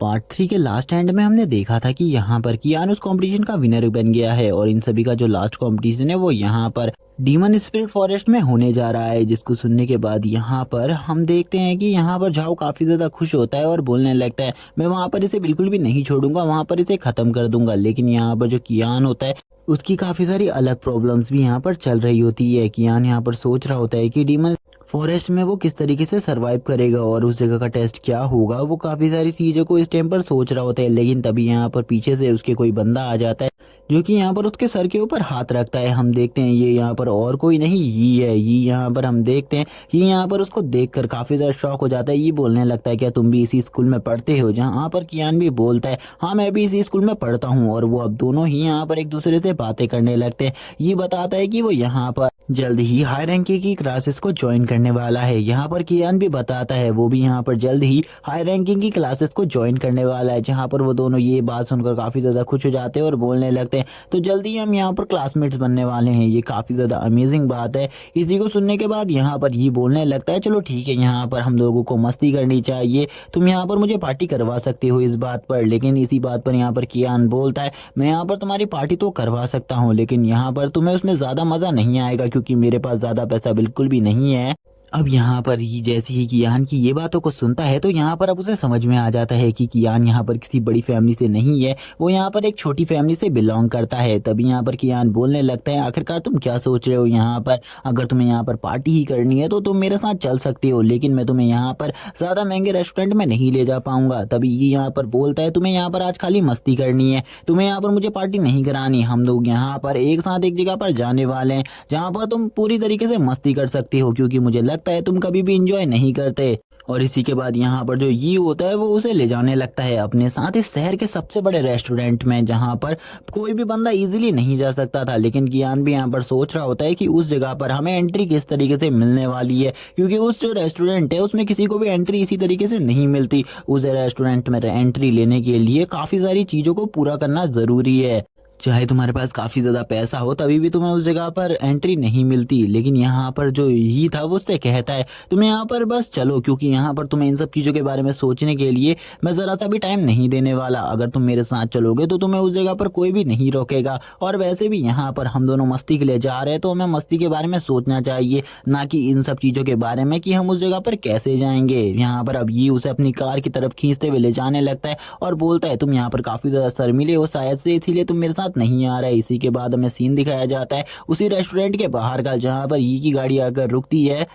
Part 3 के last and में हमने देखा था कि यहाँ पर कियान उस कंपटीशन का विनर बन गया है और इन सभी का जो लास्ट कंपटीशन है वो यहाँ पर डीमन स्पिरिट फॉरेस्ट में होने जा रहा है। जिसको सुनने के बाद यहाँ पर हम देखते हैं कि यहाँ पर झाओ काफी ज्यादा खुश होता है और बोलने लगता है मैं वहाँ पर इसे बिल्कुल भी नहीं छोड़ूंगा, वहाँ पर इसे खत्म कर दूंगा। लेकिन यहाँ पर जो कियान होता है उसकी काफी सारी अलग प्रॉब्लम्स भी यहाँ पर चल रही होती है। कियान यहाँ पर सोच रहा होता है कि डीमन फॉरेस्ट में वो किस तरीके से सरवाइव करेगा और उस जगह का टेस्ट क्या होगा। वो काफी सारी चीजों को इस टाइम पर सोच रहा होता है, लेकिन तभी यहाँ पर पीछे से उसके कोई बंदा आ जाता है जो कि यहाँ पर उसके सर के ऊपर हाथ रखता है। हम देखते हैं ये यहाँ पर और कोई नहीं यी है। ये यहाँ पर हम देखते हैं ये यहाँ पर उसको देखकर काफी ज्यादा शॉक हो जाता है। ये बोलने लगता है क्या तुम भी इसी स्कूल में पढ़ते हो? जहाँ पर कियान भी बोलता है हाँ मैं भी इसी स्कूल में पढ़ता हूँ। और वो अब दोनों ही यहाँ पर एक दूसरे से बातें करने लगते हैं। ये बताता है कि वो यहाँ पर जल्द ही हाई रैंकिंग की क्लासेस को ज्वाइन करने वाला है। यहाँ पर कियान भी बताता है वो भी यहाँ पर जल्द ही हाई रैंकिंग की क्लासेस को ज्वाइन करने वाला है। जहाँ पर वो दोनों ये बात सुनकर काफी ज्यादा खुश हो जाते हैं और बोलने लगते हैं तो जल्दी हम यहाँ पर क्लासमेट्स बनने वाले हैं। ये काफी ज्यादा अमेजिंग बात है। इसी को सुनने के बाद यहाँ पर ये बोलने लगता है चलो ठीक है, यहाँ पर हम लोगों को मस्ती करनी चाहिए, तुम यहाँ पर मुझे पार्टी करवा सकते हो इस बात पर। लेकिन इसी बात पर यहाँ पर कियान बोलता है मैं यहाँ पर तुम्हारी पार्टी तो करवा सकता हूँ, लेकिन यहाँ पर तुम्हें उसमें ज्यादा मजा नहीं आएगा क्योंकि मेरे पास ज्यादा पैसा बिल्कुल भी नहीं है। अब यहाँ पर ही जैसे ही कियान की ये बातों को सुनता है तो यहाँ पर अब उसे समझ में आ जाता है कि कियान यहाँ पर किसी बड़ी फैमिली से नहीं है, वो यहाँ पर एक छोटी फैमिली से बिलोंग करता है। तभी यहाँ पर कियान बोलने लगता है आखिरकार तुम क्या सोच रहे हो? यहाँ पर अगर तुम्हें यहाँ पर पार्टी ही करनी है तो तुम मेरे साथ चल सकते हो, लेकिन मैं तुम्हें यहाँ पर ज्यादा महंगे रेस्टोरेंट में नहीं ले जा पाऊंगा। तभी ये यहाँ पर बोलता है तुम्हें यहाँ पर आज खाली मस्ती करनी है, तुम्हें यहाँ पर मुझे पार्टी नहीं करानी। हम लोग यहाँ पर एक साथ एक जगह पर जाने वाले हैं जहाँ पर तुम पूरी तरीके से मस्ती कर सकते हो, क्योंकि मुझे लगता है तुम कभी भी इंजॉय नहीं करते। और इसी के बाद यहाँ पर जो ये होता है वो उसे ले जाने लगता है अपने साथ इस शहर के सबसे बड़े रेस्टोरेंट में जहाँ पर कोई भी बंदा इजीली नहीं जा सकता था। लेकिन कियान भी यहाँ पर सोच रहा होता है कि उस जगह पर हमें एंट्री किस तरीके से मिलने वाली है, क्योंकि उस जो रेस्टोरेंट है उसमें किसी को भी एंट्री इसी तरीके से नहीं मिलती। उस रेस्टोरेंट में एंट्री लेने के लिए काफी सारी चीजों को पूरा करना जरूरी है। चाहे तुम्हारे पास काफी ज्यादा पैसा हो तभी भी तुम्हें उस जगह पर एंट्री नहीं मिलती। लेकिन यहाँ पर जो ही था वो उससे कहता है तुम्हें यहाँ पर बस चलो, क्योंकि यहाँ पर तुम्हें इन सब चीजों के बारे में सोचने के लिए मैं जरा सा भी टाइम नहीं देने वाला। अगर तुम मेरे साथ चलोगे तो तुम्हें उस जगह पर कोई भी नहीं रोकेगा। और वैसे भी यहाँ पर हम दोनों मस्ती के लिए जा रहे हैं तो हमें मस्ती के बारे में सोचना चाहिए, ना कि इन सब चीजों के बारे में कि हम उस जगह पर कैसे जाएंगे। यहाँ पर अब ये उसे अपनी कार की तरफ खींचते हुए ले जाने लगता है और बोलता है तुम यहाँ पर काफी ज्यादा शर्मीले हो शायद से, इसीलिए तुम मेरे साथ नहीं आ रहा है। इसी के बाद हमें सीन दिखाया जाता है उसी रेस्टोरेंट के बाहर का जहां पर ये की गाड़ी आकर रुकती है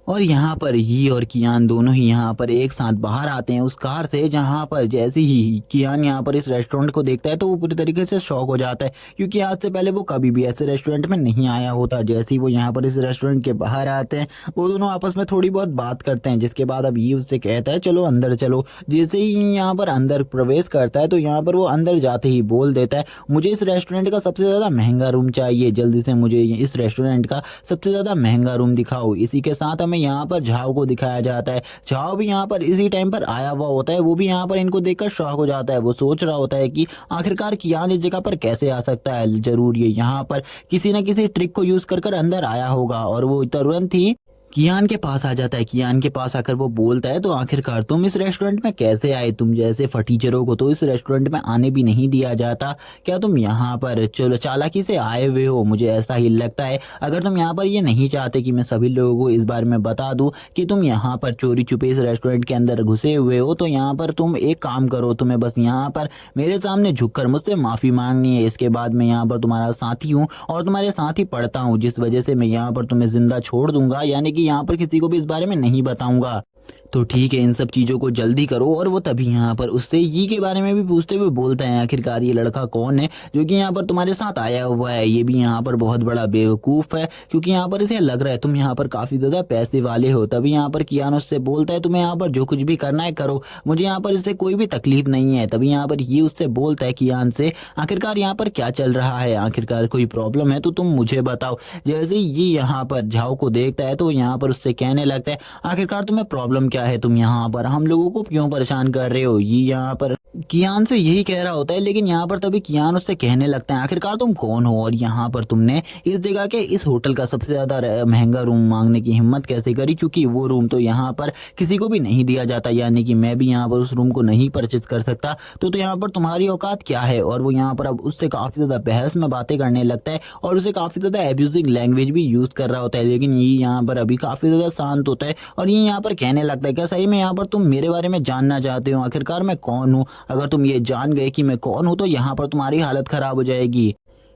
और यहाँ पर ही और कियान दोनों ही यहाँ पर एक साथ बाहर आते हैं उस कार से। जहाँ पर जैसे ही कियान यहाँ पर इस रेस्टोरेंट को देखता है तो वो पूरी तरीके से शॉक हो जाता है, क्योंकि आज से पहले वो कभी भी ऐसे रेस्टोरेंट में नहीं आया होता। जैसे ही वो यहाँ पर इस रेस्टोरेंट के बाहर आते हैं वो दोनों आपस में थोड़ी बहुत बात करते हैं, जिसके बाद अब ये उससे कहता है चलो अंदर चलो। जैसे ही यहाँ पर अंदर प्रवेश करता है तो यहाँ पर वो अंदर जाते ही बोल देता है मुझे इस रेस्टोरेंट का सबसे ज्यादा महंगा रूम चाहिए, जल्दी से मुझे इस रेस्टोरेंट का सबसे ज्यादा महंगा रूम दिखाओ। इसी के साथ हमें यहाँ पर झाओ को दिखाया जाता है। झाओ भी यहाँ पर इसी टाइम पर आया हुआ होता है, वो भी यहाँ पर इनको देखकर शॉक हो जाता है। वो सोच रहा होता है कि आखिरकार कियान इस जगह पर कैसे आ सकता है, जरूर ये यहाँ पर किसी न किसी ट्रिक को यूज कर अंदर आया होगा। और वो तुरंत ही कियान के पास आ जाता है। कियान के पास आकर वो बोलता है तो आखिरकार तुम इस रेस्टोरेंट में कैसे आए? तुम जैसे फटीचरों को तो इस रेस्टोरेंट में आने भी नहीं दिया जाता, क्या तुम यहाँ पर चलो चालाकी से आए हुए हो? मुझे ऐसा ही लगता है। अगर तुम यहाँ पर ये नहीं चाहते कि मैं सभी लोगों को इस बारे में बता दूं कि तुम यहाँ पर चोरी छुपे इस रेस्टोरेंट के अंदर घुसे हुए हो, तो यहाँ पर तुम एक काम करो, तुम्हें बस यहाँ पर मेरे सामने झुककर मुझसे माफी मांगनी है। इसके बाद मैं यहाँ पर तुम्हारा साथी हूँ और तुम्हारे साथ ही पढ़ता हूँ, जिस वजह से मैं यहाँ पर तुम्हें जिंदा छोड़ दूंगा, यानी कि यहाँ पर किसी को भी इस बारे में नहीं बताऊंगा। तो ठीक है इन सब चीजों को जल्दी करो। और वो तभी यहाँ पर उससे ये के बारे में भी पूछते हुए बोलता है आखिरकार ये लड़का कौन है जो कि यहाँ पर तुम्हारे साथ आया हुआ है? ये भी यहाँ पर बहुत बड़ा बेवकूफ है, क्योंकि यहाँ पर इसे लग रहा है तुम यहाँ पर काफी ज्यादा पैसे वाले हो। तभी यहाँ पर कियान उससे बोलता है तुम्हें यहाँ पर जो कुछ भी करना है करो, मुझे यहाँ पर इससे कोई भी तकलीफ नहीं है। तभी यहाँ पर ये उससे बोलता है कियान से आखिरकार यहाँ पर क्या चल रहा है, आखिरकार कोई प्रॉब्लम है तो तुम मुझे बताओ। जैसे ही ये यहाँ पर झाओ को देखता है तो यहाँ पर उससे कहने लगता है आखिरकार तुम्हें प्रॉब्लम क्या है, तुम यहाँ पर हम लोगों को क्यों परेशान कर रहे हो? ये यहाँ पर कियान से यही कह रहा होता है, लेकिन यहाँ पर तभी कियान उससे कहने लगता है आखिरकार तुम कौन हो और यहाँ पर तुमने इस जगह के इस होटल का सबसे ज्यादा महंगा रूम मांगने की हिम्मत कैसे करी, क्योंकि वो रूम तो यहाँ पर किसी को भी नहीं दिया जाता, यानी कि मैं भी यहाँ पर उस रूम को नहीं परचेज कर सकता, तो यहाँ पर तुम्हारी औकात क्या है। और वो यहाँ पर अब उससे काफी ज्यादा बहस में बातें करने लगता है और उसे काफी ज्यादा एब्यूजिंग लैंग्वेज भी यूज कर रहा होता है, लेकिन ये यहाँ पर अभी काफी ज्यादा शांत होता है और ये यहाँ पर कहने लगता है क्या सही में यहाँ पर तुम मेरे बारे में जानना चाहते हो, आखिरकार मैं कौन हूँ। अगर तुम ये जान गए कि मैं कौन हूँ तो यहाँ पर तुम्हारी हालत खराब हो जाएगी।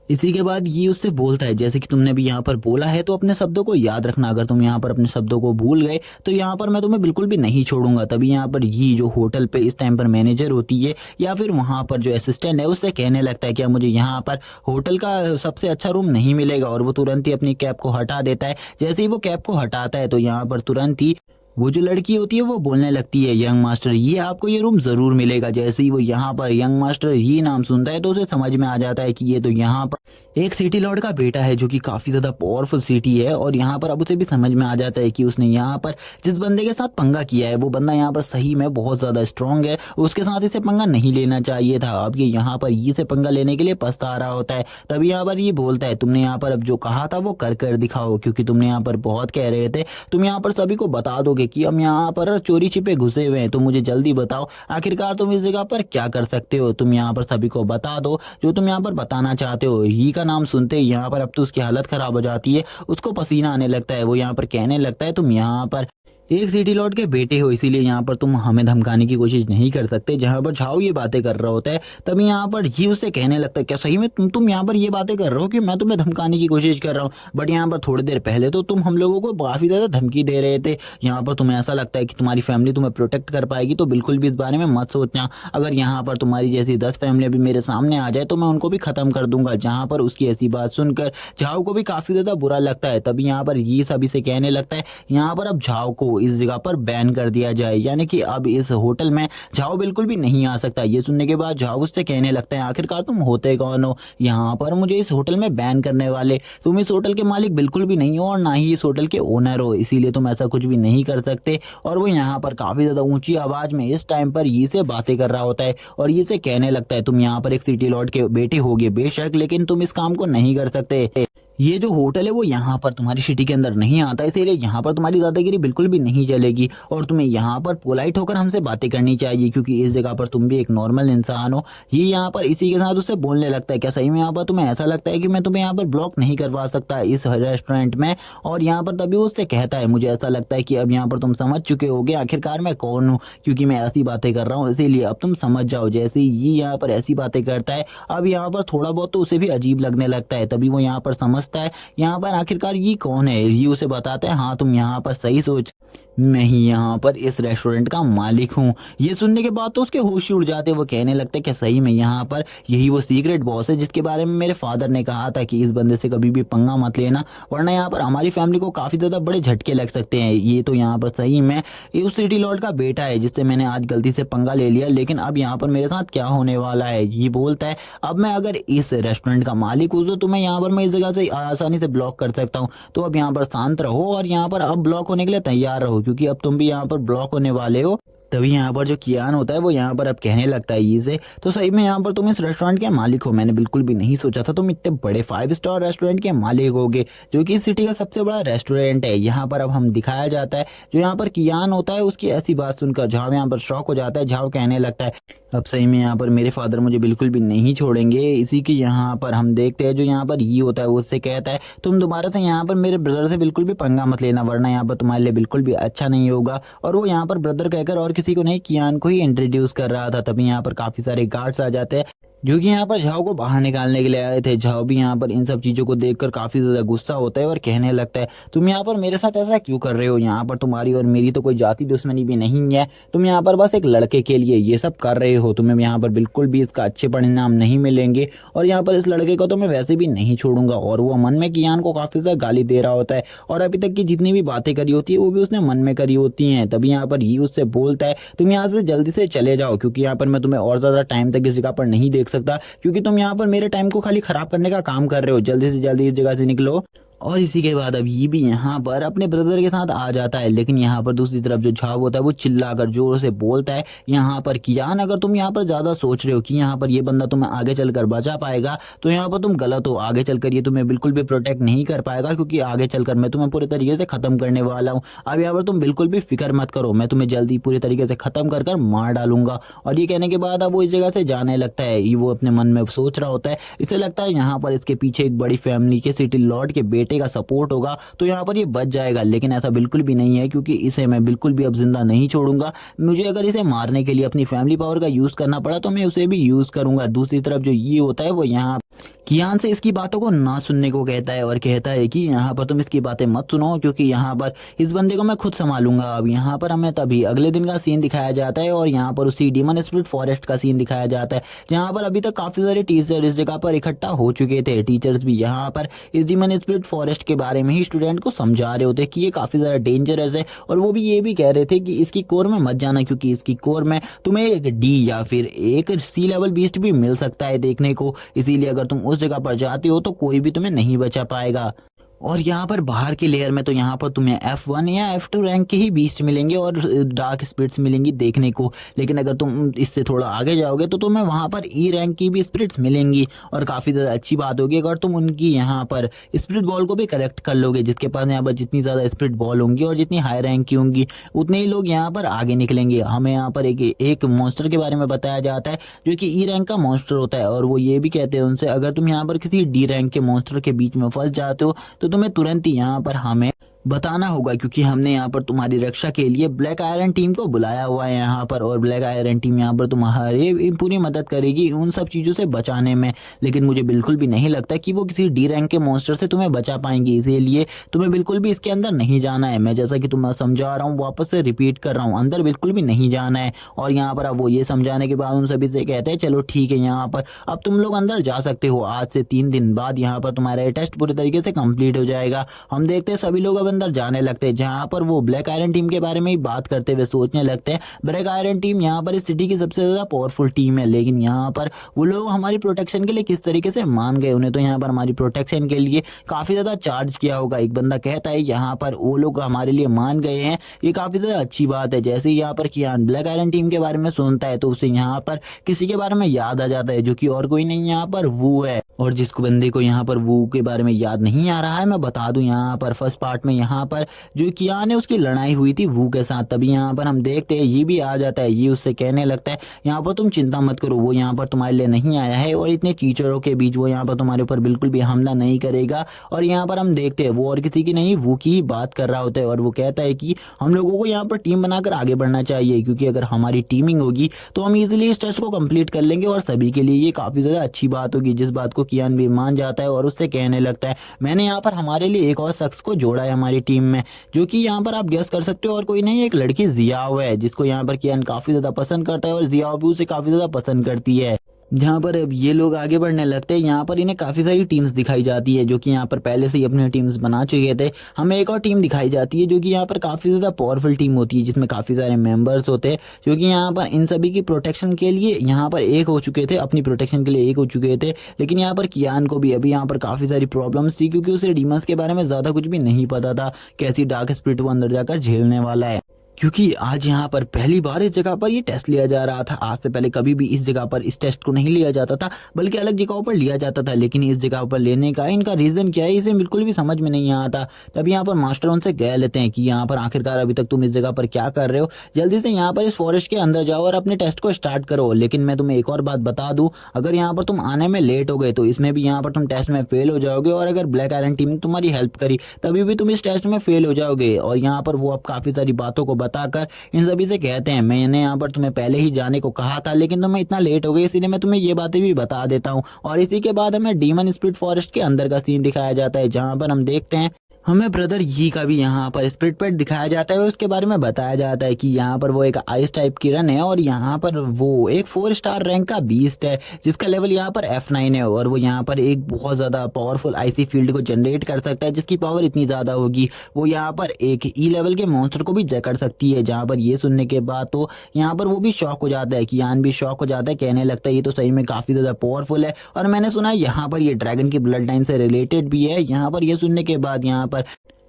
इसी के बाद ये उससे बोलता है जैसे कि तुमने भी यहाँ पर बोला है तो अपने शब्दों को याद रखना, अगर तुम यहाँ पर अपने शब्दों को भूल गए तो यहाँ पर मैं तुम्हें बिल्कुल भी नहीं छोड़ूंगा। तभी यहाँ पर ये जो होटल पे इस टाइम पर मैनेजर होती है या फिर वहाँ पर जो असिस्टेंट है उससे कहने लगता है कि मुझे यहाँ पर होटल का सबसे अच्छा रूम नहीं मिलेगा, और वो तुरंत ही अपनी कैप को हटा देता है। जैसे ही वो कैप को हटाता है तो यहाँ पर तुरंत ही वो जो लड़की होती है वो बोलने लगती है यंग मास्टर ये आपको ये रूम जरूर मिलेगा। जैसे ही वो यहाँ पर यंग मास्टर ये नाम सुनता है तो उसे समझ में आ जाता है कि ये तो यहाँ पर एक सिटी लॉर्ड का बेटा है जो कि काफी ज्यादा पावरफुल सिटी है, और यहाँ पर अब उसे भी समझ में आ जाता है कि उसने यहाँ पर जिस बंदे के साथ पंगा किया है वो बंदा यहाँ पर सही में बहुत ज्यादा स्ट्रांग है, उसके साथ इसे पंगा नहीं लेना चाहिए था। अब ये यहाँ पर ये से पंगा लेने के लिए पछता रहा होता है। तभी यहाँ पर ये बोलता है तुमने यहाँ पर अब जो कहा था वो कर कर दिखाओ, क्योंकि तुमने यहाँ पर बहुत कह रहे थे, तुम यहाँ पर सभी को बता दोगे कि हम यहाँ पर चोरी छिपे घुसे हुए हैं, तो मुझे जल्दी बताओ आखिरकार तुम इस जगह पर क्या कर सकते हो। तुम यहाँ पर सभी को बता दो जो तुम यहाँ पर बताना चाहते हो। ही का नाम सुनते ही यहाँ पर अब तो उसकी हालत खराब हो जाती है, उसको पसीना आने लगता है। वो यहाँ पर कहने लगता है तुम यहाँ पर एक सिटी लॉर्ड के बेटे हो, इसीलिए यहाँ पर तुम हमें धमकाने की कोशिश नहीं कर सकते। जहाँ पर झाओ ये बातें कर रहा होता है तभी यहाँ पर ये उससे कहने लगता है क्या सही में तुम यहाँ पर ये बातें कर रहे हो कि मैं तुम्हें धमकाने की कोशिश कर रहा हूँ, बट यहाँ पर थोड़ी देर पहले तो तुम हम लोगों को काफी ज्यादा धमकी दे रहे थे। यहाँ पर तुम्हें ऐसा लगता है कि तुम्हारी फैमिली तुम्हें प्रोटेक्ट कर पाएगी, तो बिल्कुल भी इस बारे में मत सोचना। अगर यहाँ पर तुम्हारी जैसी 10 फैमिली भी मेरे सामने आ जाए तो मैं उनको भी खत्म कर दूंगा। जहाँ पर उसकी ऐसी बात सुनकर झाओ को भी काफी ज्यादा बुरा लगता है। तभी यहाँ पर ये सभी से कहने लगता है यहाँ पर अब झाओ को इस जगह पर बैन कर दिया जाए, यानी कि अब इस होटल में झाओ बिल्कुल भी नहीं आ सकता। ये सुनने के बाद झाओ उससे कहने लगता है आखिरकार तुम होते कौन हो यहाँ पर मुझे इस होटल में बैन करने वाले। तुम इस होटल के मालिक बिल्कुल भी नहीं हो और ना ही इस होटल के ओनर हो, इसीलिए तुम ऐसा कुछ भी नहीं कर सकते। और वो यहाँ पर काफी ज्यादा ऊंची आवाज में इस टाइम पर ये से बातें कर रहा होता है और ये से कहने लगता है तुम यहाँ पर एक सिटी लॉर्ड के बेटे होगे बेशक, लेकिन तुम इस काम को नहीं कर सकते। ये जो होटल है वो यहाँ पर तुम्हारी सिटी के अंदर नहीं आता, इसीलिए यहाँ पर तुम्हारी दादागिरी बिल्कुल भी नहीं चलेगी और तुम्हें यहाँ पर पोलाइट होकर हमसे बातें करनी चाहिए, क्योंकि इस जगह पर तुम भी एक नॉर्मल इंसान हो। ये यहाँ पर इसी के साथ उससे बोलने लगता है क्या सही में यहाँ पर तुम्हें ऐसा लगता है कि मैं तुम्हें यहाँ पर ब्लॉक नहीं करवा सकता इस रेस्टोरेंट में। और यहाँ पर तभी उससे कहता है मुझे ऐसा लगता है कि अब यहाँ पर तुम समझ चुके होगे आखिरकार मैं कौन हूँ, क्योंकि मैं ऐसी बातें कर रहा हूँ, इसीलिए अब तुम समझ जाओ। जैसे ये यहाँ पर ऐसी बातें करता है अब यहाँ पर थोड़ा बहुत तो उसे भी अजीब लगने लगता है। तभी वो यहाँ पर समझता है यहाँ पर आखिरकार ये कौन है। ये उसे बताता है हाँ तुम यहाँ पर सही सोच, मैं ही यहाँ पर इस रेस्टोरेंट का मालिक हूँ। ये सुनने के बाद तो उसके होश ही उड़ जाते। वो कहने लगते कि सही में यहाँ पर यही वो सीक्रेट बॉस है जिसके बारे में मेरे फादर ने कहा था कि इस बंदे से कभी भी पंगा मत लेना, वरना यहाँ पर हमारी फैमिली को काफी ज्यादा बड़े झटके लग सकते हैं। ये तो यहाँ पर सही में उस सिटी लॉर्ड का बेटा है जिससे मैंने आज गलती से पंगा ले लिया, लेकिन अब यहाँ पर मेरे साथ क्या होने वाला है। ये बोलता है अब मैं अगर इस रेस्टोरेंट का मालिक हूँ तो तुम्हें यहाँ पर मैं इस जगह से आसानी से ब्लॉक कर सकता हूँ। तो अब यहाँ पर शांत रहो और यहाँ पर अब ब्लॉक होने के लिए तैयार रहो, क्योंकि अब तुम भी यहाँ पर ब्लॉक होने वाले हो। तभी यहाँ पर जो कियान होता है वो यहाँ पर अब कहने लगता है ये से तो सही में यहाँ पर तुम इस रेस्टोरेंट के मालिक हो, मैंने बिल्कुल भी नहीं सोचा था तुम इतने बड़े 5 स्टार रेस्टोरेंट के मालिक होगे जो कि इस सिटी का सबसे बड़ा रेस्टोरेंट है। यहाँ पर अब हम दिखाया जाता है जो यहाँ पर कियान होता है उसकी ऐसी बात सुनकर झाओ यहाँ पर शॉक हो जाता है। झाओ कहने लगता है अब सही में यहाँ पर मेरे फादर मुझे बिल्कुल भी नहीं छोड़ेंगे। इसी के यहाँ पर हम देखते हैं जो यहाँ पर ये होता है वो उससे कहता है तुम दोबारा से यहाँ पर मेरे ब्रदर से बिल्कुल भी पंगा मत लेना, वरना यहाँ पर तुम्हारे लिए बिल्कुल भी अच्छा नहीं होगा। और वो यहाँ पर ब्रदर कहकर और किसी को नहीं कियान को ही इंट्रोड्यूस कर रहा था। तभी यहाँ पर काफी सारे गार्ड्स आ जाते हैं जो कि यहाँ पर झाओ को बाहर निकालने के लिए आए थे। झाओ भी यहाँ पर इन सब चीजों को देखकर काफी ज्यादा गुस्सा होता है और कहने लगता है तुम यहाँ पर मेरे साथ ऐसा क्यों कर रहे हो, यहाँ पर तुम्हारी और मेरी तो कोई जाति दुश्मनी भी नहीं है, तुम यहाँ पर बस एक लड़के के लिए ये सब कर रहे हो, तुम्हें यहाँ पर बिल्कुल भी इसका अच्छे परिणाम नहीं मिलेंगे और यहाँ पर इस लड़के को तो मैं वैसे भी नहीं छोड़ूंगा। और वो मन में कियान को काफी ज्यादा गाली दे रहा होता है और अभी तक की जितनी भी बातें करी होती है वो भी उसने मन में करी होती है। तभी यहाँ पर ये उससे बोलता है तुम यहाँ से जल्दी से चले जाओ, क्योंकि यहाँ पर मैं तुम्हें और ज्यादा टाइम तक इस जगह पर नहीं देख सकता, क्योंकि तुम यहाँ पर मेरे टाइम को खाली खराब करने का काम कर रहे हो, जल्दी से जल्दी इस जगह से निकलो। और इसी के बाद अब ये भी यहाँ पर अपने ब्रदर के साथ आ जाता है, लेकिन यहाँ पर दूसरी तरफ जो झाव होता है वो चिल्लाकर जोर से बोलता है यहाँ पर, कियान अगर तुम यहाँ पर ज्यादा सोच रहे हो कि यहाँ पर ये बंदा तुम्हें आगे चलकर बचा पाएगा तो यहाँ पर तुम गलत हो। आगे चलकर ये तुम्हें बिल्कुल भी प्रोटेक्ट नहीं कर पाएगा, क्योंकि आगे चलकर मैं तुम्हें पूरे तरीके से खत्म करने वाला हूँ। अब यहाँ पर तुम बिल्कुल भी फिक्र मत करो, मैं तुम्हें जल्दी पूरे तरीके से खत्म कर कर मार डालूंगा। और ये कहने के बाद अब वो इस जगह से जाने लगता है। ये वो अपने मन में सोच रहा होता है, इसे लगता है यहाँ पर इसके पीछे एक बड़ी फैमिली के सिटी लॉर्ड के बेटे का सपोर्ट होगा तो यहाँ पर ये बच जाएगा, लेकिन ऐसा बिल्कुल भी नहीं है, क्योंकि इसे मैं बिल्कुल भी अब जिंदा नहीं छोड़ूंगा। मुझे अगर इसे मारने के लिए अपनी फैमिली पावर का यूज करना पड़ा तो मैं उसे भी यूज करूंगा। दूसरी तरफ जो ये होता है वो यहाँ कियान से इसकी बातों को ना सुनने को कहता है और कहता है कि यहाँ पर तुम इसकी बातें मत सुनो, क्योंकि यहाँ पर इस बंदे को मैं खुद संभालूंगा। अब यहाँ पर हमें तभी अगले दिन का सीन दिखाया जाता है और यहाँ पर उसी डीमन स्पिरिट फॉरेस्ट का सीन दिखाया जाता है, जहाँ पर अभी तक काफी सारे टीचर इस जगह पर इकट्ठा हो चुके थे। टीचर्स भी यहाँ पर इस डीमन स्पिरिट फॉरेस्ट के बारे में ही स्टूडेंट को समझा रहे होते कि ये काफी ज्यादा डेंजरस है, और वो भी ये भी कह रहे थे कि इसकी कोर में मत जाना, क्योंकि इसकी कोर में तुम्हें एक डी या फिर एक सी लेवल बीस्ट भी मिल सकता है देखने को। इसीलिए अगर तुम उस जगह पर जाते हो तो कोई भी तुम्हें नहीं बचा पाएगा। और यहाँ पर बाहर की लेयर में तो यहाँ पर तुम्हें F1 या F2 रैंक के ही बीस्ट मिलेंगे और डार्क स्पिरिट्स मिलेंगी देखने को, लेकिन अगर तुम इससे थोड़ा आगे जाओगे तो तुम्हें वहाँ पर E रैंक की भी स्पिरिट्स मिलेंगी। और काफ़ी ज़्यादा अच्छी बात होगी अगर तुम उनकी यहाँ पर स्पिरिट बॉल को भी कलेक्ट कर लोगे। जिसके पास यहाँ पर जितनी ज़्यादा स्पिरिट बॉल होंगी और जितनी हाई रैंक की होंगी उतने ही लोग यहाँ पर आगे निकलेंगे। हमें यहाँ पर एक मॉन्स्टर के बारे में बताया जाता है जो कि E रैंक का मॉन्स्टर होता है, और वो ये भी कहते हैं उनसे, अगर तुम यहाँ पर किसी D रैंक के मॉन्स्टर के बीच में फंस जाते हो तो तुम्हें तुरंत ही यहाँ पर हमें बताना होगा, क्योंकि हमने यहाँ पर तुम्हारी रक्षा के लिए ब्लैक आयरन टीम को बुलाया हुआ है यहाँ पर, और ब्लैक आयरन टीम यहाँ पर तुम्हारी पूरी मदद करेगी उन सब चीज़ों से बचाने में। लेकिन मुझे बिल्कुल भी नहीं लगता कि वो किसी डी रैंक के मॉन्स्टर से तुम्हें बचा पाएंगी, इसीलिए तुम्हें बिल्कुल भी इसके अंदर नहीं जाना है। मैं जैसा कि तुम्हें समझा रहा हूँ वापस से रिपीट कर रहा हूँ, अंदर बिल्कुल भी नहीं जाना है। और यहाँ पर अब वो ये समझाने के बाद उन सभी से कहते हैं चलो ठीक है, यहाँ पर अब तुम लोग अंदर जा सकते हो। आज से 3 दिन बाद यहाँ पर तुम्हारा टेस्ट पूरे तरीके से कंप्लीट हो जाएगा। हम देखते हैं सभी लोग अब अंदर जाने लगते हैं, जहां पर वो ब्लैक आयरन टीम के बारे में ही बात करते हुए सोचने लगते हैं। ब्लैक आयरन टीम यहाँ पर इस सिटी की सबसे ज्यादा पावरफुल टीम है, लेकिन यहाँ पर वो लोग हमारी प्रोटेक्शन के लिए किस तरीके से मान गए। उन्हें तो यहाँ पर हमारी प्रोटेक्शन के लिए काफी ज्यादा चार्ज किया होगा। एक बंदा कहता है यहाँ पर वो लोग हमारे लिए मान गए हैं, ये काफी ज्यादा अच्छी बात है। जैसे ही यहाँ पर कियान ब्लैक आयरन टीम के बारे में सुनता है तो उसे यहाँ पर किसी के बारे में याद आ जाता है, जो कि और कोई नहीं यहाँ पर वो है। और जिसको बंदे को यहाँ पर वो के बारे में याद नहीं आ रहा है, मैं बता दूं यहाँ पर फर्स्ट पार्ट में यहाँ पर जो कियान है उसकी लड़ाई हुई थी वू के साथ। तभी यहाँ पर हम देखते हैं ये भी आ जाता है। ये उससे कहने लगता है यहाँ पर तुम चिंता मत करो, वो यहाँ पर तुम्हारे लिए नहीं आया है, और इतने टीचरों के बीच वो यहाँ पर तुम्हारे ऊपर बिल्कुल भी हमला नहीं करेगा। और यहाँ पर हम देखते हैं वो और किसी की नहीं वो की ही बात कर रहा होता है, और वो कहता है कि हम लोगों को यहाँ पर टीम बनाकर आगे बढ़ना चाहिए, क्योंकि अगर हमारी टीमिंग होगी तो हम इजिली इस टेस्ट को कंप्लीट कर लेंगे और सभी के लिए ये काफी ज्यादा अच्छी बात होगी। जिस बात को कियान भी मान जाता है और उससे कहने लगता है मैंने यहाँ पर हमारे लिए एक और शख्स को जोड़ा है हमारी टीम में, जो कि यहाँ पर आप गेस कर सकते हो और कोई नहीं, एक लड़की जियाओ है, जिसको यहाँ पर कियान काफी ज्यादा पसंद करता है और जियाओ भी उसे काफी ज्यादा पसंद करती है। जहाँ पर अब ये लोग आगे बढ़ने लगते हैं, यहाँ पर इन्हें काफ़ी सारी टीम्स दिखाई जाती है जो कि यहाँ पर पहले से ही अपनी टीम्स बना चुके थे। हमें एक और टीम दिखाई जाती है जो कि यहाँ पर काफ़ी ज़्यादा पावरफुल टीम होती है, जिसमें काफ़ी सारे मेंबर्स होते हैं जो कि यहाँ पर इन सभी की प्रोटेक्शन के लिए यहाँ पर एक हो चुके थे, अपनी प्रोटेक्शन के लिए एक हो चुके थे। लेकिन यहाँ पर कियान को भी अभी यहाँ पर काफ़ी सारी प्रॉब्लम्स थी, क्योंकि उसे डीमंस के बारे में ज़्यादा कुछ भी नहीं पता था, कैसी डार्क स्पिरिट वो अंदर जाकर झेलने वाला है। क्योंकि आज यहाँ पर पहली बार इस जगह पर ये टेस्ट लिया जा रहा था। आज से पहले कभी भी इस जगह पर इस टेस्ट को नहीं लिया जाता था, बल्कि अलग जगहों पर लिया जाता था। लेकिन इस जगह पर लेने का इनका रीजन क्या है इसे बिल्कुल भी समझ में नहीं आता। तब यहाँ पर मास्टर उनसे कह लेते हैं कि यहाँ पर आखिरकार अभी तक तुम इस जगह पर क्या कर रहे हो, जल्दी से यहाँ पर इस फॉरेस्ट के अंदर जाओ और अपने टेस्ट को स्टार्ट करो। लेकिन मैं तुम्हें एक और बात बता दूं, अगर यहाँ पर तुम आने में लेट हो गए तो इसमें भी यहाँ पर तुम टेस्ट में फेल हो जाओगे, और अगर ब्लैक आयरन टीम ने तुम्हारी हेल्प करी तभी भी तुम इस टेस्ट में फेल हो जाओगे। और यहाँ पर वो अब काफी सारी बातों को बताकर सभी से कहते हैं मैंने यहाँ पर तुम्हें पहले ही जाने को कहा था, लेकिन तुम्हें इतना लेट हो गए, इसीलिए मैं तुम्हें ये बातें भी बता देता हूँ। और इसी के बाद हमें डीमन स्पिरिट फॉरेस्ट के अंदर का सीन दिखाया जाता है, जहाँ पर हम देखते हैं हमें ब्रदर यी का भी यहाँ पर स्प्लिट पेट दिखाया जाता है और उसके बारे में बताया जाता है कि यहाँ पर वो एक आइस टाइप की रन है और यहाँ पर वो एक 4 स्टार रैंक का बीस्ट है जिसका लेवल यहाँ पर F9 है और वो यहाँ पर एक बहुत ज़्यादा पावरफुल आईसी फील्ड को जनरेट कर सकता है जिसकी पावर इतनी ज़्यादा होगी वो यहाँ पर एक ई लेवल के मॉन्स्टर को भी जकड़ सकती है। जहाँ पर ये सुनने के बाद तो यहाँ पर वो भी शॉक हो जाता है, कियान भी शॉक हो जाता है, कहने लगता है ये तो सही में काफ़ी ज़्यादा पावरफुल है और मैंने सुना है यहाँ पर ये ड्रैगन की ब्लड लाइन से रिलेटेड भी है। यहाँ पर ये सुनने के बाद यहाँ पर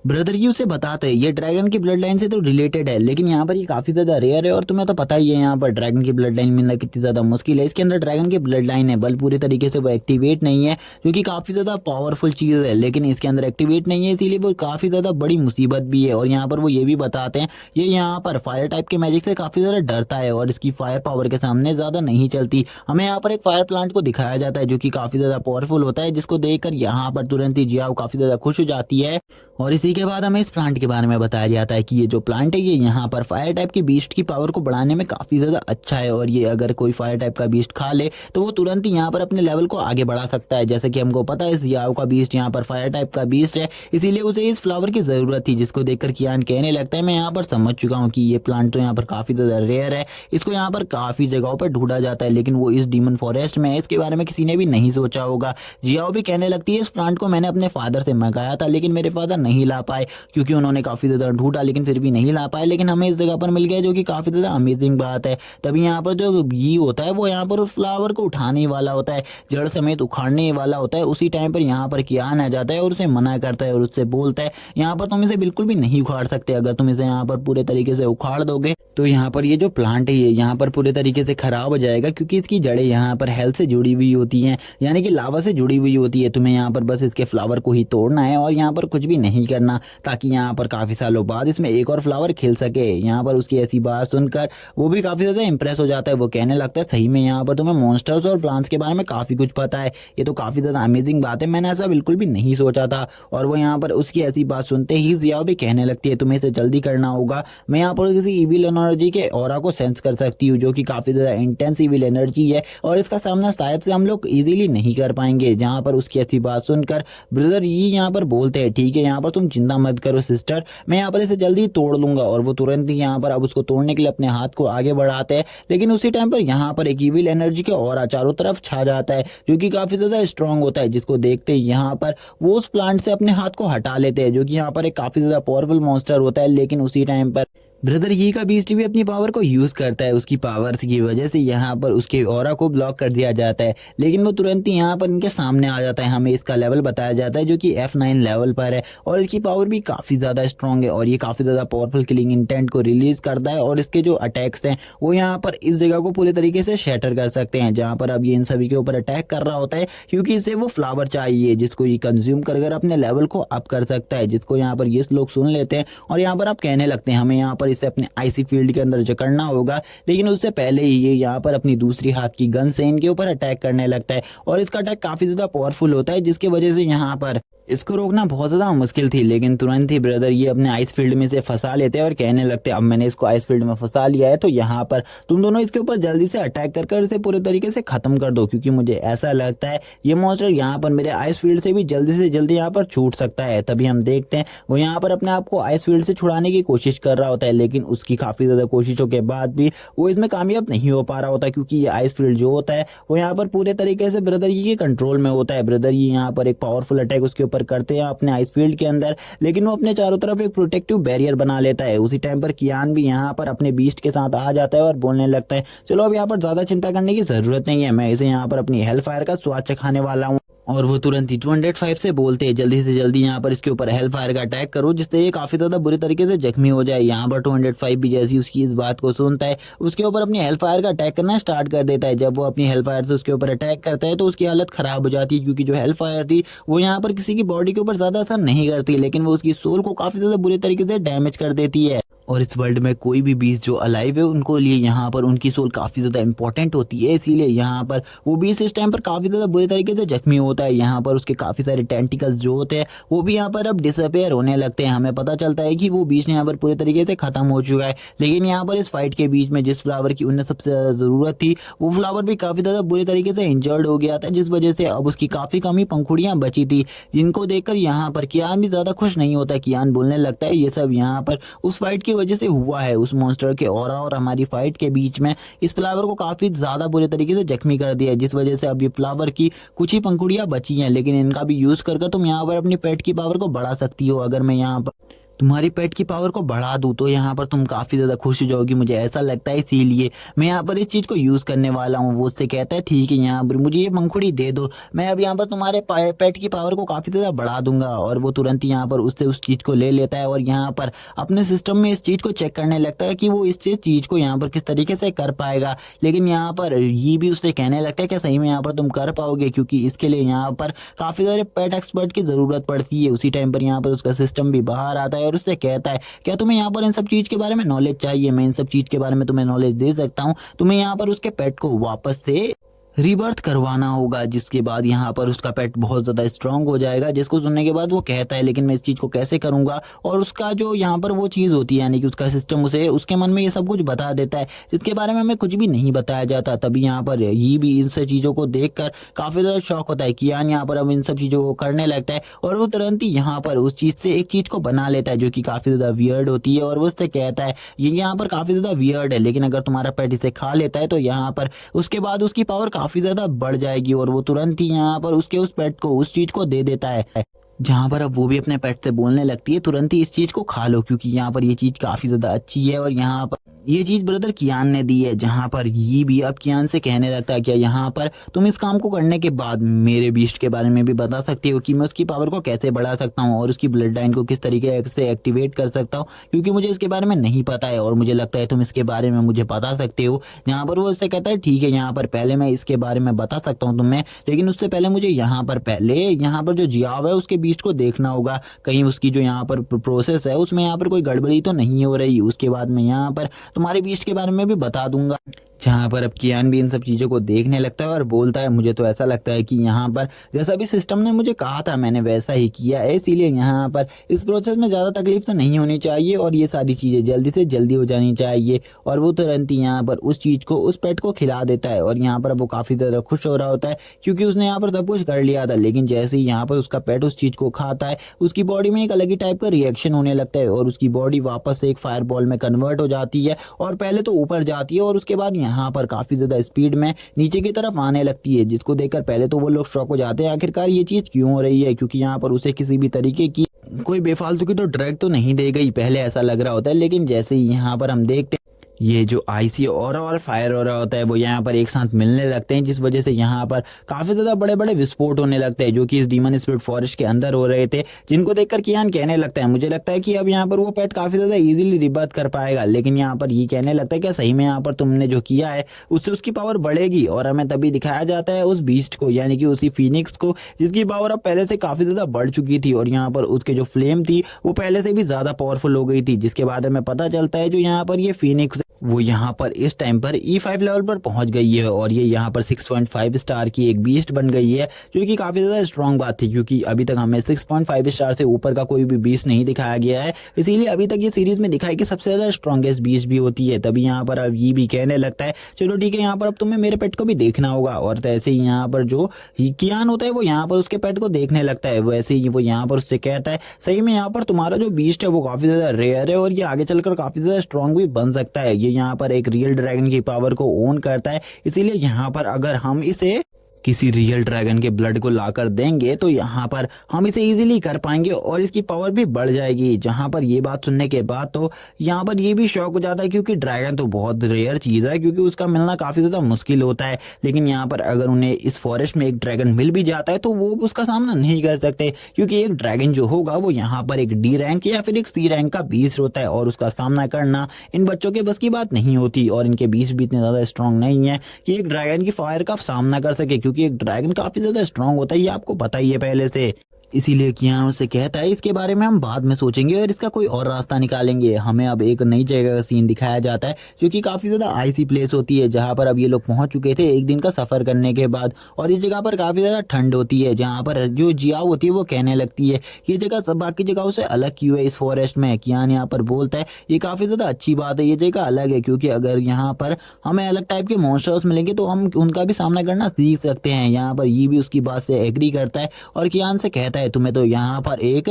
ब्रदर यू से बताते हैं ये ड्रैगन की ब्लड लाइन से तो रिलेटेड है लेकिन यहाँ पर ये काफी ज्यादा रेयर है और तुम्हें तो पता ही है यहाँ पर ड्रैगन की ब्लड लाइन मिलना कितनी ज्यादा मुश्किल है। इसके अंदर ड्रैगन की ब्लड लाइन है बल पूरे तरीके से वो एक्टिवेट नहीं है जो कि काफी ज्यादा पावरफुल चीज है लेकिन इसके अंदर एक्टिवेट नहीं है इसीलिए वो काफी ज्यादा बड़ी मुसीबत भी है। और यहाँ पर वो ये भी बताते हैं ये यहाँ पर फायर टाइप के मैजिक से काफी ज्यादा डरता है और इसकी फायर पावर के सामने ज्यादा नहीं चलती। हमें यहाँ पर एक फायर प्लांट को दिखाया जाता है जो कि काफी ज्यादा पावरफुल होता है जिसको देखकर यहाँ पर तुरंत ही जियाओ काफी ज्यादा खुश हो जाती है। और इसी के बाद हमें इस प्लांट के बारे में बताया जाता है कि ये जो प्लांट है ये यहाँ पर फायर टाइप की बीस्ट की पावर को बढ़ाने में काफी ज्यादा अच्छा है और ये अगर कोई फायर टाइप का बीस्ट खा ले तो वो तुरंत ही यहाँ पर अपने लेवल को आगे बढ़ा सकता है। जैसे कि हमको पता है इस जियाओ का बीस्ट यहाँ पर फायर टाइप का बीस्ट है इसीलिए उसे इस फ्लावर की जरूरत थी जिसको देखकर कियान कहने लगता है मैं यहाँ पर समझ चुका हूँ कि ये प्लांट तो यहाँ पर काफी ज्यादा रेयर है, इसको यहाँ पर काफी जगहों पर ढूंढा जाता है लेकिन वो इस डीमन फॉरेस्ट में है, इसके बारे में किसी ने भी नहीं सोचा होगा। जियाओ भी कहने लगती है इस प्लांट को मैंने अपने फादर से मंगाया था लेकिन मेरे फादर नहीं ला पाए क्योंकि उन्होंने काफी ज्यादा ढूंढा लेकिन फिर भी नहीं ला पाए लेकिन हमें इस जगह पर मिल गया जो कि काफी ज्यादा अमेजिंग बात है। तभी यहाँ पर जो ये होता है वो यहाँ पर उस फ्लावर को उठाने वाला होता है, जड़ समेत उखाड़ने वाला होता है। उसी टाइम पर यहाँ पर कियान आ जाता है और उसे मना करता है और उससे बोलता है यहाँ पर तुम इसे बिल्कुल भी नहीं उखाड़ सकते, अगर तुम इसे यहाँ पर पूरे तरीके से उखाड़ दोगे तो यहाँ पर ये जो प्लांट है ये यहाँ पर पूरे तरीके से खराब हो जाएगा क्योंकि इसकी जड़ें यहाँ पर हेल्थ से जुड़ी हुई होती हैं यानी कि लावा से जुड़ी हुई होती है। तुम्हें यहाँ पर बस इसके फ्लावर को ही तोड़ना है और यहाँ पर कुछ भी नहीं करना ताकि यहाँ पर काफी सालों बाद इसमें एक और फ्लावर खिल सके। यहाँ पर उसकी ऐसी बात सुनकर वो भी काफी ज्यादा इंप्रेस हो जाता है, वो कहने लगता है सही में यहाँ पर तुम्हें मॉन्स्टर्स और प्लांट्स के बारे में काफी कुछ पता है, ये तो काफी ज्यादा अमेजिंग बात है, मैंने ऐसा बिल्कुल भी नहीं सोचा था। और वो यहाँ पर उसकी ऐसी बात सुनते ही जियाओ भी कहने लगती है तुम्हें इसे जल्दी करना होगा, मैं यहाँ पर किसी इविल एनर्जी के ऑरा को सेंस कर सकती हूँ जो कि काफी ज्यादा इंटेंस इविल एनर्जी है और इसका सामना शायद से हम लोग इजीली नहीं कर पाएंगे। जहाँ पर उसकी ऐसी बात सुनकर ब्रदर ये यहाँ पर बोलते हैं ठीक है यहाँ पर तुम चिंता मत करो सिस्टर, मैं यहाँ पर इसे जल्दी तोड़ लूंगा। और वो तुरंत ही यहाँ पर अब उसको तोड़ने के लिए अपने हाथ को आगे बढ़ाते हैं लेकिन उसी टाइम पर यहाँ पर एक इविल एनर्जी के ऑरा चारों तरफ छा जाता है जो कि काफी ज्यादा स्ट्रांग होता है, जिसको देखते ही यहाँ पर वो उस प्लांट से अपने हाथ को हटा लेते हैं जो कि यहाँ पर एक काफी ज्यादा पावरफुल मॉन्स्टर होता है। लेकिन उसी टाइम पर ब्रदर यी का बीस्ट भी अपनी पावर को यूज करता है, उसकी पावर्स की वजह से यहाँ पर उसके ऑरा को ब्लॉक कर दिया जाता है लेकिन वो तुरंत ही यहाँ पर इनके सामने आ जाता है। हमें इसका लेवल बताया जाता है जो कि F9 लेवल पर है और इसकी पावर भी काफी ज्यादा स्ट्रांग है और ये काफी ज्यादा पावरफुल किलिंग इंटेंट को रिलीज करता है और इसके जो अटैक्स हैं वो यहाँ पर इस जगह को पूरे तरीके से शैटर कर सकते हैं। जहाँ पर अब ये इन सभी के ऊपर अटैक कर रहा होता है क्योंकि इसे वो फ्लावर चाहिए जिसको ये कंज्यूम कर अपने लेवल को अप कर सकता है, जिसको यहाँ पर ये लोग सुन लेते हैं और यहाँ पर आप कहने लगते हैं हमें यहाँ पर इसे अपने आईसी फील्ड के अंदर जकड़ना होगा। लेकिन उससे पहले ही ये यहाँ पर अपनी दूसरी हाथ की गन से इनके ऊपर अटैक करने लगता है और इसका अटैक काफी ज्यादा पावरफुल होता है जिसकी वजह से यहाँ पर इसको रोकना बहुत ज्यादा मुश्किल थी। लेकिन तुरंत ही ब्रदर ये अपने आइस फील्ड में से फंसा लेते हैं और कहने लगते हैं अब मैंने इसको आइस फील्ड में फंसा लिया है तो यहाँ पर तुम दोनों इसके ऊपर जल्दी से अटैक कर इसे पूरे तरीके से खत्म कर दो क्योंकि मुझे ऐसा लगता है ये मॉन्स्टर यहाँ पर मेरे आइस फील्ड से भी जल्दी से जल्दी यहाँ पर छूट सकता है। तभी हम देखते हैं वो यहाँ पर अपने आप को आइस फील्ड से छुड़ाने की कोशिश कर रहा होता है लेकिन उसकी काफी ज्यादा कोशिशों के बाद भी वो इसमें कामयाब नहीं हो पा रहा होता क्योंकि ये आइस फील्ड जो होता है वो यहाँ पर पूरे तरीके से ब्रदर ये के कंट्रोल में होता है। ब्रदर ये यहाँ पर एक पावरफुल अटैक उसके ऊपर करते हैं अपने आइस फील्ड के अंदर लेकिन वो अपने चारों तरफ एक प्रोटेक्टिव बैरियर बना लेता है। उसी टाइम पर कियान भी यहाँ पर अपने बीस्ट के साथ आ जाता है और बोलने लगता है चलो अब यहाँ पर ज्यादा चिंता करने की जरूरत नहीं है, मैं इसे यहाँ पर अपनी हेल फायर का स्वाद चखाने वाला हूँ। और वो तुरंत ही 205 से बोलते हैं जल्दी से जल्दी यहाँ पर इसके ऊपर हेल फायर का अटैक करो जिससे ये काफी ज्यादा बुरी तरीके से जख्मी हो जाए। यहाँ पर 205 भी जैसी उसकी इस बात को सुनता है उसके ऊपर अपनी हेल फायर का अटैक करना स्टार्ट कर देता है। जब वो अपनी हेल फायर से उसके ऊपर अटैक करता है तो उसकी हालत खराब हो जाती है क्योंकि जो हेल फायर थी वो यहाँ पर किसी की बॉडी के ऊपर ज्यादा असर नहीं करती लेकिन वो उसकी सोल को काफी ज्यादा बुरी तरीके से डैमेज कर देती है। और इस वर्ल्ड में कोई भी बीस्ट जो अलाइव है उनको लिए यहाँ पर उनकी सोल काफ़ी ज़्यादा इंपॉर्टेंट होती है, इसीलिए यहाँ पर वो बीस्ट इस टाइम पर काफ़ी ज़्यादा बुरे तरीके से जख्मी होता है। यहाँ पर उसके काफ़ी सारे टेंटिकल्स जो होते हैं वो भी यहाँ पर अब डिसअपेयर होने लगते हैं। हमें पता चलता है कि वो बीस्ट यहाँ पर पूरे तरीके से ख़त्म हो चुका है। लेकिन यहाँ पर इस फाइट के बीच में जिस फ्लावर की उन्हें सबसे ज़्यादा ज़रूरत थी वो फ्लावर भी काफ़ी ज़्यादा बुरे तरीके से इंजर्ड हो गया था, जिस वजह से अब उसकी काफ़ी कम ही पंखुड़ियाँ बची थी, जिनको देखकर यहाँ पर कियान भी ज़्यादा खुश नहीं होता। कियान बोलने लगता है ये सब यहाँ पर उस फाइट की वजह से हुआ है। उस मॉन्स्टर के ऑरा और हमारी फाइट के बीच में इस फ्लावर को काफ़ी ज़्यादा बुरे तरीके से जख्मी कर दिया है, जिस वजह से अब ये फ्लावर की कुछ ही पंखुड़ियाँ बची हैं। लेकिन इनका भी यूज़ कर तुम यहाँ पर अपनी पेट की पावर को बढ़ा सकती हो। अगर मैं यहाँ पर तुम्हारी पेट की पावर को बढ़ा दूं तो यहाँ पर तुम काफ़ी ज़्यादा खुश हो जाओगी, मुझे ऐसा लगता है, इसीलिए मैं यहाँ पर इस चीज़ को यूज़ करने वाला हूँ। वो उससे कहता है ठीक है यहाँ पर मुझे ये पंखुड़ी दे दो, मैं अब यहाँ पर तुम्हारे पेट की पावर को काफ़ी ज़्यादा बढ़ा दूंगा। और वो तुरंत ही यहाँ पर उससे उस चीज़ को ले लेता है और यहाँ पर अपने सिस्टम में इस चीज़ को चेक करने लगता है कि वो इस चीज़ को यहाँ पर किस तरीके से कर पाएगा। लेकिन यहाँ पर ये भी उससे कहने लगता है कि सही में यहाँ पर तुम कर पाओगे, क्योंकि इसके लिए यहाँ पर काफ़ी सारे पेट एक्सपर्ट की ज़रूरत पड़ती है। उसी टाइम पर यहाँ पर उसका सिस्टम भी बाहर आता है और उससे कहता है क्या तुम्हें यहाँ पर इन सब चीज के बारे में नॉलेज चाहिए, मैं इन सब चीज के बारे में तुम्हें नॉलेज दे सकता हूँ। तुम्हें यहाँ पर उसके पेट को वापस से रीबर्थ करवाना होगा, जिसके बाद यहाँ पर उसका पेट बहुत ज़्यादा स्ट्रांग हो जाएगा। जिसको सुनने के बाद वो कहता है लेकिन मैं इस चीज़ को कैसे करूँगा, और उसका जो यहाँ पर वो चीज़ होती है यानी कि उसका सिस्टम उसे उसके मन में ये सब कुछ बता देता है जिसके बारे में हमें कुछ भी नहीं बताया जाता। तभी यहाँ पर ये भी इन सब चीज़ों को देख कर काफ़ी ज़्यादा शौक होता है। कियान यहाँ पर अब इन सब चीज़ों को करने लगता है और वो तुरंत ही यहाँ पर उस चीज़ से एक चीज़ को बना लेता है जो कि काफ़ी ज़्यादा वियर्ड होती है। और वो उससे कहता है ये यहाँ पर काफ़ी ज़्यादा वियर्ड है, लेकिन अगर तुम्हारा पेट इसे खा लेता है तो यहाँ पर उसके बाद उसकी पावर काफ़ी ज़्यादा बढ़ जाएगी। और वो तुरंत ही यहाँ पर उसके उस पेट को उस चीज को दे देता है, जहाँ पर अब वो भी अपने पेट से बोलने लगती है तुरंत ही इस चीज को खा लो, क्योंकि यहाँ पर ये चीज काफी ज्यादा अच्छी है। और यहाँ पर ये चीज ब्रदर कियान ने दी है, जहाँ पर ये भी अब कियान से कहने लगता है क्या यहाँ पर तुम इस काम को करने के बाद मेरे बीस्ट के बारे में भी बता सकती हो कि मैं उसकी पावर को कैसे बढ़ा सकता हूँ और उसकी ब्लड लाइन को किस तरीके से एक्टिवेट कर सकता हूँ, क्योंकि मुझे इसके बारे में नहीं पता है और मुझे लगता है तुम इसके बारे में मुझे बता सकते हो। यहाँ पर वो उससे कहता है ठीक है यहाँ पर पहले मैं इसके बारे में बता सकता हूँ तुम्हें, लेकिन उससे पहले मुझे यहाँ पर जो जियाव है उसके बीस्ट को देखना होगा, कहीं उसकी जो यहाँ पर प्रोसेस है उसमें यहाँ पर कोई गड़बड़ी तो नहीं हो रही। उसके बाद मैं यहाँ पर तुम्हारे बीस्ट के बारे में भी बता दूंगा। जहाँ पर अब कियान भी इन सब चीज़ों को देखने लगता है और बोलता है मुझे तो ऐसा लगता है कि यहाँ पर जैसा भी सिस्टम ने मुझे कहा था मैंने वैसा ही किया है, इसीलिए यहाँ पर इस प्रोसेस में ज़्यादा तकलीफ तो नहीं होनी चाहिए और ये सारी चीज़ें जल्दी से जल्दी हो जानी चाहिए। और वो तुरंत ही यहाँ पर उस चीज़ को उस पेट को खिला देता है और यहाँ पर वो काफ़ी ज़्यादा खुश हो रहा होता है क्योंकि उसने यहाँ पर सब कुछ कर लिया था। लेकिन जैसे ही यहाँ पर उसका पेट उस चीज़ को खाता है उसकी बॉडी में एक अलग ही टाइप का रिएक्शन होने लगता है और उसकी बॉडी वापस से एक फायर बॉल में कन्वर्ट हो जाती है और पहले तो ऊपर जाती है और उसके बाद यहाँ पर काफ़ी ज़्यादा स्पीड में नीचे की तरफ आने लगती है, जिसको देखकर पहले तो वो लोग शॉक हो जाते हैं आखिरकार ये चीज़ क्यों हो रही है, क्योंकि यहाँ पर उसे किसी भी तरीके की कोई बेफालतू की तो ड्रग तो नहीं दे गई, पहले ऐसा लग रहा होता है। लेकिन जैसे ही यहाँ पर हम देखते ये जो आईसी ऑरा और फायर ऑरा होता है वो यहाँ पर एक साथ मिलने लगते हैं, जिस वजह से यहाँ पर काफ़ी ज़्यादा बड़े बड़े विस्फोट होने लगते हैं जो कि इस डीमन स्पिरिट फॉरेस्ट के अंदर हो रहे थे, जिनको देखकर कियान कहने लगता है मुझे लगता है कि अब यहाँ पर वो पेट काफ़ी ज़्यादा इजीली रिबर्थ कर पाएगा। लेकिन यहाँ पर ये कहने लगता है कि सही में यहाँ पर तुमने जो किया है उससे उसकी पावर बढ़ेगी। और हमें तभी दिखाया जाता है उस बीस्ट को यानी कि उसी फीनिक्स को जिसकी पावर अब पहले से काफ़ी ज़्यादा बढ़ चुकी थी और यहाँ पर उसके जो फ्लेम थी वो पहले से भी ज़्यादा पावरफुल हो गई थी, जिसके बाद हमें पता चलता है जो यहाँ पर ये फीनिक्स वो यहाँ पर इस टाइम पर E5 लेवल पर पहुंच गई है और ये यहाँ पर 6.5 स्टार की एक बीस्ट बन गई है, जो कि काफ़ी ज़्यादा स्ट्रॉन्ग बात थी क्योंकि अभी तक हमें 6.5 स्टार से ऊपर का कोई भी बीस्ट नहीं दिखाया गया है। इसीलिए अभी तक ये सीरीज में दिखाई कि सबसे ज़्यादा स्ट्रॉन्गेस्ट बीस्ट भी होती है। तभी यहाँ पर अब ये भी कहने लगता है चलो ठीक है यहाँ पर अब तुम्हें मेरे पेट को भी देखना होगा। और तैसे ही यहाँ पर जो कियान होता है वो यहाँ पर उसके पेट को देखने लगता है, वैसे ही वो यहाँ पर उससे कहता है सही में यहाँ पर तुम्हारा जो बीस्ट है वो काफ़ी ज़्यादा रेयर है और ये आगे चलकर काफ़ी ज़्यादा स्ट्रॉन्ग भी बन सकता है। ये यहाँ पर एक रियल ड्रैगन की पावर को ओन करता है, इसीलिए यहाँ पर अगर हम इसे किसी रियल ड्रैगन के ब्लड को लाकर देंगे तो यहाँ पर हम इसे इजीली कर पाएंगे और इसकी पावर भी बढ़ जाएगी। जहाँ पर ये बात सुनने के बाद तो यहाँ पर ये भी शौक हो जाता है क्योंकि ड्रैगन तो बहुत रेयर चीज़ है क्योंकि उसका मिलना काफ़ी ज़्यादा मुश्किल होता है। लेकिन यहाँ पर अगर उन्हें इस फॉरेस्ट में एक ड्रैगन मिल भी जाता है तो वो उसका सामना नहीं कर सकते क्योंकि एक ड्रैगन जो होगा वो यहाँ पर एक D रैंक या फिर एक C रैंक का बीस्ट होता है और उसका सामना करना इन बच्चों के बस की बात नहीं होती। और इनके बीस्ट भी इतने ज़्यादा स्ट्रॉन्ग नहीं है कि एक ड्रैगन की फायर का सामना कर सके, क्योंकि एक ड्रैगन काफ़ी ज़्यादा स्ट्रॉन्ग होता है, ये आपको पता ही है पहले से। इसीलिए कियान उससे कहता है इसके बारे में हम बाद में सोचेंगे और इसका कोई और रास्ता निकालेंगे। हमें अब एक नई जगह का सीन दिखाया जाता है जो कि काफ़ी ज़्यादा आइसी प्लेस होती है, जहाँ पर अब ये लोग पहुंच चुके थे एक दिन का सफ़र करने के बाद। और इस जगह पर काफ़ी ज़्यादा ठंड होती है, जहाँ पर जो जियाओ होती है वो कहने लगती है ये जगह सब बाकी जगहों से अलग क्यों है इस फॉरेस्ट में। कियान यहाँ पर बोलता है ये काफ़ी ज़्यादा अच्छी बात है, ये जगह अलग है, क्योंकि अगर यहाँ पर हमें अलग टाइप के मॉन्स्टर्स मिलेंगे तो हम उनका भी सामना करना सीख सकते हैं। यहाँ पर ये भी उसकी बात से एग्री करता है और कियान से कहता है तुम्हें तो यहाँ पर एक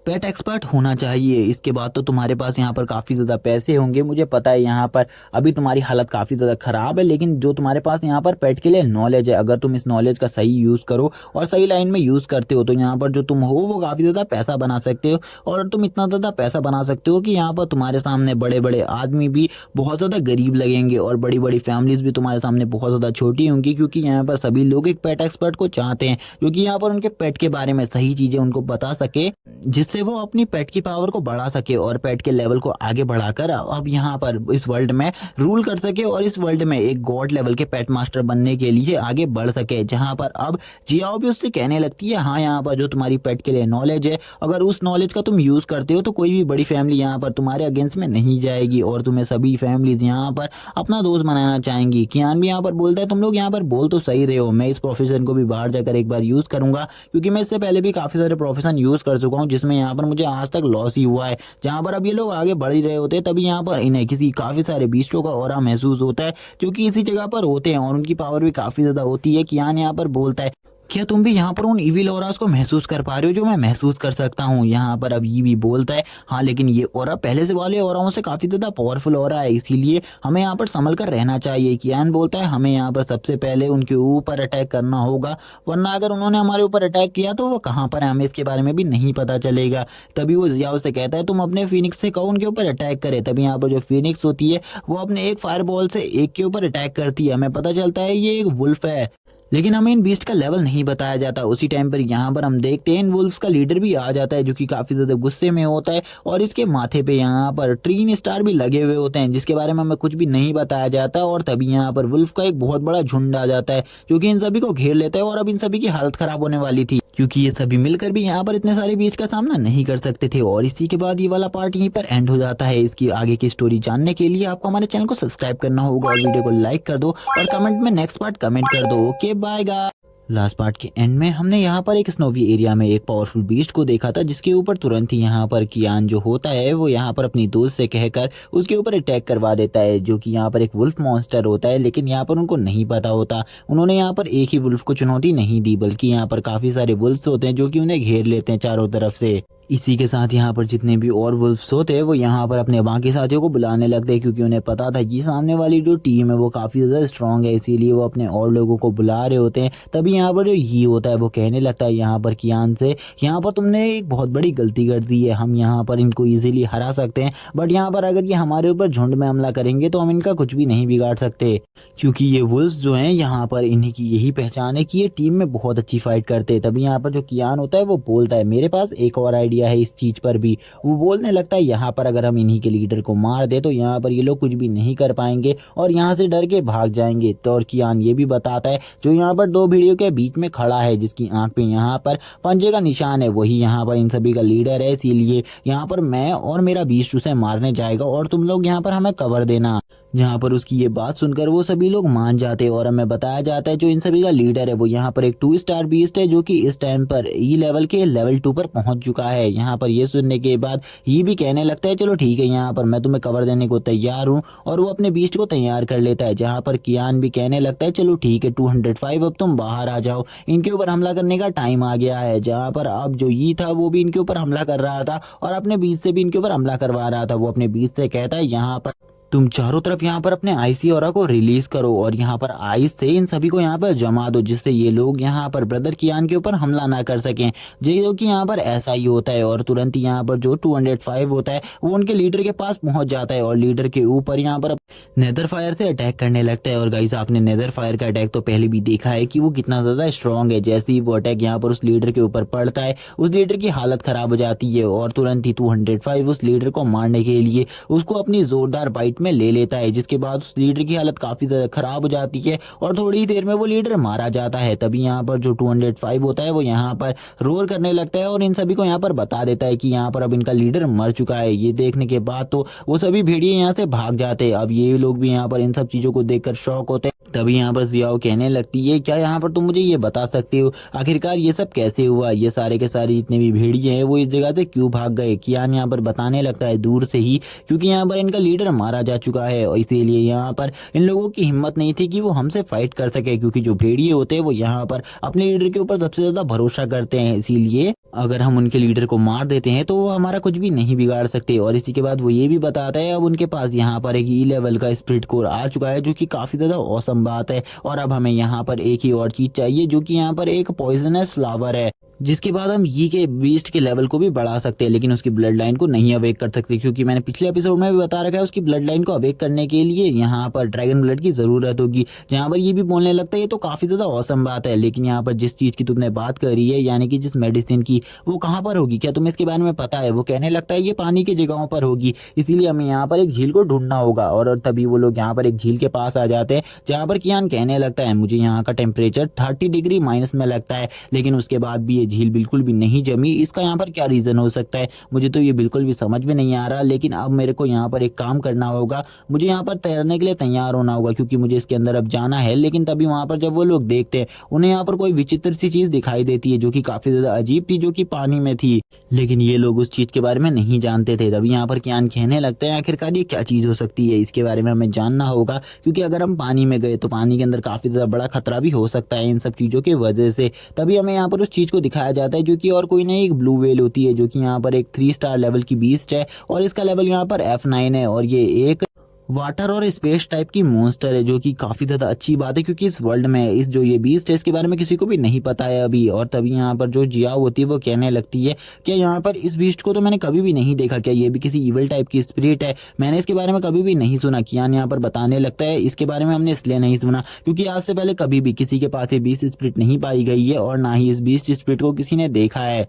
पेट एक्सपर्ट होना चाहिए, इसके बाद तो तुम्हारे पास यहाँ पर काफ़ी ज़्यादा पैसे होंगे। मुझे पता है यहाँ पर अभी तुम्हारी हालत काफ़ी ज़्यादा ख़राब है, लेकिन जो तुम्हारे पास यहाँ पर पेट के लिए नॉलेज है, अगर तुम इस नॉलेज का सही यूज़ करो और सही लाइन में यूज़ करते हो तो यहाँ पर जो तुम हो वो काफ़ी ज़्यादा पैसा बना सकते हो। और तुम इतना ज़्यादा पैसा बना सकते हो कि यहाँ पर तुम्हारे सामने बड़े बड़े आदमी भी बहुत ज़्यादा गरीब लगेंगे और बड़ी बड़ी फैमिलीज भी तुम्हारे सामने बहुत ज़्यादा छोटी होंगी, क्योंकि यहाँ पर सभी लोग एक पेट एक्सपर्ट को चाहते हैं जो कि यहाँ पर उनके पेट के बारे में सही चीज़ें उनको बता सके, जिससे वो अपनी पेट की पावर को बढ़ा सके और पेट के लेवल को आगे बढ़ाकर अब यहाँ पर इस वर्ल्ड में रूल कर सके और इस वर्ल्ड में एक गॉड लेवल के पेट मास्टर बनने के लिए आगे बढ़ सके। जहाँ पर अब जियाओ भी उससे कहने लगती है हाँ यहाँ पर जो तुम्हारी पेट के लिए नॉलेज है, अगर उस नॉलेज का तुम यूज करते हो तो कोई भी बड़ी फैमिली यहाँ पर तुम्हारे अगेंस्ट में नहीं जाएगी और तुम्हें सभी फैमिलीज यहाँ पर अपना दोस्त बनाना चाहेंगी। कियान भी यहाँ पर बोलता है तुम लोग यहाँ पर बोल तो सही रहे हो, मैं इस प्रोफेशन को भी बाहर जाकर एक बार यूज करूंगा, क्योंकि मैं इससे पहले भी काफी सारे प्रोफेशन यूज कर चुका हूँ जिसमें यहाँ पर मुझे आज तक लॉस ही हुआ है। जहाँ पर अब ये लोग आगे बढ़ ही रहे होते हैं तभी यहाँ पर इन्हें किसी काफी सारे बीस्टों का ऑरा महसूस होता है जो कि इसी जगह पर होते हैं और उनकी पावर भी काफी ज्यादा होती है। कियान यहाँ पर बोलता है क्या तुम भी यहाँ पर उन इविल ऑरास को महसूस कर पा रहे हो जो मैं महसूस कर सकता हूँ। यहाँ पर अब ये भी बोलता है हाँ लेकिन ये ऑरा पहले से वाले ऑराओं से काफी ज्यादा पावरफुल ऑरा है, इसीलिए हमें यहाँ पर संभल कर रहना चाहिए। कियान बोलता है हमें यहाँ पर सबसे पहले उनके ऊपर अटैक करना होगा, वरना अगर उन्होंने हमारे ऊपर अटैक किया तो वो कहाँ पर है हमें इसके बारे में भी नहीं पता चलेगा। तभी वो जियाओ से कहता है तुम अपने फिनिक्स से कहो उनके ऊपर अटैक करे। तभी यहाँ पर जो फिनिक्स होती है वो अपने एक फायर बॉल से एक के ऊपर अटैक करती है। हमें पता चलता है ये एक वुल्फ है, लेकिन हमें इन बीस्ट का लेवल नहीं बताया जाता। उसी टाइम पर यहाँ पर हम देखते हैं इन वुल्फ्स का लीडर भी आ जाता है जो कि काफी ज्यादा गुस्से में होता है और इसके माथे पे यहाँ पर ट्रीन स्टार भी लगे हुए होते हैं जिसके बारे में हमें कुछ भी नहीं बताया जाता। और तभी यहाँ पर वुल्फ का एक बहुत बड़ा झुंड आ जाता है जो कि इन सभी को घेर लेता है और अब इन सभी की हालत खराब होने वाली थी, क्योंकि ये सभी मिलकर भी यहाँ पर इतने सारे बीच का सामना नहीं कर सकते थे। और इसी के बाद ये वाला पार्ट यहीं पर एंड हो जाता है। इसकी आगे की स्टोरी जानने के लिए आपको हमारे चैनल को सब्सक्राइब करना होगा और वीडियो को लाइक कर दो और कमेंट में नेक्स्ट पार्ट कमेंट कर दो। Okay bye guys. Last part के एंड में हमने यहाँ पर एक स्नोवी एरिया में एक पावरफुल बीस्ट को देखा था जिसके ऊपर तुरंत ही यहाँ पर कियान जो होता है वो यहाँ पर अपनी दोस्त से कहकर उसके ऊपर अटैक करवा देता है, जो कि यहाँ पर एक वुल्फ मॉन्स्टर होता है। लेकिन यहाँ पर उनको नहीं पता होता, उन्होंने यहाँ पर एक ही वुल्फ को चुनौती नहीं दी बल्कि यहाँ पर काफी सारे वुल्फ्स होते हैं जो कि उन्हें घेर लेते हैं चारों तरफ से। इसी के साथ यहाँ पर जितने भी और वुल्फ्स होते हैं वो यहाँ पर अपने बाकी साथियों को बुलाने लगते हैं, क्योंकि उन्हें पता था कि सामने वाली जो टीम है वो काफ़ी ज़्यादा स्ट्रांग है, इसीलिए वो अपने और लोगों को बुला रहे होते हैं। तभी यहाँ पर जो ही होता है वो कहने लगता है यहाँ पर कियान से यहाँ पर तुमने एक बहुत बड़ी गलती कर दी है, हम यहाँ पर इनको ईजिली हरा सकते हैं बट यहाँ पर अगर ये हमारे ऊपर झुंड में हमला करेंगे तो हम इनका कुछ भी नहीं बिगाड़ सकते, क्योंकि ये वुल्फ्स जो हैं यहाँ पर इन्हीं की यही पहचान है कि ये टीम में बहुत अच्छी फाइट करते हैं। तभी यहाँ पर जो कियान होता है वो बोलता है मेरे पास एक और आइडिया है इस चीज़ पर भी। वो बोलने लगता है यहाँ पर अगर हम इन्हीं के लीडर को मार दे तो यहाँ पर ये लोग कुछ भी नहीं कर पाएंगे और यहाँ से डर के भाग जाएंगे। तो और कियान ये भी बताता है जो यहाँ पर दो भीड़ियों के बीच में खड़ा है जिसकी आंख पे यहाँ पर पंजे का निशान है वही यहाँ पर इन सभी का लीडर है, इसीलिए यहाँ पर मैं और मेरा बीस्ट उसे मारने जाएगा और तुम लोग यहाँ पर हमें कवर देना। जहाँ पर उसकी ये बात सुनकर वो सभी लोग मान जाते हैं और हमें बताया जाता है जो इन सभी का लीडर है वो यहाँ पर एक 2 स्टार बीस्ट है जो कि इस टाइम पर ई लेवल के लेवल 2 पर पहुंच चुका है। यहाँ पर ये सुनने के बाद ये भी कहने लगता है चलो ठीक है यहाँ पर मैं तुम्हें कवर देने को तैयार हूँ और वो अपने बीस्ट को तैयार कर लेता है। जहाँ पर कियान भी कहने लगता है चलो ठीक है 205 अब तुम बाहर आ जाओ, इनके ऊपर हमला करने का टाइम आ गया है। जहाँ पर अब जो ये था वो भी इनके ऊपर हमला कर रहा था और अपने बीस्ट से भी इनके ऊपर हमला करवा रहा था। वो अपने बीस्ट से कहता है यहाँ पर तुम चारों तरफ यहाँ पर अपने आईसी ऑरा को रिलीज करो और यहाँ पर आइस से इन सभी को यहाँ पर जमा दो जिससे ये लोग यहाँ पर ब्रदर कियान के ऊपर हमला ना कर सकें, जो कि यहाँ पर ऐसा ही होता है। और तुरंत ही यहाँ पर जो 205 होता है वो उनके लीडर के पास पहुंच जाता है और लीडर के ऊपर यहाँ पर नेदर फायर से अटैक करने लगता है। और गाइस आपने नेदर फायर का अटैक तो पहले भी देखा है कि वो कितना ज्यादा स्ट्रॉन्ग है। जैसे ही वो अटैक यहाँ पर उस लीडर के ऊपर पड़ता है उस लीडर की हालत खराब हो जाती है और तुरंत ही 205 उस लीडर को मारने के लिए उसको अपनी जोरदार बाइट ग्रिप में ले लेता है, जिसके बाद उस लीडर की हालत काफी ज्यादा खराब हो जाती है और थोड़ी ही देर में वो लीडर मारा जाता है। तभी यहाँ पर जो 205 होता है वो यहाँ पर रोर करने लगता है और इन सभी को यहाँ पर बता देता है कि यहाँ पर अब इनका लीडर मर चुका है। ये देखने के बाद तो वो सभी भेड़िए यहाँ से भाग जाते हैं। अब ये लोग भी यहाँ पर इन सब चीजों को देखकर शॉक होते हैं। तभी यहाँ पर जियाओ कहने लगती है, क्या यहाँ पर तुम मुझे ये बता सकते हो आखिरकार ये सब कैसे हुआ, ये सारे के सारे जितने भी भेड़िए हैं वो इस जगह से क्यों भाग गए। कियान यहाँ पर बताने लगता है दूर से ही, क्योंकि यहाँ पर इनका लीडर मारा जा चुका है और इसीलिए यहाँ पर इन लोगों की हिम्मत नहीं थी कि वो हमसे फाइट कर सके, क्योंकि जो भेड़िए होते हैं वो यहाँ पर अपने लीडर के ऊपर सबसे ज्यादा भरोसा करते हैं। इसीलिए अगर हम उनके लीडर को मार देते हैं तो वो हमारा कुछ भी नहीं बिगाड़ सकते। और इसी के बाद वो ये भी बताता है अब उनके पास यहाँ पर एक ई लेवल का स्पिरिट कोर आ चुका है, जो कि काफी ज्यादा औसम बात है। और अब हमें यहाँ पर एक ही और चीज चाहिए, जो कि यहाँ पर एक पॉइजनस फ्लावर है, जिसके बाद हम ये के बीस्ट के लेवल को भी बढ़ा सकते हैं, लेकिन उसकी ब्लड लाइन को नहीं अवेक कर सकते, क्योंकि मैंने पिछले एपिसोड में भी बता रखा है उसकी ब्लड लाइन को अवेक करने के लिए यहाँ पर ड्रैगन ब्लड की जरूरत होगी। जहाँ पर ये भी बोलने लगता है ये तो काफी ज्यादा औसम बात है, लेकिन यहाँ पर जिस चीज की तुमने बात करी है यानी कि जिस मेडिसिन की, वो कहाँ पर होगी, क्या तुम्हें इसके बारे में पता है। वो कहने लगता है ये पानी की जगहों पर होगी, इसीलिए हमें यहाँ पर एक झील को ढूंढना होगा। और तभी वो लोग यहाँ पर एक झील के पास आ जाते हैं, जहाँ पर कियान कहने लगता है मुझे यहाँ का टेम्परेचर 30 डिग्री माइनस में लगता है, लेकिन उसके बाद भी ये झील बिल्कुल भी नहीं जमी। इसका यहाँ पर क्या रीजन हो सकता है, मुझे तो ये बिल्कुल भी समझ में नहीं आ रहा। लेकिन अब मेरे को यहाँ पर एक काम करना होगा, मुझे यहाँ पर तैरने के लिए तैयार होना होगा, क्योंकि मुझे इसके अंदर अब जाना है। लेकिन तभी वहां पर जब वो लोग देखते हैं उन्हें यहाँ पर कोई विचित्र सी चीज दिखाई देती है, जो कि काफी ज्यादा अजीब थी, जो कि पानी में थी, लेकिन ये लोग उस चीज के बारे में नहीं जानते थे। तभी यहाँ पर कियान कहने लगता है आखिरकार ये क्या चीज हो सकती है, इसके बारे में हमें जानना होगा, क्योंकि अगर हम पानी में गए तो पानी के अंदर काफी ज्यादा बड़ा खतरा भी हो सकता है इन सब चीजों की वजह से। तभी हमें यहाँ पर उस चीज को दिखाया जाता है, जो कि और कोई नहीं एक ब्लू वेल होती है, जो कि यहाँ पर एक 3 स्टार लेवल की बीस्ट है और इसका लेवल यहाँ पर F9 है। और ये एक वाटर और स्पेस टाइप की मॉन्स्टर है, जो कि काफी ज्यादा अच्छी बात है, क्योंकि इस वर्ल्ड में इस जो ये बीस्ट है इसके बारे में किसी को भी नहीं पता है अभी। और तभी यहाँ पर जो जिया होती है वो कहने लगती है कि यहाँ पर इस बीस्ट को तो मैंने कभी भी नहीं देखा, क्या ये भी किसी इविल टाइप की स्पिरिट है, मैंने इसके बारे में कभी भी नहीं सुना। कियान यहाँ पर बताने लगता है इसके बारे में हमने इसलिए नहीं सुना क्योंकि आज से पहले कभी भी किसी के पास ये बीस्ट स्पिरिट नहीं पाई गई है और ना ही इस बीस्ट स्पिरिट को किसी ने देखा है।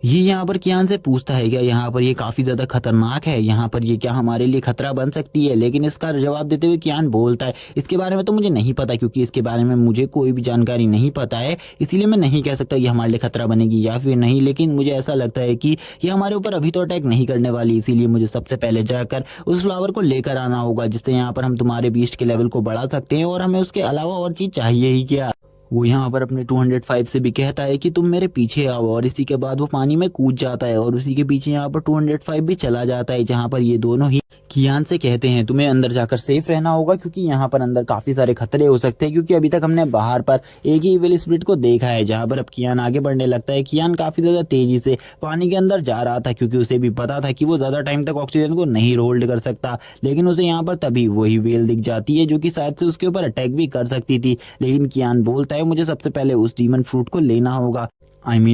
ये यहाँ पर कियान से पूछता है क्या यहाँ पर ये काफी ज्यादा खतरनाक है, यहाँ पर ये क्या हमारे लिए खतरा बन सकती है। लेकिन इसका जवाब देते हुए कियान बोलता है इसके बारे में तो मुझे नहीं पता, क्योंकि इसके बारे में मुझे कोई भी जानकारी नहीं पता है, इसीलिए मैं नहीं कह सकता ये हमारे लिए खतरा बनेगी या फिर नहीं। लेकिन मुझे ऐसा लगता है कि ये हमारे ऊपर अभी तो अटैक नहीं करने वाली, इसीलिए मुझे सबसे पहले जाकर उस फ्लावर को लेकर आना होगा, जिससे यहाँ पर हम तुम्हारे बीस्ट के लेवल को बढ़ा सकते हैं। और हमें उसके अलावा और चीज चाहिए ही क्या। वो यहाँ पर अपने 205 से भी कहता है कि तुम मेरे पीछे आओ, और इसी के बाद वो पानी में कूद जाता है और उसी के पीछे यहाँ पर 205 भी चला जाता है, जहाँ पर ये दोनों ही कियान से कहते हैं तुम्हें अंदर जाकर सेफ रहना होगा, क्योंकि यहाँ पर अंदर काफी सारे खतरे हो सकते हैं, क्योंकि अभी तक हमने बाहर पर एक ही इविल स्पिरिट को देखा है। जहाँ पर अब कियान आगे बढ़ने लगता है, कियान काफी ज्यादा तेजी से पानी के अंदर जा रहा था, क्योंकि उसे भी पता था कि वो ज्यादा टाइम तक ऑक्सीजन को नहीं होल्ड कर सकता। लेकिन उसे यहाँ पर तभी वही वेल दिख जाती है, जो कि शायद से उसके ऊपर अटैक भी कर सकती थी। लेकिन कियान बोलता है मुझे सबसे पहले उस डीमन फ्रूट को लेना होगा,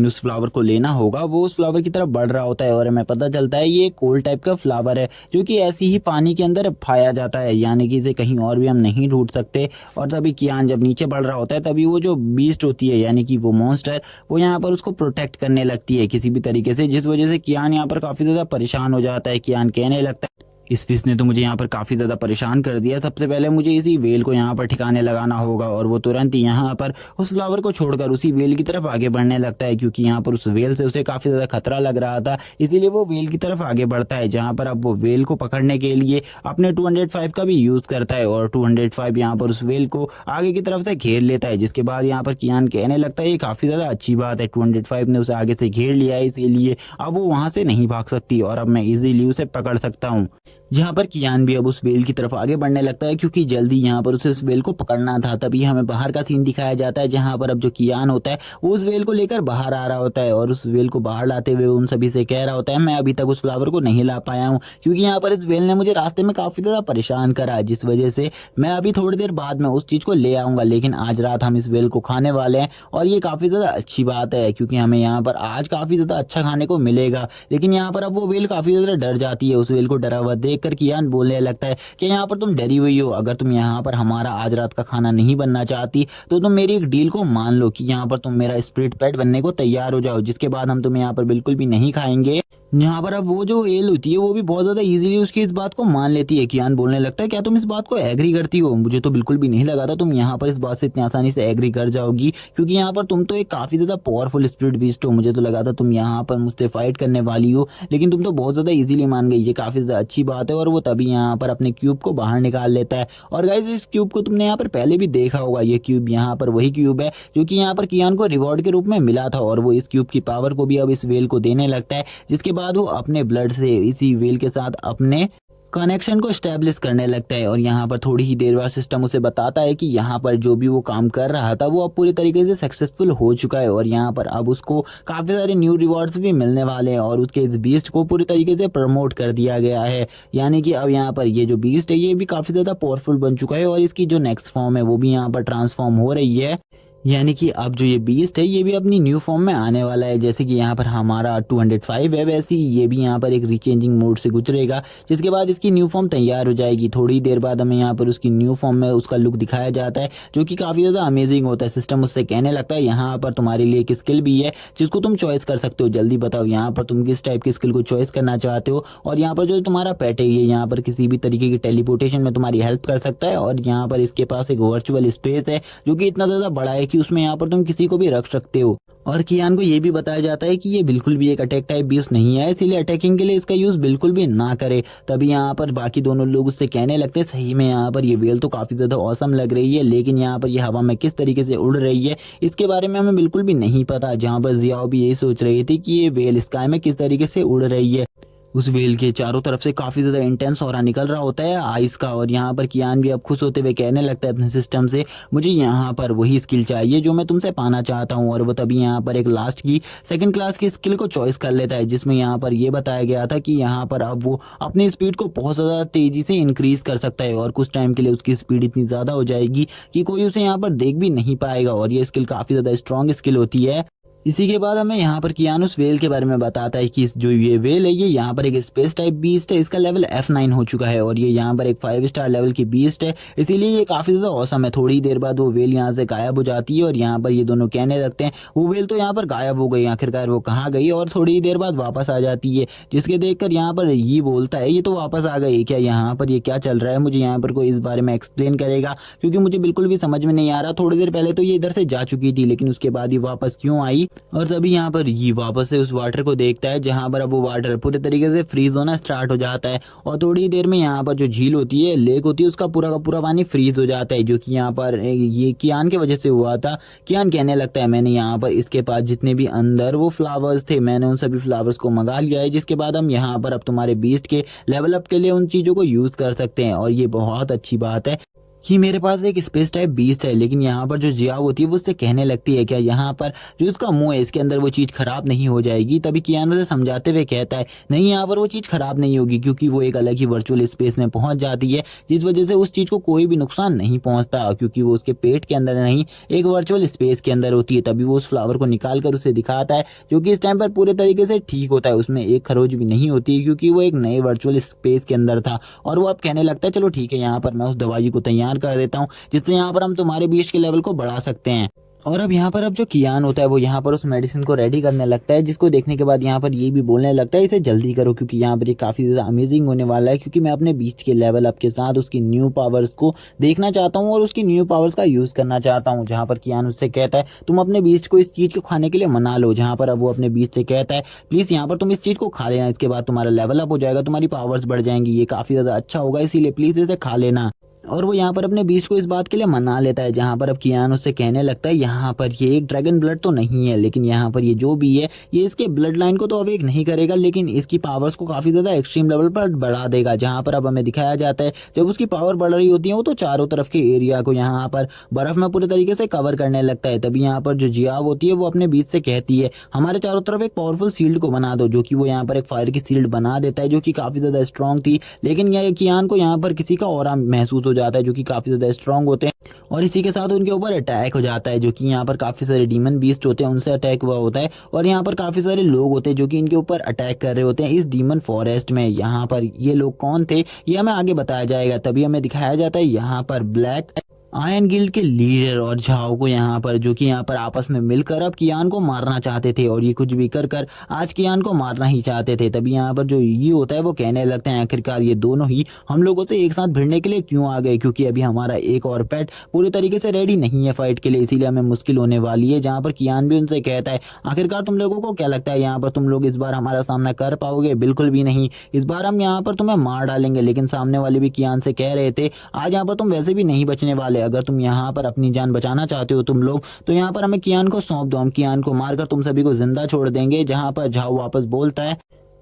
उस फ्लावर को लेना होगा। वो उस फ्लावर की तरफ बढ़ रहा होता है और हमें पता चलता है ये कोल टाइप का फ्लावर है, जो कि ऐसी ही पानी के अंदर पाया जाता है, यानी कि इसे कहीं और भी हम नहीं ढूंढ सकते। और तभी कियान जब नीचे बढ़ रहा होता है, तभी वो जो बीस्ट होती है यानी कि वो मॉन्स्टर, वो यहाँ पर उसको प्रोटेक्ट करने लगती है किसी भी तरीके से, जिस वजह से कियान यहाँ पर काफी ज्यादा परेशान हो जाता है। कियान कहने लगता है इस फिश ने तो मुझे यहाँ पर काफी ज्यादा परेशान कर दिया, सबसे पहले मुझे इसी वेल को यहाँ पर ठिकाने लगाना होगा। और वो तुरंत ही यहाँ पर उस फ्लावर को छोड़कर उसी वेल की तरफ आगे बढ़ने लगता है, क्योंकि यहाँ पर उस वेल से उसे काफी ज्यादा खतरा लग रहा था, इसीलिए वो वेल की तरफ आगे बढ़ता है, जहाँ पर अब वो वेल को पकड़ने के लिए अपने 205 का भी यूज करता है। और 205 यहाँ पर उस वेल को आगे की तरफ से घेर लेता है, जिसके बाद यहाँ पर कियान कहने लगता है ये काफी ज्यादा अच्छी बात है, 205 ने उसे आगे से घेर लिया है, इसीलिए अब वो वहां से नहीं भाग सकती और अब मैं इजीली उसे पकड़ सकता हूँ। यहाँ पर कियान भी अब उस वेल की तरफ आगे बढ़ने लगता है, क्योंकि जल्दी यहाँ पर उसे उस वेल को पकड़ना था। तभी हमें बाहर का सीन दिखाया जाता है, जहाँ पर अब जो कियान होता है वो उस वेल को लेकर बाहर आ रहा होता है और उस वेल को बाहर लाते हुए उन सभी से कह रहा होता है मैं अभी तक उस फ्लावर को नहीं ला पाया हूँ, क्योंकि यहाँ पर इस वेल ने मुझे रास्ते में काफी ज्यादा परेशान करा, जिस वजह से मैं अभी थोड़ी देर बाद में उस चीज को ले आऊंगा। लेकिन आज रात हम इस वेल को खाने वाले हैं और ये काफी ज्यादा अच्छी बात है, क्योंकि हमें यहाँ पर आज काफी ज्यादा अच्छा खाने को मिलेगा। लेकिन यहाँ पर अब वो वेल काफी ज्यादा डर जाती है। उस वेल को डरा हुआ देख कर कियान बोलने लगता है कि यहाँ पर तुम डरी हुई हो, अगर तुम यहाँ पर हमारा आज रात का खाना नहीं बनना चाहती तो तुम मेरी एक डील को मान लो कि यहाँ पर तुम मेरा स्पिरिट पेट बनने को तैयार हो जाओ, जिसके बाद हम तुम्हें यहाँ पर बिल्कुल भी नहीं खाएंगे, यहाँ पर अब वो जो एल होती है वो भी बहुत ज्यादा इजीली उसकी इस बात को मान लेती है। कियान बोलने लगता है क्या तुम इस बात को एग्री करती हो? मुझे तो बिल्कुल भी नहीं लगा था तुम यहाँ पर इस बात से इतनी आसानी से एग्री कर जाओगी, क्योंकि यहाँ पर तुम तो एक काफी ज्यादा पावरफुल स्पिरिट बीस्ट हो। मुझे तो लगा था तुम यहाँ पर मुझसे फाइट करने वाली हो, लेकिन तुम तो बहुत ज्यादा इजीली मान गई। ये काफी ज्यादा अच्छी बात है। और वो तभी यहाँ पर अपने क्यूब को बाहर निकाल लेता है। और गाइस इस क्यूब को तुमने यहाँ पर पहले भी देखा होगा। ये क्यूब यहाँ पर वही क्यूब है जो कि यहाँ पर कियान को रिवॉर्ड के रूप में मिला था, और वो इस क्यूब की पावर को भी अब इस वेल को देने लगता है, जिसके बाद वो अपने ब्लड से इसी वेल के साथ अपने कनेक्शन को स्टैब्लिश करने लगता है। और यहाँ पर थोड़ी ही देर बाद सिस्टम उसे बताता है कि यहाँ पर जो भी वो काम कर रहा था वो अब पूरी तरीके से सक्सेसफुल हो चुका है, और यहाँ पर अब उसको काफी सारे न्यू रिवॉर्ड्स भी मिलने वाले हैं, और उसके इस बीस्ट को पूरी तरीके से प्रमोट कर दिया गया है। यानी कि अब यहाँ पर ये जो बीस्ट है ये भी काफी ज्यादा पावरफुल बन चुका है, और इसकी जो नेक्स्ट फॉर्म है वो भी यहाँ पर ट्रांसफॉर्म हो रही है। यानी कि अब जो ये बीस्ट है ये भी अपनी न्यू फॉर्म में आने वाला है। जैसे कि यहाँ पर हमारा 205 है, वैसे ही ये भी यहाँ पर एक रीचेंजिंग मोड से गुजरेगा, जिसके बाद इसकी न्यू फॉर्म तैयार हो जाएगी। थोड़ी देर बाद हमें यहाँ पर उसकी न्यू फॉर्म में उसका लुक दिखाया जाता है, जो कि काफ़ी ज़्यादा अमेजिंग होता है। सिस्टम उससे कहने लगता है यहाँ पर तुम्हारे लिए एक स्किल भी है जिसको तुम चॉइस कर सकते हो। जल्दी बताओ यहाँ पर तुम किस टाइप की स्किल को चॉइस करना चाहते हो। और यहाँ पर जो तुम्हारा पेट है ये यहाँ पर किसी भी तरीके की टेलीपोर्टेशन में तुम्हारी हेल्प कर सकता है, और यहाँ पर इसके पास एक वर्चुअल स्पेस है जो कि इतना ज़्यादा बड़ा है कि उसमें यहाँ पर तुम किसी को भी रख सकते हो। और कियान को ये भी बताया जाता है कि ये बिल्कुल भी एक अटैक टाइप बीस्ट नहीं है, इसीलिए अटैकिंग के लिए इसका यूज बिल्कुल भी ना करे। तभी यहाँ पर बाकी दोनों लोग उससे कहने लगते हैं सही में यहाँ पर ये वेल तो काफी ज्यादा औसम लग रही है, लेकिन यहाँ पर ये हवा में किस तरीके से उड़ रही है इसके बारे में हमें बिल्कुल भी नहीं पता। जहाँ पर जियाओ भी यही सोच रही थी कि ये वेल स्काई में किस तरीके से उड़ रही है। उस वेल के चारों तरफ से काफी ज्यादा इंटेंस ऑरा निकल रहा होता है आइस का, और यहाँ पर कियान भी अब खुश होते हुए कहने लगता है अपने सिस्टम से मुझे यहाँ पर वही स्किल चाहिए जो मैं तुमसे पाना चाहता हूँ। और वो तभी यहाँ पर एक लास्ट की सेकंड क्लास की स्किल को चॉइस कर लेता है, जिसमें यहाँ पर ये बताया गया था कि यहाँ पर अब वो अपनी स्पीड को बहुत ज्यादा तेजी से इंक्रीज कर सकता है, और कुछ टाइम के लिए उसकी स्पीड इतनी ज्यादा हो जाएगी कि कोई उसे यहाँ पर देख भी नहीं पाएगा। और ये स्किल काफी ज्यादा स्ट्रॉन्ग स्किल होती है। इसी के बाद हमें यहाँ पर कियान उस वेल के बारे में बताता है कि जो ये वेल है ये यहाँ पर एक स्पेस टाइप बीस्ट है। इसका लेवल F9 हो चुका है, और ये यहाँ पर एक 5 स्टार लेवल की बीस्ट है, इसीलिए ये काफी ज्यादा औसम है। थोड़ी देर बाद वो वेल यहाँ से गायब हो जाती है, और यहाँ पर ये दोनों कहने लगते हैं वो वेल तो यहाँ पर गायब हो गई, आखिरकार वो कहाँ गई? और थोड़ी देर बाद वापस आ जाती है, जिसके देखकर यहाँ पर ये बोलता है ये तो वापस आ गई क्या? यहाँ पर ये क्या चल रहा है? मुझे यहाँ पर कोई इस बारे में एक्सप्लेन करेगा, क्योंकि मुझे बिल्कुल भी समझ में नहीं आ रहा। थोड़ी देर पहले तो ये इधर से जा चुकी थी, लेकिन उसके बाद ये वापस क्यों आई? और तभी यहाँ पर ये वापस से उस वाटर को देखता है, जहाँ पर अब वो वाटर पूरे तरीके से फ्रीज होना स्टार्ट हो जाता है, और थोड़ी देर में यहाँ पर जो झील होती है लेक होती है उसका पूरा का पूरा पानी फ्रीज हो जाता है, जो कि यहाँ पर ये कियान की वजह से हुआ था। कियान कहने लगता है मैंने यहाँ पर इसके पास जितने भी अंदर वो फ्लावर्स थे मैंने उन सभी फ्लावर्स को मंगा लिया है, जिसके बाद हम यहाँ पर अब तुम्हारे बीस्ट के लेवल अप के लिए उन चीजों को यूज कर सकते हैं। और ये बहुत अच्छी बात है कि मेरे पास एक स्पेस टाइप बीस्ट है। लेकिन यहाँ पर जो जिया होती है वो उससे कहने लगती है क्या यहाँ पर जो इसका मुंह है इसके अंदर वो चीज़ खराब नहीं हो जाएगी? तभी कियान उसे समझाते हुए कहता है नहीं यहाँ पर वो चीज़ खराब नहीं होगी, क्योंकि वो एक अलग ही वर्चुअल स्पेस में पहुंच जाती है, जिस वजह से उस चीज़ को कोई भी नुकसान नहीं पहुंचता, क्योंकि वो उसके पेट के अंदर नहीं एक वर्चुअल स्पेस के अंदर होती है। तभी वो उस फ्लावर को निकाल कर उसे दिखाता है, जो कि इस टाइम पर पूरे तरीके से ठीक होता है। उसमें एक खरोच भी नहीं होती है, क्योंकि वो एक नए वर्चुअल स्पेस के अंदर था। और वो अब कहने लगता है चलो ठीक है यहाँ पर मैं उस दवाई को तैयार कर देता हूँ, जिससे यहाँ पर हम तुम्हारे बीच के लेवल को बढ़ा सकते हैं। और अब यहाँ पर अब जो कियान होता है वो यहाँ पर उस मेडिसिन को रेडी करने लगता है, जिसको देखने के बाद यहाँ पर ये भी बोलने लगता है इसे जल्दी करो, क्योंकि यहाँ पर ये काफ़ी ज़्यादा अमेजिंग होने वाला है, क्योंकि मैं अपने बीच के लेवल अप के साथ उसकी न्यू पावर्स को देखना चाहता हूँ और उसकी न्यू पावर्स का यूज़ करना चाहता हूँ। जहाँ पर कियान उससे कहता है तुम अपने बीच को इस चीज़ को खाने के लिए मना लो, जहाँ पर अब वो अपने बीच से कहता है प्लीज़ यहाँ पर तुम इस चीज़ को खा लेना, इसके बाद तुम्हारा लेवल अप हो जाएगा, तुम्हारी पावर्स बढ़ जाएंगी, ये काफ़ी ज़्यादा अच्छा होगा, इसीलिए प्लीज़ इसे खा लेना। और वो यहाँ पर अपने बीस्ट को इस बात के लिए मना लेता है, जहाँ पर अब कियान उससे कहने लगता है यहाँ पर ये एक ड्रैगन ब्लड तो नहीं है, लेकिन यहाँ पर ये जो भी है ये इसके ब्लड लाइन को तो अवेक नहीं करेगा, लेकिन इसकी पावर्स को काफ़ी ज़्यादा एक्सट्रीम लेवल पर बढ़ा देगा। जहाँ पर अब हमें दिखाया जाता है जब उसकी पावर बढ़ रही होती है वो तो चारों तरफ के एरिया को यहाँ पर बर्फ में पूरे तरीके से कवर करने लगता है। तभी यहाँ पर जो जियाव होती है वो अपने बीच से कहती है हमारे चारों तरफ एक पावरफुल शील्ड को बना दो, जो कि वो यहाँ पर एक फायर की शील्ड बना देता है, जो कि काफ़ी ज़्यादा स्ट्रॉन्ग थी। लेकिन यह कियान को यहाँ पर किसी का ऑरा महसूस हो जाता है, जो कि काफ़ी ज़्यादा स्ट्रॉन्ग होते हैं, और इसी के साथ उनके ऊपर अटैक हो जाता है, जो कि यहाँ पर काफ़ी सारे डीमन बीस्ट होते हैं उनसे अटैक हुआ होता है। और यहाँ पर काफ़ी सारे लोग होते हैं जो कि इनके ऊपर अटैक कर रहे होते हैं इस डीमन फॉरेस्ट में। यहाँ पर ये लोग कौन थे ये हमें आगे बताया जाएगा। तभी हमें दिखाया जाता है यहाँ पर ब्लैक आयन गिल्ड के लीडर और झाओ को यहाँ पर, जो कि यहाँ पर आपस में मिलकर अब कियान को मारना चाहते थे और ये कुछ भी कर कर आज कियान को मारना ही चाहते थे। तभी यहाँ पर जो ये होता है वो कहने लगते हैं आखिरकार ये दोनों ही हम लोगों से एक साथ भिड़ने के लिए क्यों आ गए, क्योंकि अभी हमारा एक और पेट पूरी तरीके से रेडी नहीं है फाइट के लिए, इसीलिए हमें मुश्किल होने वाली है। जहाँ पर कियान भी उनसे कहता है आखिरकार तुम लोगों को क्या लगता है यहाँ पर तुम लोग इस बार हमारा सामना कर पाओगे? बिल्कुल भी नहीं, इस बार हम यहाँ पर तुम्हें मार डालेंगे। लेकिन सामने वाले भी कियान से कह रहे थे आज यहाँ पर तुम वैसे भी नहीं बचने वाले, अगर तुम यहाँ पर अपनी जान बचाना चाहते हो तुम लोग, तो यहाँ पर हमें कियान को सौंप दो, हम कियान को मारकर तुम सभी को जिंदा छोड़ देंगे। जहाँ पर झाओ वापस बोलता है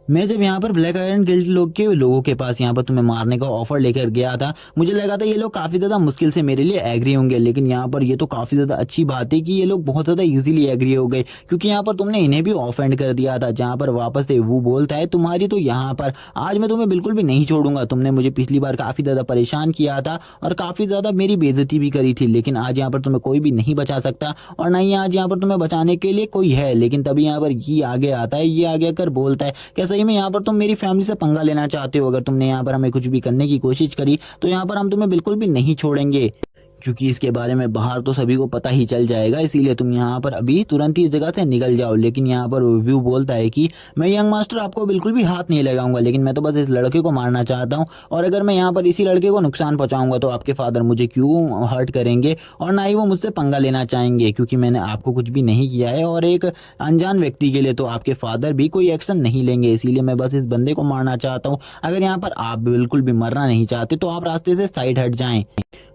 मैं जब यहाँ पर ब्लैक आयरन गिल्ड लोगों के पास यहाँ पर तुम्हें मारने का ऑफर लेकर गया था, मुझे लगा था ये लोग काफी ज्यादा मुश्किल से मेरे लिए एग्री होंगे, लेकिन यहाँ पर ये तो काफी ज्यादा अच्छी बात है कि ये लोग बहुत ज्यादा इजीली एग्री हो गए, क्योंकि यहाँ पर तुमने इन्हें भी ऑफेंड कर दिया था। जहाँ पर वापस से वो बोलता है तुम्हारी तो यहाँ पर आज मैं तुम्हें बिल्कुल भी नहीं छोड़ूंगा, तुमने मुझे पिछली बार काफी ज्यादा परेशान किया था और काफी ज्यादा मेरी बेइज्जती भी करी थी, लेकिन आज यहाँ पर तुम्हें कोई भी नहीं बचा सकता और ना ही आज यहाँ पर तुम्हें बचाने के लिए कोई है। लेकिन तभी यहाँ पर ये आगे आता है, ये आगे आकर बोलता है क्या सही में यहाँ पर तुम मेरी फैमिली से पंगा लेना चाहते हो? अगर तुमने यहाँ पर हमें कुछ भी करने की कोशिश करी तो यहाँ पर हम तुम्हें बिल्कुल भी नहीं छोड़ेंगे, क्योंकि इसके बारे में बाहर तो सभी को पता ही चल जाएगा, इसीलिए तुम यहाँ पर अभी तुरंत ही इस जगह से निकल जाओ। लेकिन यहाँ पर व्यू बोलता है कि मैं यंग मास्टर आपको बिल्कुल भी हाथ नहीं लगाऊंगा, लेकिन मैं तो बस इस लड़के को मारना चाहता हूँ और अगर मैं यहाँ पर इसी लड़के को नुकसान पहुंचाऊंगा तो आपके फादर मुझे क्यों हर्ट करेंगे और ना ही वो मुझसे पंगा लेना चाहेंगे, क्योंकि मैंने आपको कुछ भी नहीं किया है और एक अनजान व्यक्ति के लिए तो आपके फादर भी कोई एक्शन नहीं लेंगे, इसीलिए मैं बस इस बंदे को मारना चाहता हूँ। अगर यहाँ पर आप बिल्कुल भी मरना नहीं चाहते तो आप रास्ते से साइड हट जाएं।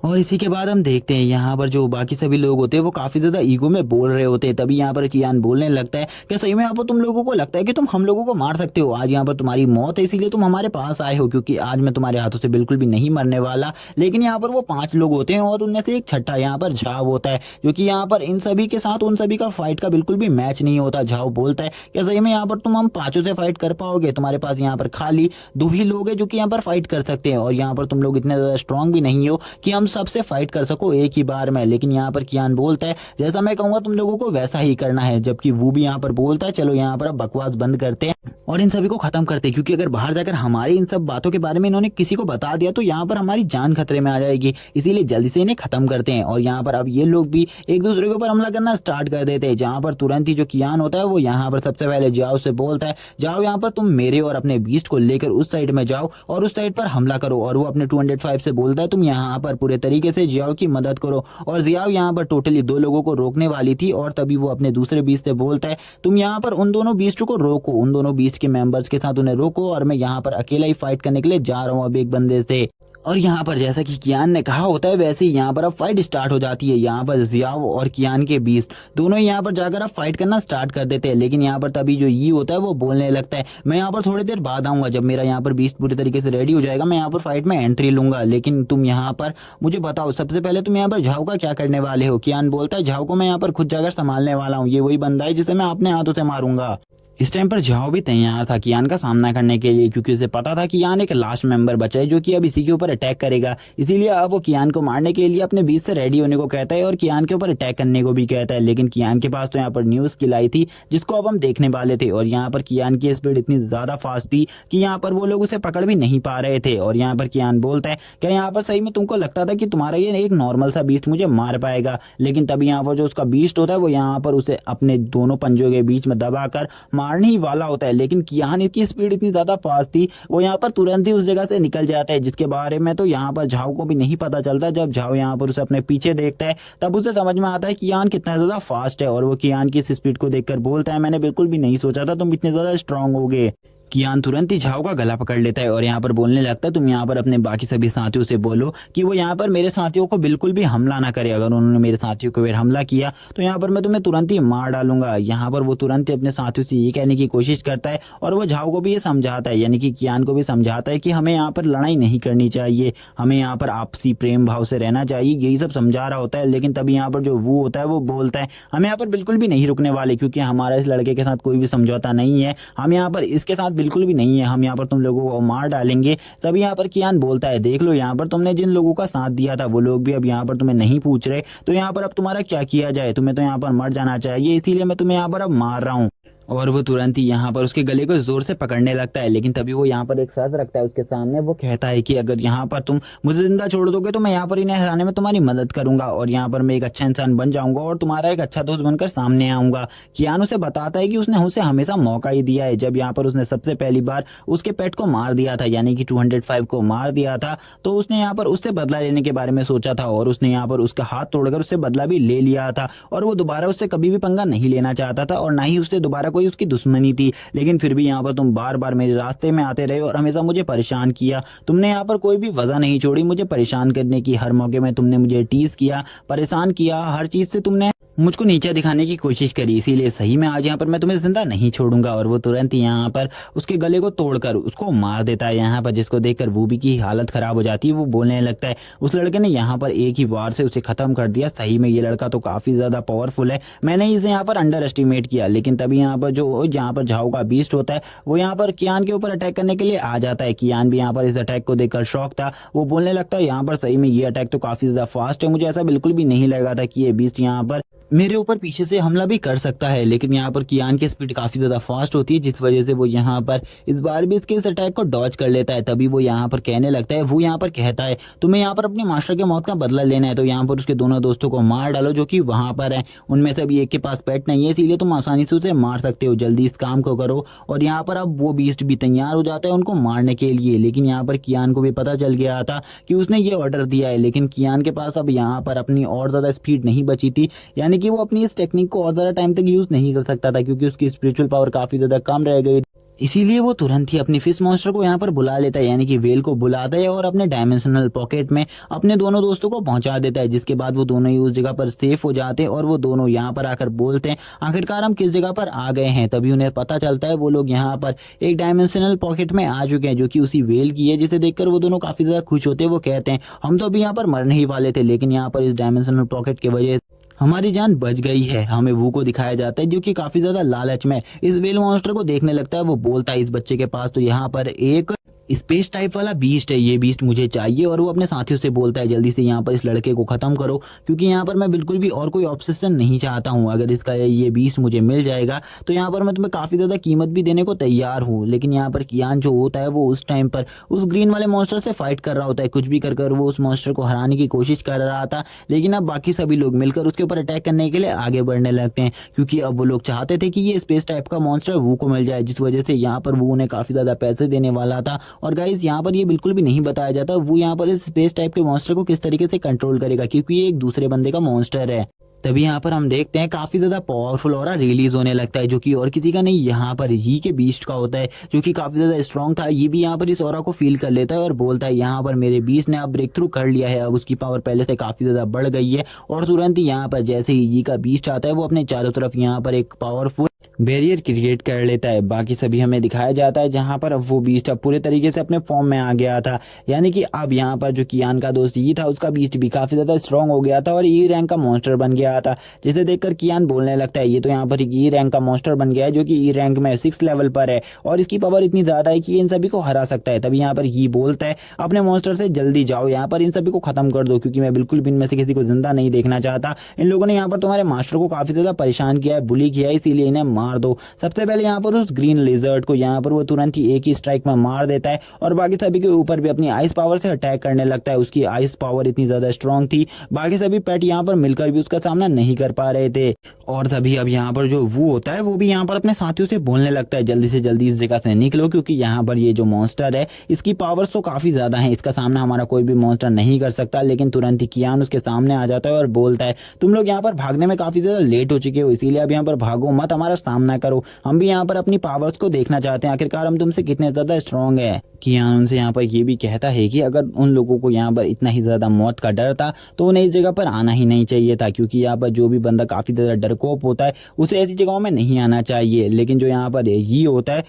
और इसी के बाद हम देखते हैं यहाँ पर जो बाकी सभी लोग होते हैं वो काफी ज्यादा ईगो में बोल रहे होते हैं। तभी यहाँ पर कियान बोलने लगता है क्या सही में यहाँ पर तुम लोगों को लगता है कि तुम हम लोगों को मार सकते हो? आज यहाँ पर तुम्हारी मौत है इसीलिए तुम हमारे पास आए हो, क्योंकि आज मैं तुम्हारे हाथों से बिल्कुल भी नहीं मरने वाला। लेकिन यहाँ पर वो 5 लोग होते हैं और उनमें से एक छठा यहाँ पर झाव होता है, जो कि यहाँ पर इन सभी के साथ उन सभी का फाइट का बिल्कुल भी मैच नहीं होता। झाव बोलता है क्या सही में यहाँ पर तुम हम 5 से फाइट कर पाओगे? तुम्हारे पास यहाँ पर खाली 2 ही लोग हैं जो कि यहाँ पर फाइट कर सकते हैं और यहाँ पर तुम लोग इतने ज्यादा स्ट्रांग भी नहीं हो कि हम सबसे फाइट कर सको एक ही बार में। लेकिन यहाँ पर कियान बोलता है जैसा मैं कहूंगा तुम लोगों को वैसा ही करना है, जबकि वो भी यहाँ पर बोलता है चलो यहाँ पर अब बकवास बंद करते हैं और इन सभी को खत्म करते हैं, क्योंकि अगर बाहर जाकर हमारे इन सब बातों के बारे में इन्होंने किसी को बता दिया तो यहाँ पर हमारी जान खतरे में आ जाएगी, इसीलिए जल्दी से इन्हें खत्म करते हैं। और यहाँ पर अब ये लोग भी एक दूसरे के ऊपर हमला करना स्टार्ट कर देते हैं। जहाँ पर तुरंत ही जो कियान होता है वो यहाँ पर सबसे पहले जाओ से बोलता है जाओ यहाँ पर तुम मेरे और अपने बीस्ट को लेकर उस साइड में जाओ और उस साइड पर हमला करो। और वो अपने 205 से बोलता है तुम यहाँ पर पूरे तरीके से जियाओ की मदद करो। और जियाओ यहाँ पर टोटली 2 लोगों को रोकने वाली थी और तभी वो अपने दूसरे बीस्ट से बोलता है तुम यहाँ पर उन दोनों बीस्ट को रोको, उन दोनों बीस्ट के मेंबर्स के साथ उन्हें रोको और मैं यहाँ पर अकेला ही फाइट करने के लिए जा रहा हूँ अब एक बंदे से। और यहाँ पर जैसा कि कियान ने कहा होता है वैसे ही यहाँ पर अब फाइट स्टार्ट हो जाती है। यहाँ पर जियाओ और कियान के बीच दोनों ही यहाँ पर जाकर अब फाइट करना स्टार्ट कर देते हैं। लेकिन यहाँ पर तभी जो ये होता है वो बोलने लगता है मैं यहाँ पर थोड़ी देर बाद आऊंगा, जब मेरा यहाँ पर बीस्ट पूरी तरीके से रेडी हो जाएगा मैं यहाँ पर फाइट में एंट्री लूंगा। लेकिन तुम यहाँ पर मुझे बताओ सबसे पहले तुम यहाँ पर झाओ का क्या करने वाले हो? कियान बोलता है झाओ को मैं यहाँ पर खुद जाकर संभालने वाला हूँ, ये वही बंदा है जिसे मैं अपने हाथों से मारूंगा। इस टाइम पर झाओ भी तैयार था कियान का सामना करने के लिए, क्योंकि उसे पता था कि कियान एक लास्ट मेंबर बचा है जो कि अब इसी के ऊपर अटैक करेगा। इसीलिए अब वो कियान को मारने के लिए अपने बीच से रेडी होने को कहता है और कियान के ऊपर अटैक करने को भी कहता है। लेकिन कियान के पास तो यहाँ पर न्यू स्किल आई थी जिसको अब हम देखने वाले थे और यहाँ पर कियान की स्पीड इतनी ज्यादा फास्ट थी कि यहाँ पर वो लोग उसे पकड़ भी नहीं पा रहे थे। और यहाँ पर कियान बोलता है क्या यहाँ पर सही में तुमको लगता था कि तुम्हारा ये एक नॉर्मल सा बीस्ट मुझे मार पाएगा? लेकिन तभी यहाँ पर जो उसका बीस्ट होता है वो यहाँ पर उसे अपने दोनों पंजों के बीच में दबाकर मारने ही वाला होता है। लेकिन कियान की स्पीड इतनी ज्यादा फास्ट थी वो यहाँ पर तुरंत ही उस जगह से निकल जाता है, जिसके बारे में तो यहाँ पर झाओ को भी नहीं पता चलता। जब झाओ यहाँ पर उसे अपने पीछे देखता है तब उसे समझ में आता है कियान कितना ज्यादा फास्ट है और वो कियान की इस स्पीड को देखकर बोलता है मैंने बिल्कुल भी नहीं सोचा था तुम इतने ज्यादा स्ट्रांग होगे। कियान तुरंत ही झाओ का गला पकड़ लेता है और यहाँ पर बोलने लगता है तुम यहाँ पर अपने बाकी सभी साथियों से बोलो कि वो यहाँ पर मेरे साथियों को बिल्कुल भी हमला ना करे, अगर उन्होंने मेरे साथियों को हमला किया तो यहाँ पर मैं तुम्हें तुरंत ही मार डालूंगा। यहाँ पर वो तुरंत ही अपने साथियों से ये कहने की कोशिश करता है और वो झाओ को भी ये समझाता है, यानी कि कियान को भी समझाता है कि हमें यहाँ पर लड़ाई नहीं करनी चाहिए, हमें यहाँ पर आपसी प्रेम भाव से रहना चाहिए, यही सब समझा रहा होता है। लेकिन तभी यहाँ पर जो वो होता है वो बोलता है हम यहाँ पर बिल्कुल भी नहीं रुकने वाले, क्योंकि हमारा इस लड़के के साथ कोई भी समझौता नहीं है, हम यहाँ पर इसके साथ बिल्कुल भी नहीं है, हम यहाँ पर तुम लोगों को मार डालेंगे। तभी यहाँ पर कियान बोलता है देख लो यहाँ पर तुमने जिन लोगों का साथ दिया था वो लोग भी अब यहाँ पर तुम्हें नहीं पूछ रहे, तो यहाँ पर अब तुम्हारा क्या किया जाए, तुम्हें तो यहाँ पर मर जाना चाहिए, इसीलिए मैं तुम्हें यहाँ पर अब मार रहा हूँ। और वो तुरंत ही यहाँ पर उसके गले को जोर से पकड़ने लगता है। लेकिन तभी वो यहाँ पर एक शर्त रखता है उसके सामने। वो कहता है कि अगर यहाँ पर तुम मुझे जिंदा छोड़ दोगे तो मैं यहाँ पर इन्हें हराने में तुम्हारी मदद करूंगा और यहाँ पर मैं एक अच्छा इंसान बन जाऊंगा और तुम्हारा एक अच्छा दोस्त बनकर सामने आऊंगा। कियान उसे बताता है कि उसने उसे हमेशा मौका ही दिया है। जब यहाँ पर उसने सबसे पहली बार उसके पेट को मार दिया था, यानी कि 205 को मार दिया था, तो उसने यहाँ पर उससे बदला लेने के बारे में सोचा था और उसने यहाँ पर उसका हाथ तोड़कर उससे बदला भी ले लिया था। और वो दोबारा उससे कभी भी पंगा नहीं लेना चाहता था और ना ही उससे दोबारा कोई उसकी दुश्मनी थी। लेकिन फिर भी यहाँ पर तुम बार बार मेरे रास्ते में आते रहे और हमेशा मुझे परेशान किया। तुमने यहाँ पर कोई भी वजह नहीं छोड़ी मुझे परेशान करने की। हर मौके में तुमने मुझे टीज किया, परेशान किया, हर चीज से तुमने मुझको नीचा दिखाने की कोशिश करी। इसीलिए सही में आज यहाँ पर मैं तुम्हें जिंदा नहीं छोड़ूंगा। और वो तुरंत ही यहाँ पर उसके गले को तोड़कर उसको मार देता है यहाँ पर, जिसको देखकर वूबी की हालत खराब हो जाती है। वो बोलने लगता है उस लड़के ने यहाँ पर एक ही वार से उसे खत्म कर दिया। सही में ये लड़का तो काफी ज्यादा पावरफुल है, मैंने इसे यहाँ पर अंडर एस्टिमेट किया। लेकिन तभी यहाँ पर जो यहाँ पर झाओ का बीस्ट होता है वो यहाँ पर कियान के ऊपर अटैक करने के लिए आ जाता है। कियान भी यहाँ पर इस अटैक को देखकर शॉक था। वो बोलने लगता है यहाँ पर सही में ये अटैक तो काफी ज्यादा फास्ट है, मुझे ऐसा बिल्कुल भी नहीं लगा था कि ये बीस्ट यहाँ पर मेरे ऊपर पीछे से हमला भी कर सकता है। लेकिन यहाँ पर कियान की स्पीड काफी ज्यादा फास्ट होती है, जिस वजह से वो यहाँ पर इस बार भी इसके इस अटैक को डॉज कर लेता है। तभी वो यहाँ पर कहने लगता है, वो यहाँ पर कहता है तुम्हें यहाँ पर अपने मास्टर के मौत का बदला लेना है तो यहाँ पर उसके दोनों दोस्तों को मार डालो जो कि वहां पर है। उनमें से अभी एक के पास पेट नहीं है, इसीलिए तुम आसानी से उसे मार सकते हो। जल्दी इस काम को करो। और यहाँ पर अब वो बीस्ट भी तैयार हो जाता है उनको मारने के लिए। लेकिन यहाँ पर कियान को भी पता चल गया था कि उसने ये ऑर्डर दिया है। लेकिन कियान के पास अब यहाँ पर अपनी और ज्यादा स्पीड नहीं बची थी, यानी कि वो अपनी इस टेक्निक को और ज्यादा टाइम तक यूज नहीं कर सकता था क्योंकि उसकी स्पिरिचुअल पावर काफी ज्यादा कम रह गई। इसीलिए वो तुरंत ही अपनी फिश मॉन्स्टर को यहाँ पर बुला लेता है, यानी कि वेल को बुलाता है और अपने डायमेंशनल पॉकेट में अपने दोनों दोस्तों को पहुंचा देता है। जिसके बाद वो दोनों ही उस जगह पर सेफ हो जाते हैं और वो दोनों यहाँ पर आकर बोलते हैं आखिरकार हम किस जगह पर आ गए हैं। तभी उन्हें पता चलता है वो लोग यहाँ पर एक डायमेंशनल पॉकेट में आ चुके हैं जो कि उसी वेल की है, जिसे देखकर वो दोनों काफी ज्यादा खुश होते हैं। वो कहते हैं हम तो अभी यहाँ पर मरने ही वाले थे, लेकिन यहाँ पर इस डायमेंशनल पॉकेट की वजह हमारी जान बच गई है। हमें वो को दिखाया जाता है जो कि काफी ज्यादा लालच में इस वेल मॉन्स्टर को देखने लगता है। वो बोलता है इस बच्चे के पास तो यहाँ पर एक स्पेस टाइप वाला बीस्ट है, ये बीस्ट मुझे चाहिए। और वो अपने साथियों से बोलता है जल्दी से यहाँ पर इस लड़के को खत्म करो क्योंकि यहाँ पर मैं बिल्कुल भी और कोई ऑब्सेशन नहीं चाहता हूँ। अगर इसका ये बीस्ट मुझे मिल जाएगा तो यहाँ पर मैं तुम्हें काफी ज्यादा कीमत भी देने को तैयार हूँ। लेकिन यहाँ पर कियान जो होता है वो उस टाइम पर उस ग्रीन वाले मॉन्स्टर से फाइट कर रहा होता है। कुछ भी कर वो उस मॉन्स्टर को हराने की कोशिश कर रहा था। लेकिन अब बाकी सभी लोग मिलकर उसके ऊपर अटैक करने के लिए आगे बढ़ने लगते हैं क्योंकि अब वो लोग चाहते थे कि ये स्पेस टाइप का मॉन्स्टर वो को मिल जाए, जिस वजह से यहाँ पर वो उन्हें काफी ज्यादा पैसे देने वाला था। और गाइस यहाँ पर ये बिल्कुल भी नहीं बताया जाता वो यहाँ पर इस स्पेस टाइप के मॉन्स्टर को किस तरीके से कंट्रोल करेगा क्योंकि ये एक दूसरे बंदे का मॉन्स्टर है। तभी यहाँ पर हम देखते हैं काफी ज्यादा पावरफुल ऑरा रिलीज होने लगता है जो कि और किसी का नहीं यहाँ पर ही के बीस्ट का होता है जो कि काफी ज्यादा स्ट्रॉन्ग था। ये भी यहाँ पर इस ऑरा को फील कर लेता है और बोलता है यहाँ पर मेरे बीस्ट ने अब ब्रेक थ्रू कर लिया है, अब उसकी पावर पहले से काफी ज्यादा बढ़ गई है। और तुरंत ही यहाँ पर जैसे ही ये का बीस्ट आता है वो अपने चारों तरफ यहाँ पर एक पावरफुल बैरियर क्रिएट कर लेता है। बाकी सभी हमें दिखाया जाता है जहां पर अब वो बीस्ट अब पूरे तरीके से अपने फॉर्म में आ गया था, यानी कि अब यहाँ पर जो कियान का दोस्त ये था उसका बीस्ट भी काफी ज्यादा स्ट्रॉन्ग हो गया था और ई रैंक का मॉन्स्टर बन गया था। जिसे देखकर कियान बोलने लगता है ये तो यहाँ पर एक ई रैंक का मॉन्स्टर बन गया है जो कि ई रैंक में 6 लेवल पर है और इसकी पावर इतनी ज्यादा है कि ये इन सभी को हरा सकता है। तभी यहाँ पर ये बोलता है अपने मॉन्स्टर से जल्दी जाओ यहाँ पर इन सभी को खत्म कर दो क्योंकि मैं बिल्कुल भी इनमें से किसी को जिंदा नहीं देखना चाहता। इन लोगों ने यहाँ पर तुम्हारे मास्टर को काफी ज्यादा परेशान किया है, बुली किया है, इसीलिए इन्हें मार दो। सबसे पहले यहाँ पर उस ग्रीन लिजर्ड को यहाँ पर वो तुरंत ही एक ही स्ट्राइक में मार देता है और बाकी सभी के ऊपर भी अपनी आइस पावर से अटैक करने लगता है। उसकी आइस पावर इतनी ज्यादा स्ट्रॉन्ग थी बाकी सभी पेट यहाँ पर मिलकर भी उसका सामना नहीं कर पा रहे थे। और तभी अब यहाँ पर जो वो होता है वो भी यहाँ पर अपने साथियों से बोलने लगता है जल्दी से जल्दी इस जगह से निकलो क्योंकि यहाँ पर ये जो मॉन्स्टर है इसकी पावर्स तो काफी ज्यादा है, इसका सामना हमारा कोई भी मॉन्स्टर नहीं कर सकता। लेकिन तुरंत ही कियान उसके सामने आ जाता है और बोलता है तुम लोग यहाँ पर भागने में काफी ज्यादा लेट हो चुके हो, इसीलिए अब यहाँ पर भागो मत, हमारा सामना करो। हम भी यहाँ पर अपनी पावर्स को देखना चाहते हैं, आखिरकार हम तुमसे कितने ज्यादा स्ट्रॉन्ग है। कियान उनसे यहाँ पर ये भी कहता है कि अगर उन लोगों को यहाँ पर इतना ही ज्यादा मौत का डर था तो उन्हें इस जगह पर आना ही नहीं चाहिए था क्योंकि यहाँ पर जो भी बंदा काफी ज्यादा डरपोक होता है उसे ऐसी जगहों में नहीं आना चाहिए। लेकिन जो यहाँ पर ये होता है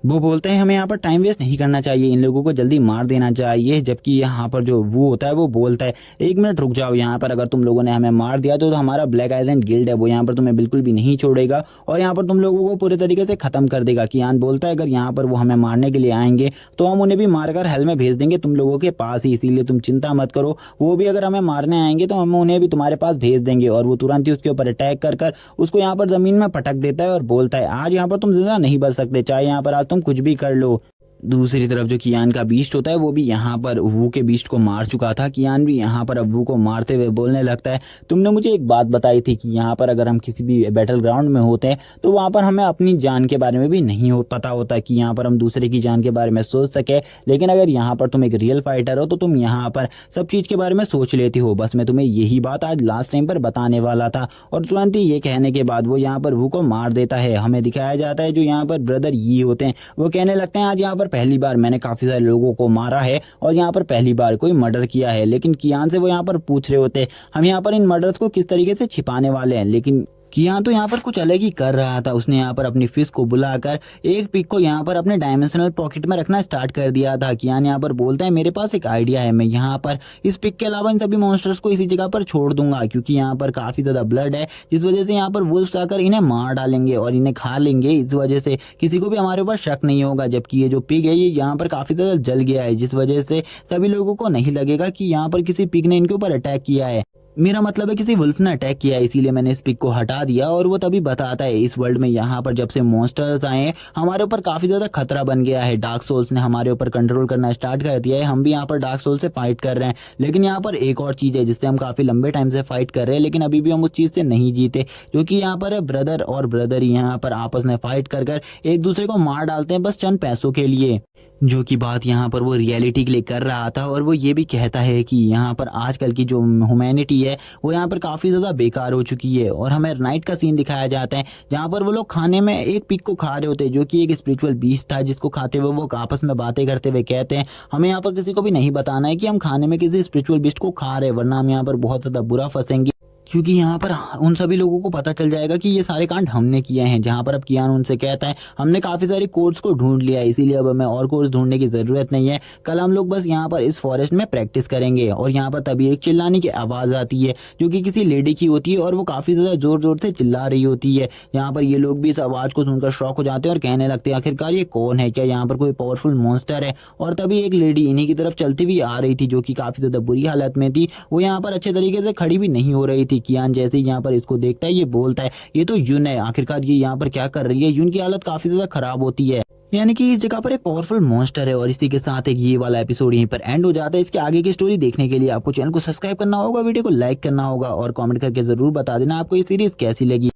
वो बोलते हैं हमें यहाँ पर टाइम वेस्ट नहीं करना चाहिए, इन लोगों को जल्दी मार देना चाहिए। जबकि यहाँ पर जो वो होता है वो बोलता है 1 मिनट रुक जाओ, यहाँ पर अगर तुम लोगों ने हमें मार दिया तो हमारा ब्लैक आइलैंड गिल्ड है वो यहाँ पर तुम्हें बिल्कुल भी नहीं छोड़ेगा और यहाँ पर तुम लोगों को पूरे तरीके से खत्म कर देगा। कियान बोलता है अगर यहाँ पर वो हमें मारने के लिए आएंगे तो हम उन्हें भी मारकर हेल में भेज देंगे तुम लोगों के पास ही, इसीलिए तुम चिंता मत करो। वो भी अगर हमें मारने आएंगे तो हम उन्हें भी तुम्हारे पास भेज देंगे। और वो तुरंत ही उसके ऊपर अटैक कर उसको यहाँ पर जमीन में पटक देता है और बोलता है आज यहाँ पर तुम जिंदा नहीं बच सकते, चाहे यहाँ पर आज तुम कुछ भी कर लो। दूसरी तरफ जो कियान का बीस्ट होता है वो भी यहाँ पर वू के बीस्ट को मार चुका था। कियान भी यहाँ पर अब वू को मारते हुए बोलने लगता है तुमने मुझे एक बात बताई थी कि यहाँ पर अगर हम किसी भी बैटल ग्राउंड में होते हैं तो वहाँ पर हमें अपनी जान के बारे में भी नहीं पता होता कि यहाँ पर हम दूसरे की जान के बारे में सोच सके, लेकिन अगर यहाँ पर तुम एक रियल फाइटर हो तो तुम यहाँ पर सब चीज़ के बारे में सोच लेती हो। बस मैं तुम्हें यही बात आज लास्ट टाइम पर बताने वाला था। और तुरंत ही ये कहने के बाद वो यहाँ पर वू को मार देता है। हमें दिखाया जाता है जो यहाँ पर ब्रदर ये होते हैं वो कहने लगते हैं आज यहाँ पर पहली बार मैंने काफी सारे लोगों को मारा है और यहाँ पर पहली बार कोई मर्डर किया है। लेकिन कियान से वो यहाँ पर पूछ रहे होते हम यहाँ पर इन मर्डर्स को किस तरीके से छिपाने वाले हैं, लेकिन कियान तो यहाँ पर कुछ अलग ही कर रहा था। उसने यहाँ पर अपनी फिश को बुलाकर एक पिक को यहाँ पर अपने डायमेंशनल पॉकेट में रखना स्टार्ट कर दिया था। कियान यहाँ पर बोलता है मेरे पास एक आइडिया है, मैं यहाँ पर इस पिक के अलावा इन सभी मॉन्स्टर्स को इसी जगह पर छोड़ दूंगा क्योंकि यहाँ पर काफी ज्यादा ब्लड है, जिस वजह से यहाँ पर वुल्फ्स आकर इन्हें मार डालेंगे और इन्हें खा लेंगे। इस वजह से किसी को भी हमारे ऊपर शक नहीं होगा। जबकि ये जो पिग है ये यहाँ पर काफी ज्यादा जल गया है, जिस वजह से सभी लोगों को नहीं लगेगा कि यहाँ पर किसी पिग ने इनके ऊपर अटैक किया है। मेरा मतलब है किसी वुल्फ ने अटैक किया, इसीलिए मैंने इस पिक को हटा दिया। और वो तभी बताता है इस वर्ल्ड में यहाँ पर जब से मॉन्स्टर्स आए हैं हमारे ऊपर काफी ज्यादा खतरा बन गया है। डार्क सोल्स ने हमारे ऊपर कंट्रोल करना स्टार्ट कर दिया है, हम भी यहाँ पर डार्क सोल से फाइट कर रहे हैं। लेकिन यहाँ पर एक और चीज है जिससे हम काफी लंबे टाइम से फाइट कर रहे हैं लेकिन अभी भी हम उस चीज से नहीं जीते, जो कि यहाँ पर है ब्रदर और ब्रदर यहाँ पर आपस में फाइट कर एक दूसरे को मार डालते हैं बस चंद पैसों के लिए। जो कि बात यहाँ पर वो रियलिटी के लिए कर रहा था। और वो ये भी कहता है कि यहाँ पर आजकल की जो ह्यूमैनिटी है वो यहाँ पर काफ़ी ज़्यादा बेकार हो चुकी है। और हमें नाइट का सीन दिखाया जाता है जहाँ पर वो लोग खाने में एक पिग को खा रहे होते हैं जो कि एक स्पिरिचुअल बीस्ट था, जिसको खाते हुए वो आपस में बातें करते हुए कहते हैं हमें यहाँ पर किसी को भी नहीं बताना है कि हम खाने में किसी स्पिरिचुअल बीस्ट को खा रहे हैं, वरना हम यहाँ पर बहुत ज़्यादा बुरा फंसेंगे। क्योंकि यहाँ पर उन सभी लोगों को पता चल जाएगा कि ये सारे कांड हमने किए हैं। जहाँ पर अब कियान उनसे कहता है हमने काफ़ी सारे कोड्स को ढूंढ लिया है, इसीलिए अब हमें और कोड्स ढूंढने की ज़रूरत नहीं है। कल हम लोग बस यहाँ पर इस फॉरेस्ट में प्रैक्टिस करेंगे। और यहाँ पर तभी एक चिल्लाने की आवाज़ आती है जो कि किसी लेडी की होती है और वो काफ़ी ज़्यादा ज़ोर ज़ोर से चिल्ला रही होती है। यहाँ पर ये लोग भी इस आवाज़ को सुनकर शॉक हो जाते हैं और कहने लगते हैं आखिरकार ये कौन है, क्या यहाँ पर कोई पावरफुल मॉन्स्टर है। और तभी एक लेडी इन्हीं की तरफ चलती हुई आ रही थी जो कि काफ़ी ज़्यादा बुरी हालत में थी, वो यहाँ पर अच्छे तरीके से खड़ी भी नहीं हो रही थी। कियान जैसे यहाँ पर इसको देखता है ये बोलता है ये तो यून है, आखिरकार ये यहाँ पर क्या कर रही है। यून की हालत काफी ज्यादा खराब होती है, यानी कि इस जगह पर एक पावरफुल मॉन्स्टर है। और इसी के साथ एक ये वाला एपिसोड यहीं पर एंड हो जाता है। इसके आगे की स्टोरी देखने के लिए आपको चैनल को सब्सक्राइब करना होगा, वीडियो को लाइक करना होगा और कमेंट करके जरूर बता देना आपको ये सीरीज कैसी लगी।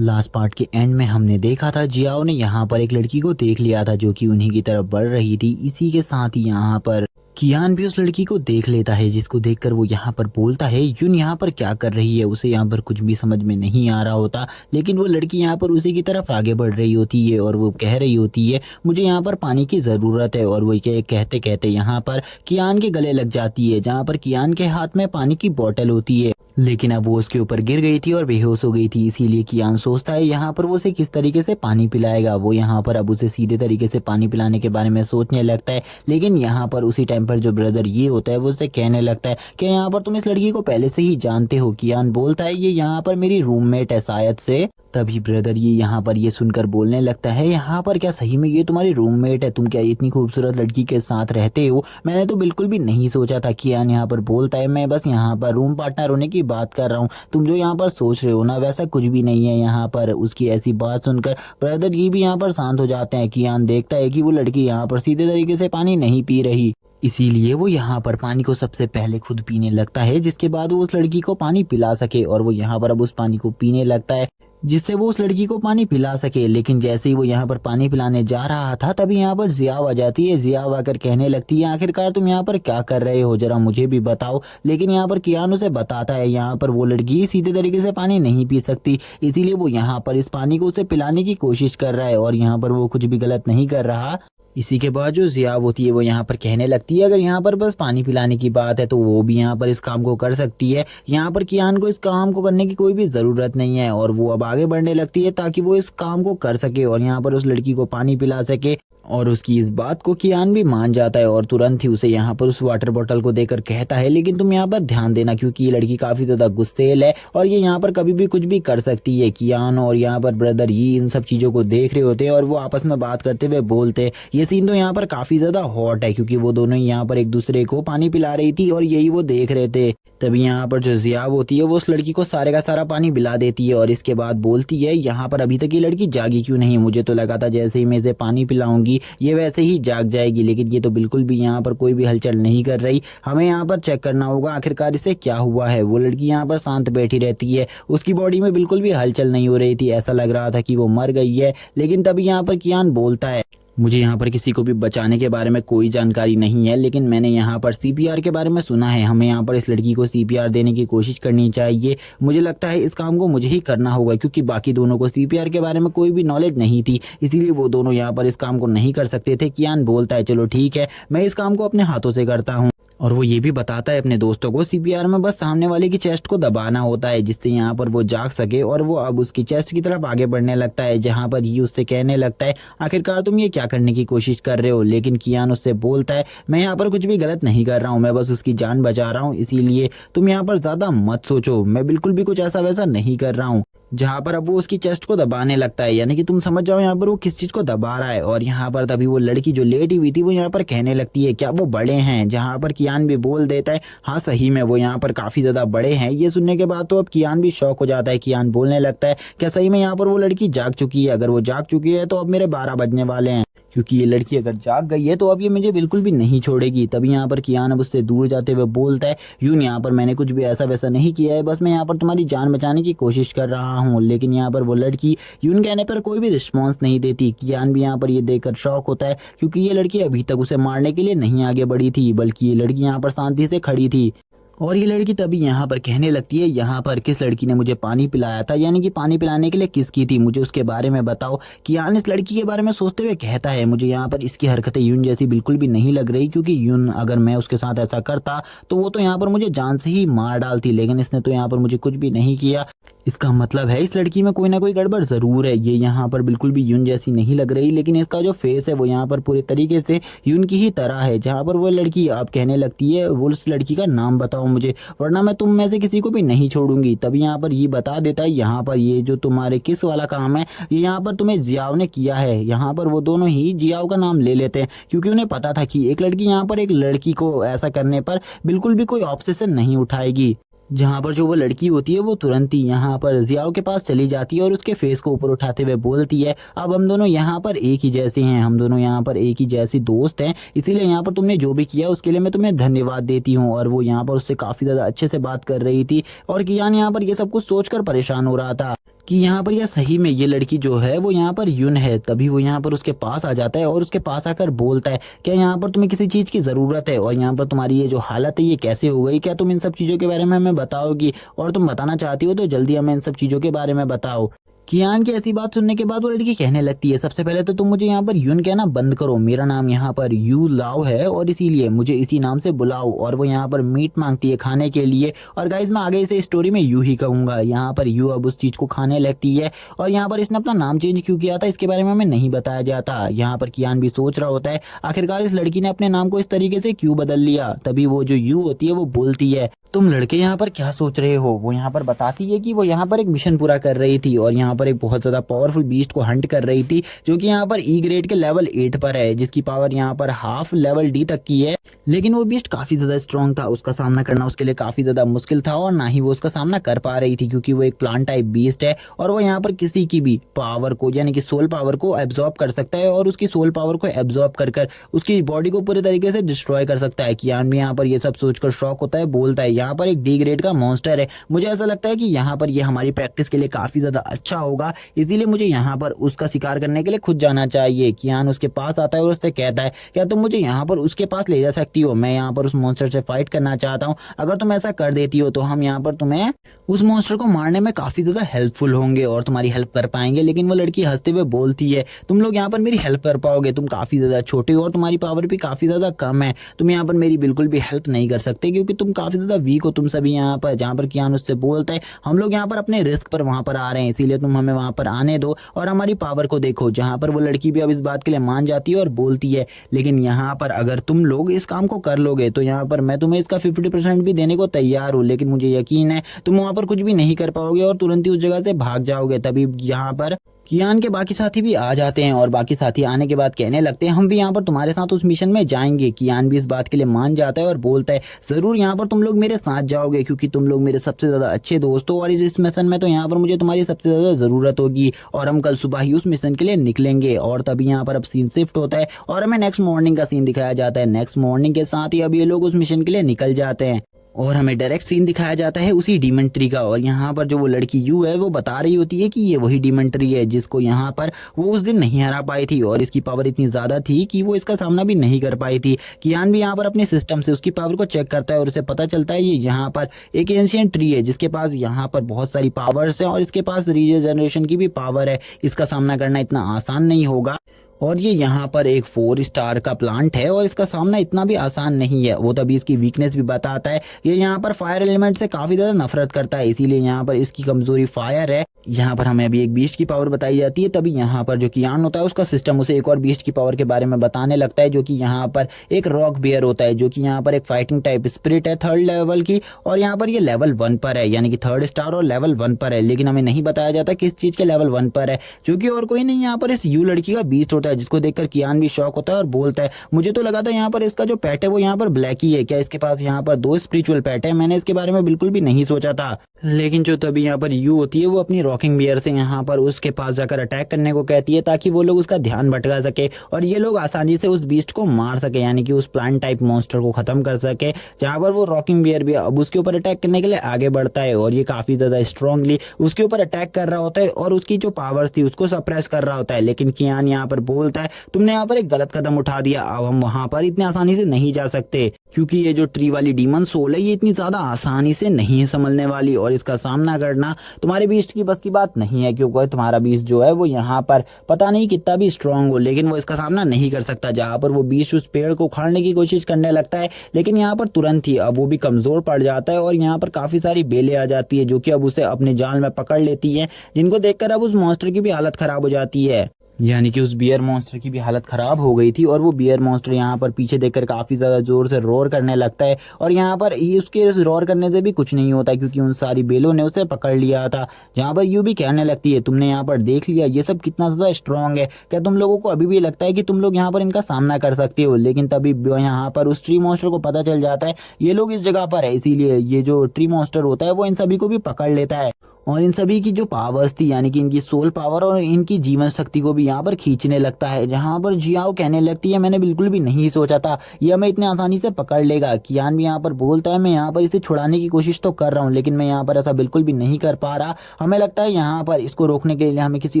लास्ट पार्ट के एंड में हमने देखा था जियाओ ने यहाँ पर एक लड़की को देख लिया था जो कि उन्हीं की तरफ बढ़ रही थी। इसी के साथ ही यहाँ पर कियान भी उस लड़की को देख लेता है, जिसको देखकर वो यहाँ पर बोलता है यून यहाँ पर क्या कर रही है। उसे यहाँ पर कुछ भी समझ में नहीं आ रहा होता, लेकिन वो लड़की यहाँ पर उसी की तरफ आगे बढ़ रही होती है और वो कह रही होती है मुझे यहाँ पर पानी की ज़रूरत है। और वो कहते कहते यहाँ पर कियान के गले लग जाती है, जहाँ पर कियान के हाथ में पानी की बोतल होती है। लेकिन अब वो उसके ऊपर गिर गई थी और बेहोश हो गई थी, इसीलिए कियान सोचता है यहाँ पर वो उसे किस तरीके से पानी पिलाएगा। वो यहाँ पर अब उसे सीधे तरीके से पानी पिलाने के बारे में सोचने लगता है। लेकिन यहाँ पर उसी टाइम पर जो ब्रदर ये होता है वो उससे कहने लगता है कि यहाँ पर तुम इस लड़की को पहले से ही जानते हो। कियान बोलता है ये यहाँ पर मेरी रूममेट है शायद से। तभी ब्रदर ये यहाँ पर ये सुनकर बोलने लगता है यहाँ पर क्या सही में ये तुम्हारी रूममेट है, तुम क्या इतनी खूबसूरत लड़की के साथ रहते हो, मैंने तो बिल्कुल भी नहीं सोचा था। कियान यहाँ पर बोलता है मैं बस यहाँ पर रूम पार्टनर होने की बात कर रहा हूँ, तुम जो यहाँ पर सोच रहे हो ना वैसा कुछ भी नहीं है। यहाँ पर उसकी ऐसी बात सुनकर ब्रदर ये भी यहाँ पर शांत हो जाते हैं। कियान देखता है कि वो लड़की यहाँ पर सीधे तरीके से पानी नहीं पी रही, इसीलिए वो यहाँ पर पानी को सबसे पहले खुद पीने लगता है, जिसके बाद वो उस लड़की को पानी पिला सके। और वो यहाँ पर अब उस पानी को पीने लगता है जिससे वो उस लड़की को पानी पिला सके। लेकिन जैसे ही वो यहाँ पर पानी पिलाने जा रहा था तभी यहाँ पर जियाव आ जाती है। जियाव आकर कहने लगती है आखिरकार तुम यहाँ पर क्या कर रहे हो, जरा मुझे भी बताओ। लेकिन यहाँ पर कियान उसे बताता है यहाँ पर वो लड़की सीधे तरीके से पानी नहीं पी सकती, इसीलिए वो यहाँ पर इस पानी को उसे पिलाने की कोशिश कर रहा है। और यहाँ पर वो कुछ भी गलत नहीं कर रहा, इसी के बाद जो ज़िया होती है वो यहाँ पर कहने लगती है अगर यहाँ पर बस पानी पिलाने की बात है तो वो भी यहाँ पर इस काम को कर सकती है। यहाँ पर कियान को इस काम को करने की कोई भी ज़रूरत नहीं है और वो अब आगे बढ़ने लगती है ताकि वो इस काम को कर सके और यहाँ पर उस लड़की को पानी पिला सके। और उसकी इस बात को कियान भी मान जाता है और तुरंत ही उसे यहाँ पर उस वाटर बॉटल को देकर कहता है लेकिन तुम यहाँ पर ध्यान देना क्योंकि ये लड़की काफ़ी ज़्यादा गुस्सेल है और ये यहाँ पर कभी भी कुछ भी कर सकती है। कियान और यहाँ पर ब्रदर ये इन सब चीज़ों को देख रहे होते हैं और वो आपस में बात करते हुए बोलते हैं। ये सीन तो यहाँ पर काफ़ी ज़्यादा हॉट है क्योंकि वो दोनों ही यहाँ पर एक दूसरे को पानी पिला रही थी और यही वो देख रहे थे। तभी यहाँ पर जो ज़िया होती है वो उस लड़की को सारे का सारा पानी पिला देती है और इसके बाद बोलती है यहाँ पर अभी तक ये लड़की जागी क्यों नहीं, मुझे तो लगा था जैसे ही मैं इसे पानी पिलाऊंगी ये वैसे ही जाग जाएगी, लेकिन ये तो बिल्कुल भी यहाँ पर कोई भी हलचल नहीं कर रही। हमें यहाँ पर चेक करना होगा आखिरकार इसे क्या हुआ है। वो लड़की यहाँ पर शांत बैठी रहती है, उसकी बॉडी में बिल्कुल भी हलचल नहीं हो रही थी, ऐसा लग रहा था कि वो मर गई है। लेकिन तभी यहाँ पर कियान बोलता है मुझे यहाँ पर किसी को भी बचाने के बारे में कोई जानकारी नहीं है लेकिन मैंने यहाँ पर सीपीआर के बारे में सुना है, हमें यहाँ पर इस लड़की को सीपीआर देने की कोशिश करनी चाहिए। मुझे लगता है इस काम को मुझे ही करना होगा क्योंकि बाकी दोनों को सीपीआर के बारे में कोई भी नॉलेज नहीं थी, इसीलिए वो दोनों यहाँ पर इस काम को नहीं कर सकते थे। कियान बोलता है चलो ठीक है मैं इस काम को अपने हाथों से करता हूँ और वो ये भी बताता है अपने दोस्तों को सीपीआर में बस सामने वाले की चेस्ट को दबाना होता है जिससे यहाँ पर वो जाग सके। और वो अब उसकी चेस्ट की तरफ आगे बढ़ने लगता है जहाँ पर ये उससे कहने लगता है आखिरकार तुम ये क्या करने की कोशिश कर रहे हो। लेकिन कियान उससे बोलता है मैं यहाँ पर कुछ भी गलत नहीं कर रहा हूँ, मैं बस उसकी जान बचा रहा हूँ, इसीलिए तुम यहाँ पर ज़्यादा मत सोचो, मैं बिल्कुल भी कुछ ऐसा वैसा नहीं कर रहा हूँ। जहाँ पर अब वो उसकी चेस्ट को दबाने लगता है, यानी कि तुम समझ जाओ यहाँ पर वो किस चीज को दबा रहा है। और यहाँ पर तभी वो लड़की जो लेटी हुई थी वो यहाँ पर कहने लगती है क्या वो बड़े हैं, जहाँ पर कियान भी बोल देता है हाँ सही में वो यहाँ पर काफी ज्यादा बड़े हैं। ये सुनने के बाद तो अब कियान भी शौक हो जाता है। कियान बोलने लगता है क्या सही में यहाँ पर वो लड़की जाग चुकी है, अगर वो जाग चुकी है तो अब मेरे 12 बजने वाले हैं क्योंकि ये लड़की अगर जाग गई है तो अब ये मुझे बिल्कुल भी नहीं छोड़ेगी। तभी यहाँ पर कियान अब उससे दूर जाते हुए बोलता है यून यहाँ पर मैंने कुछ भी ऐसा वैसा नहीं किया है, बस मैं यहाँ पर तुम्हारी जान बचाने की कोशिश कर रहा हूँ। लेकिन यहाँ पर वो लड़की यून कहने पर कोई भी रिस्पॉन्स नहीं देती। कियान भी यहाँ पर ये देखकर शॉक होता है क्योंकि ये लड़की अभी तक उसे मारने के लिए नहीं आगे बढ़ी थी, बल्कि ये लड़की यहाँ पर शांति से खड़ी थी। और ये लड़की तभी यहाँ पर कहने लगती है यहाँ पर किस लड़की ने मुझे पानी पिलाया था, यानी कि पानी पिलाने के लिए किसकी थी, मुझे उसके बारे में बताओ। कियान इस लड़की के बारे में सोचते हुए कहता है मुझे यहाँ पर इसकी हरकतें यून जैसी बिल्कुल भी नहीं लग रही, क्योंकि यून अगर मैं उसके साथ ऐसा करता तो वो तो यहाँ पर मुझे जान से ही मार डालती, लेकिन इसने तो यहाँ पर मुझे कुछ भी नहीं किया। इसका मतलब है इस लड़की में कोई ना कोई गड़बड़ जरूर है। ये यहाँ पर बिल्कुल भी यून जैसी नहीं लग रही, लेकिन इसका जो फेस है वो यहाँ पर पूरे तरीके से यून की ही तरह है। जहाँ पर वो लड़की अब कहने लगती है वो उस लड़की का नाम बताओ मुझे, वरना मैं तुम में से किसी को भी नहीं छोड़ूंगी। तभी यहाँ पर ये बता देता है यहाँ पर ये जो तुम्हारे किस वाला काम है ये यहाँ पर तुम्हें जियाओ ने किया है। यहाँ पर वो दोनों ही जियाओ का नाम ले लेते हैं क्योंकि उन्हें पता था कि एक लड़की यहाँ पर एक लड़की को ऐसा करने पर बिल्कुल भी कोई ऑब्सेशन नहीं उठाएगी। जहाँ पर जो वो लड़की होती है वो तुरंत ही यहाँ पर जियाओ के पास चली जाती है और उसके फेस को ऊपर उठाते हुए बोलती है अब हम दोनों यहाँ पर एक ही जैसे हैं, हम दोनों यहाँ पर एक ही जैसी दोस्त हैं, इसीलिए यहाँ पर तुमने जो भी किया उसके लिए मैं तुम्हें धन्यवाद देती हूँ। और वो यहाँ पर उससे काफ़ी ज़्यादा अच्छे से बात कर रही थी और कियान यहाँ पर ये सब कुछ सोचकर परेशान हो रहा था कि यहाँ पर यह सही में ये लड़की जो है वो यहाँ पर यून है। तभी वो यहाँ पर उसके पास आ जाता है और उसके पास आकर बोलता है क्या यहाँ पर तुम्हें किसी चीज़ की ज़रूरत है, और यहाँ पर तुम्हारी ये जो हालत है ये कैसे हो गई, क्या तुम इन सब चीज़ों के बारे में हमें बताओगी, और तुम बताना चाहती हो तो जल्दी हमें इन सब चीज़ों के बारे में बताओ। कियान की ऐसी बात सुनने के बाद वो लड़की कहने लगती है सबसे पहले तो तुम मुझे यहाँ पर यून कहना बंद करो, मेरा नाम यहाँ पर यू लाओ है और इसीलिए मुझे इसी नाम से बुलाओ। और वो यहाँ पर मीट मांगती है खाने के लिए, और गाइज मैं आगे इसे स्टोरी में यू ही कहूँगा। यहाँ पर यू अब उस चीज़ को खाने लगती है और यहाँ पर इसने अपना नाम चेंज क्यों किया था इसके बारे में हमें नहीं बताया जाता। यहाँ पर कियान भी सोच रहा होता है आखिरकार इस लड़की ने अपने नाम को इस तरीके से क्यों बदल लिया। तभी वो जो यू होती है वो बोलती है तुम लड़के यहाँ पर क्या सोच रहे हो। वो यहाँ पर बताती है कि वो यहाँ पर एक मिशन पूरा कर रही थी और यहाँ पर एक बहुत ज़्यादा पावरफुल बीस्ट को हंट कर रही थी जो कि यहाँ पर ई ग्रेड के लेवल 8 पर है, जिसकी पावर यहाँ पर हाफ लेवल डी तक की है। लेकिन वो बीस्ट काफ़ी ज़्यादा स्ट्रॉन्ग था, उसका सामना करना उसके लिए काफ़ी ज़्यादा मुश्किल था और ना ही वो उसका सामना कर पा रही थी क्योंकि वो एक प्लांट टाइप बीस्ट है और वो यहाँ पर किसी की भी पावर को यानी कि सोल पावर को एब्जॉर्ब कर सकता है और उसकी सोल पावर को एब्जॉर्ब कर कर उसकी बॉडी को पूरे तरीके से डिस्ट्रॉय कर सकता है। कियान भी यहाँ पर ये सब सोचकर शॉक होता है, बोलता है यहाँ पर एक डी ग्रेड का मॉन्स्टर है, मुझे ऐसा लगता है कि यहाँ पर ये हमारी प्रैक्टिस के लिए काफ़ी ज़्यादा अच्छा होगा, इसीलिए मुझे यहाँ पर उसका शिकार करने के लिए खुद जाना चाहिए। कियान उसके पास आता है और उससे कहता है क्या तुम मुझे यहाँ पर उसके पास ले जा सकती हो, मैं यहाँ पर उस मॉन्स्टर से फाइट करना चाहता हूँ, अगर तुम ऐसा कर देती हो तो हम यहाँ पर तुम्हें उस मॉन्स्टर को मारने में काफी ज्यादा हेल्पफुल होंगे और तुम्हारी हेल्प कर पाएंगे। लेकिन वो लड़की हंसते हुए बोलती है तुम लोग यहाँ पर मेरी हेल्प कर पाओगे, तुम काफी ज्यादा छोटे हो और तुम्हारी पावर भी काफी ज्यादा कम है, तुम यहाँ पर मेरी बिल्कुल भी हेल्प नहीं कर सकते क्योंकि तुम काफी ज्यादा वीक हो तुम सभी यहाँ पर। जहाँ पर कियान उससे बोलता है हम लोग यहाँ पर अपने रिस्क पर वहां पर आ रहे हैं, इसीलिए तुम हमें वहां पर आने दो और हमारी पावर को देखो। जहाँ पर वो लड़की भी अब इस बात के लिए मान जाती है और बोलती है लेकिन यहाँ पर अगर तुम लोग इस काम को कर लोगे तो यहाँ पर मैं तुम्हें इसका 50% भी देने को तैयार हूँ, लेकिन मुझे यकीन है तुम वहां पर कुछ भी नहीं कर पाओगे और तुरंत ही उस जगह से भाग जाओगे। तभी यहाँ पर कियान के बाकी साथी भी आ जाते हैं और बाकी साथी आने के बाद कहने लगते हैं हम भी यहाँ पर तुम्हारे साथ उस मिशन में जाएंगे। कियान भी इस बात के लिए मान जाता है और बोलता है जरूर यहाँ पर तुम लोग मेरे साथ जाओगे क्योंकि तुम लोग मेरे सबसे ज्यादा अच्छे दोस्त हो और इस मिशन में तो यहाँ पर मुझे तुम्हारी सबसे ज्यादा जरूरत होगी और हम कल सुबह ही उस मिशन के लिए निकलेंगे। और तभी यहाँ पर अब सीन शिफ्ट होता है और हमें नेक्स्ट मॉर्निंग का सीन दिखाया जाता है। नेक्स्ट मॉर्निंग के साथ ही अब ये लोग उस मिशन के लिए निकल जाते हैं और हमें डायरेक्ट सीन दिखाया जाता है उसी डीमन ट्री का। और यहाँ पर जो वो लड़की यू है वो बता रही होती है कि ये वही डीमन ट्री है जिसको यहाँ पर वो उस दिन नहीं हरा पाई थी और इसकी पावर इतनी ज्यादा थी कि वो इसका सामना भी नहीं कर पाई थी। कियान भी यहाँ पर अपने सिस्टम से उसकी पावर को चेक करता है और उसे पता चलता है ये यहाँ पर एक एंशिएंट ट्री है जिसके पास यहाँ पर बहुत सारी पावर्स है और इसके पास रीजनरेशन की भी पावर है, इसका सामना करना इतना आसान नहीं होगा और ये यहाँ पर एक 4 स्टार का प्लांट है और इसका सामना इतना भी आसान नहीं है। वो तभी इसकी वीकनेस भी बताता है, ये यहाँ पर फायर एलिमेंट से काफी ज्यादा नफरत करता है, इसीलिए यहाँ पर इसकी कमजोरी फायर है। यहाँ पर हमें अभी एक बीस्ट की पावर बताई जाती है। तभी यहाँ पर जो कियान होता है उसका सिस्टम उसे एक और बीस्ट की पावर के बारे में बताने लगता है जो कि यहाँ पर एक रॉक बियर होता है जो कि यहाँ पर एक फाइटिंग टाइप स्पिरिट है 3rd लेवल की और यहाँ पर ये लेवल 1 पर है यानी कि 3rd स्टार और लेवल 1 पर है। लेकिन हमें नहीं बताया जाता किस चीज के लेवल 1 पर है, क्योंकि और कोई नहीं यहाँ पर इस यू लड़की का बीस्ट होता है जिसको देखकर कियान भी शॉक होता है और बोलता है मुझे तो लगा था यहाँ पर इसका जो पेट है वो यहाँ पर ब्लैक ही है, क्या इसके पास यहाँ पर 2 स्पिरिचुअल पेट है, मैंने इसके बारे में बिल्कुल भी नहीं सोचा था। लेकिन जो तभी यहाँ पर यू होती है वो अपनी रॉकिंग बियर से यहाँ पर उसके पास जाकर अटैक करने को कहती है ताकि वो लोग उसका ध्यान भटका सके और ये लोग आसानी से उस बीस्ट को मार सके यानी कि उस प्लांट टाइप मॉन्स्टर को खत्म कर सके। जहाँ पर वो रॉकिंग बियर भी अब उसके ऊपर अटैक करने के लिए आगे बढ़ता है और ये काफी ज्यादा स्ट्रांगली उसके ऊपर अटैक कर रहा होता है और उसकी जो पावर्स थी उसको सप्रेस कर रहा होता है। लेकिन कियान यहाँ पर बोलता है तुमने यहाँ पर एक गलत कदम उठा दिया, अब हम वहां पर इतने आसानी से नहीं जा सकते क्योंकि ये जो ट्री वाली डीमन सोल है ये इतनी ज्यादा आसानी से नहीं संभलने वाली और इसका सामना करना तुम्हारे बीस्ट की बस की बात नहीं है, क्योंकि तुम्हारा बीस्ट जो है वो यहाँ पर पता नहीं कितना भी स्ट्रांग हो लेकिन वो इसका सामना नहीं कर सकता। जहाँ पर वो बीस्ट उस पेड़ को उखाड़ने की कोशिश करने लगता है लेकिन यहाँ पर तुरंत ही अब वो भी कमजोर पड़ जाता है और यहाँ पर काफी सारी बेलें आ जाती है जो कि अब उसे अपने जाल में पकड़ लेती है, जिनको देखकर अब उस मॉन्स्टर की भी हालत खराब हो जाती है। यानी कि उस बियर मॉन्स्टर की भी हालत खराब हो गई थी और वो बियर मॉन्स्टर यहाँ पर पीछे देखकर काफी ज्यादा जोर से रोर करने लगता है और यहाँ पर ये उसके रोर करने से भी कुछ नहीं होता क्योंकि उन सारी बेलों ने उसे पकड़ लिया था। जहाँ पर यू भी कहने लगती है तुमने यहाँ पर देख लिया ये सब कितना ज्यादा स्ट्रांग है, क्या तुम लोगों को अभी भी लगता है कि तुम लोग यहाँ पर इनका सामना कर सकते हो। लेकिन तभी यहाँ पर उस ट्री मॉन्स्टर को पता चल जाता है ये लोग इस जगह पर है, इसीलिए ये जो ट्री मॉन्स्टर होता है वो इन सभी को भी पकड़ लेता है और इन सभी की जो पावर्स थी यानी कि इनकी सोल पावर और इनकी जीवन शक्ति को भी यहाँ पर खींचने लगता है। जहाँ पर जियाओ कहने लगती है मैंने बिल्कुल भी नहीं सोचा था ये हमें इतने आसानी से पकड़ लेगा। कियान भी यहाँ पर बोलता है मैं यहाँ पर इसे छुड़ाने की कोशिश तो कर रहा हूँ लेकिन मैं यहाँ पर ऐसा बिल्कुल भी नहीं कर पा रहा, हमें लगता है यहाँ पर इसको रोकने के लिए हमें किसी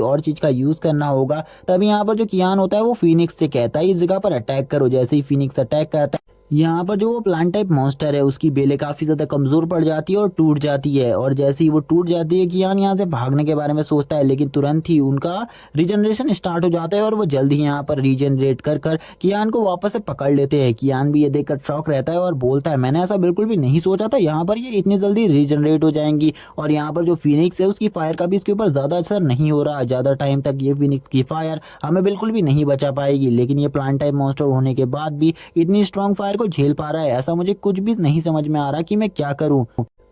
और चीज का यूज करना होगा। तभी यहाँ पर जो कियान होता है वो फीनिक्स से कहता है इस जगह पर अटैक करो। जैसे ही फीनिक्स अटैक करता है यहाँ पर जो वो प्लांट टाइप मॉन्स्टर है उसकी बेलें काफी ज्यादा कमजोर पड़ जाती है और टूट जाती है और जैसे ही वो टूट जाती है कियान यहाँ से भागने के बारे में सोचता है लेकिन तुरंत ही उनका रीजनरेशन स्टार्ट हो जाता है और वो जल्द ही यहाँ पर रीजनरेट कर कर कियान को वापस से पकड़ लेते हैं। कियान भी ये देखकर शॉक रहता है और बोलता है मैंने ऐसा बिल्कुल भी नहीं सोचा था यहाँ पर ये इतनी जल्दी रीजनरेट हो जाएंगी और यहाँ पर जो फीनिक्स है उसकी फायर का भी इसके ऊपर ज्यादा असर नहीं हो रहा, ज्यादा टाइम तक ये फीनिक्स की फायर हमें बिल्कुल भी नहीं बचा पाएगी। लेकिन ये प्लांट टाइप मॉन्स्टर होने के बाद भी इतनी स्ट्रॉन्ग फायर को झेल पा रहा है, ऐसा मुझे कुछ भी नहीं समझ में आ रहा कि मैं क्या करूं।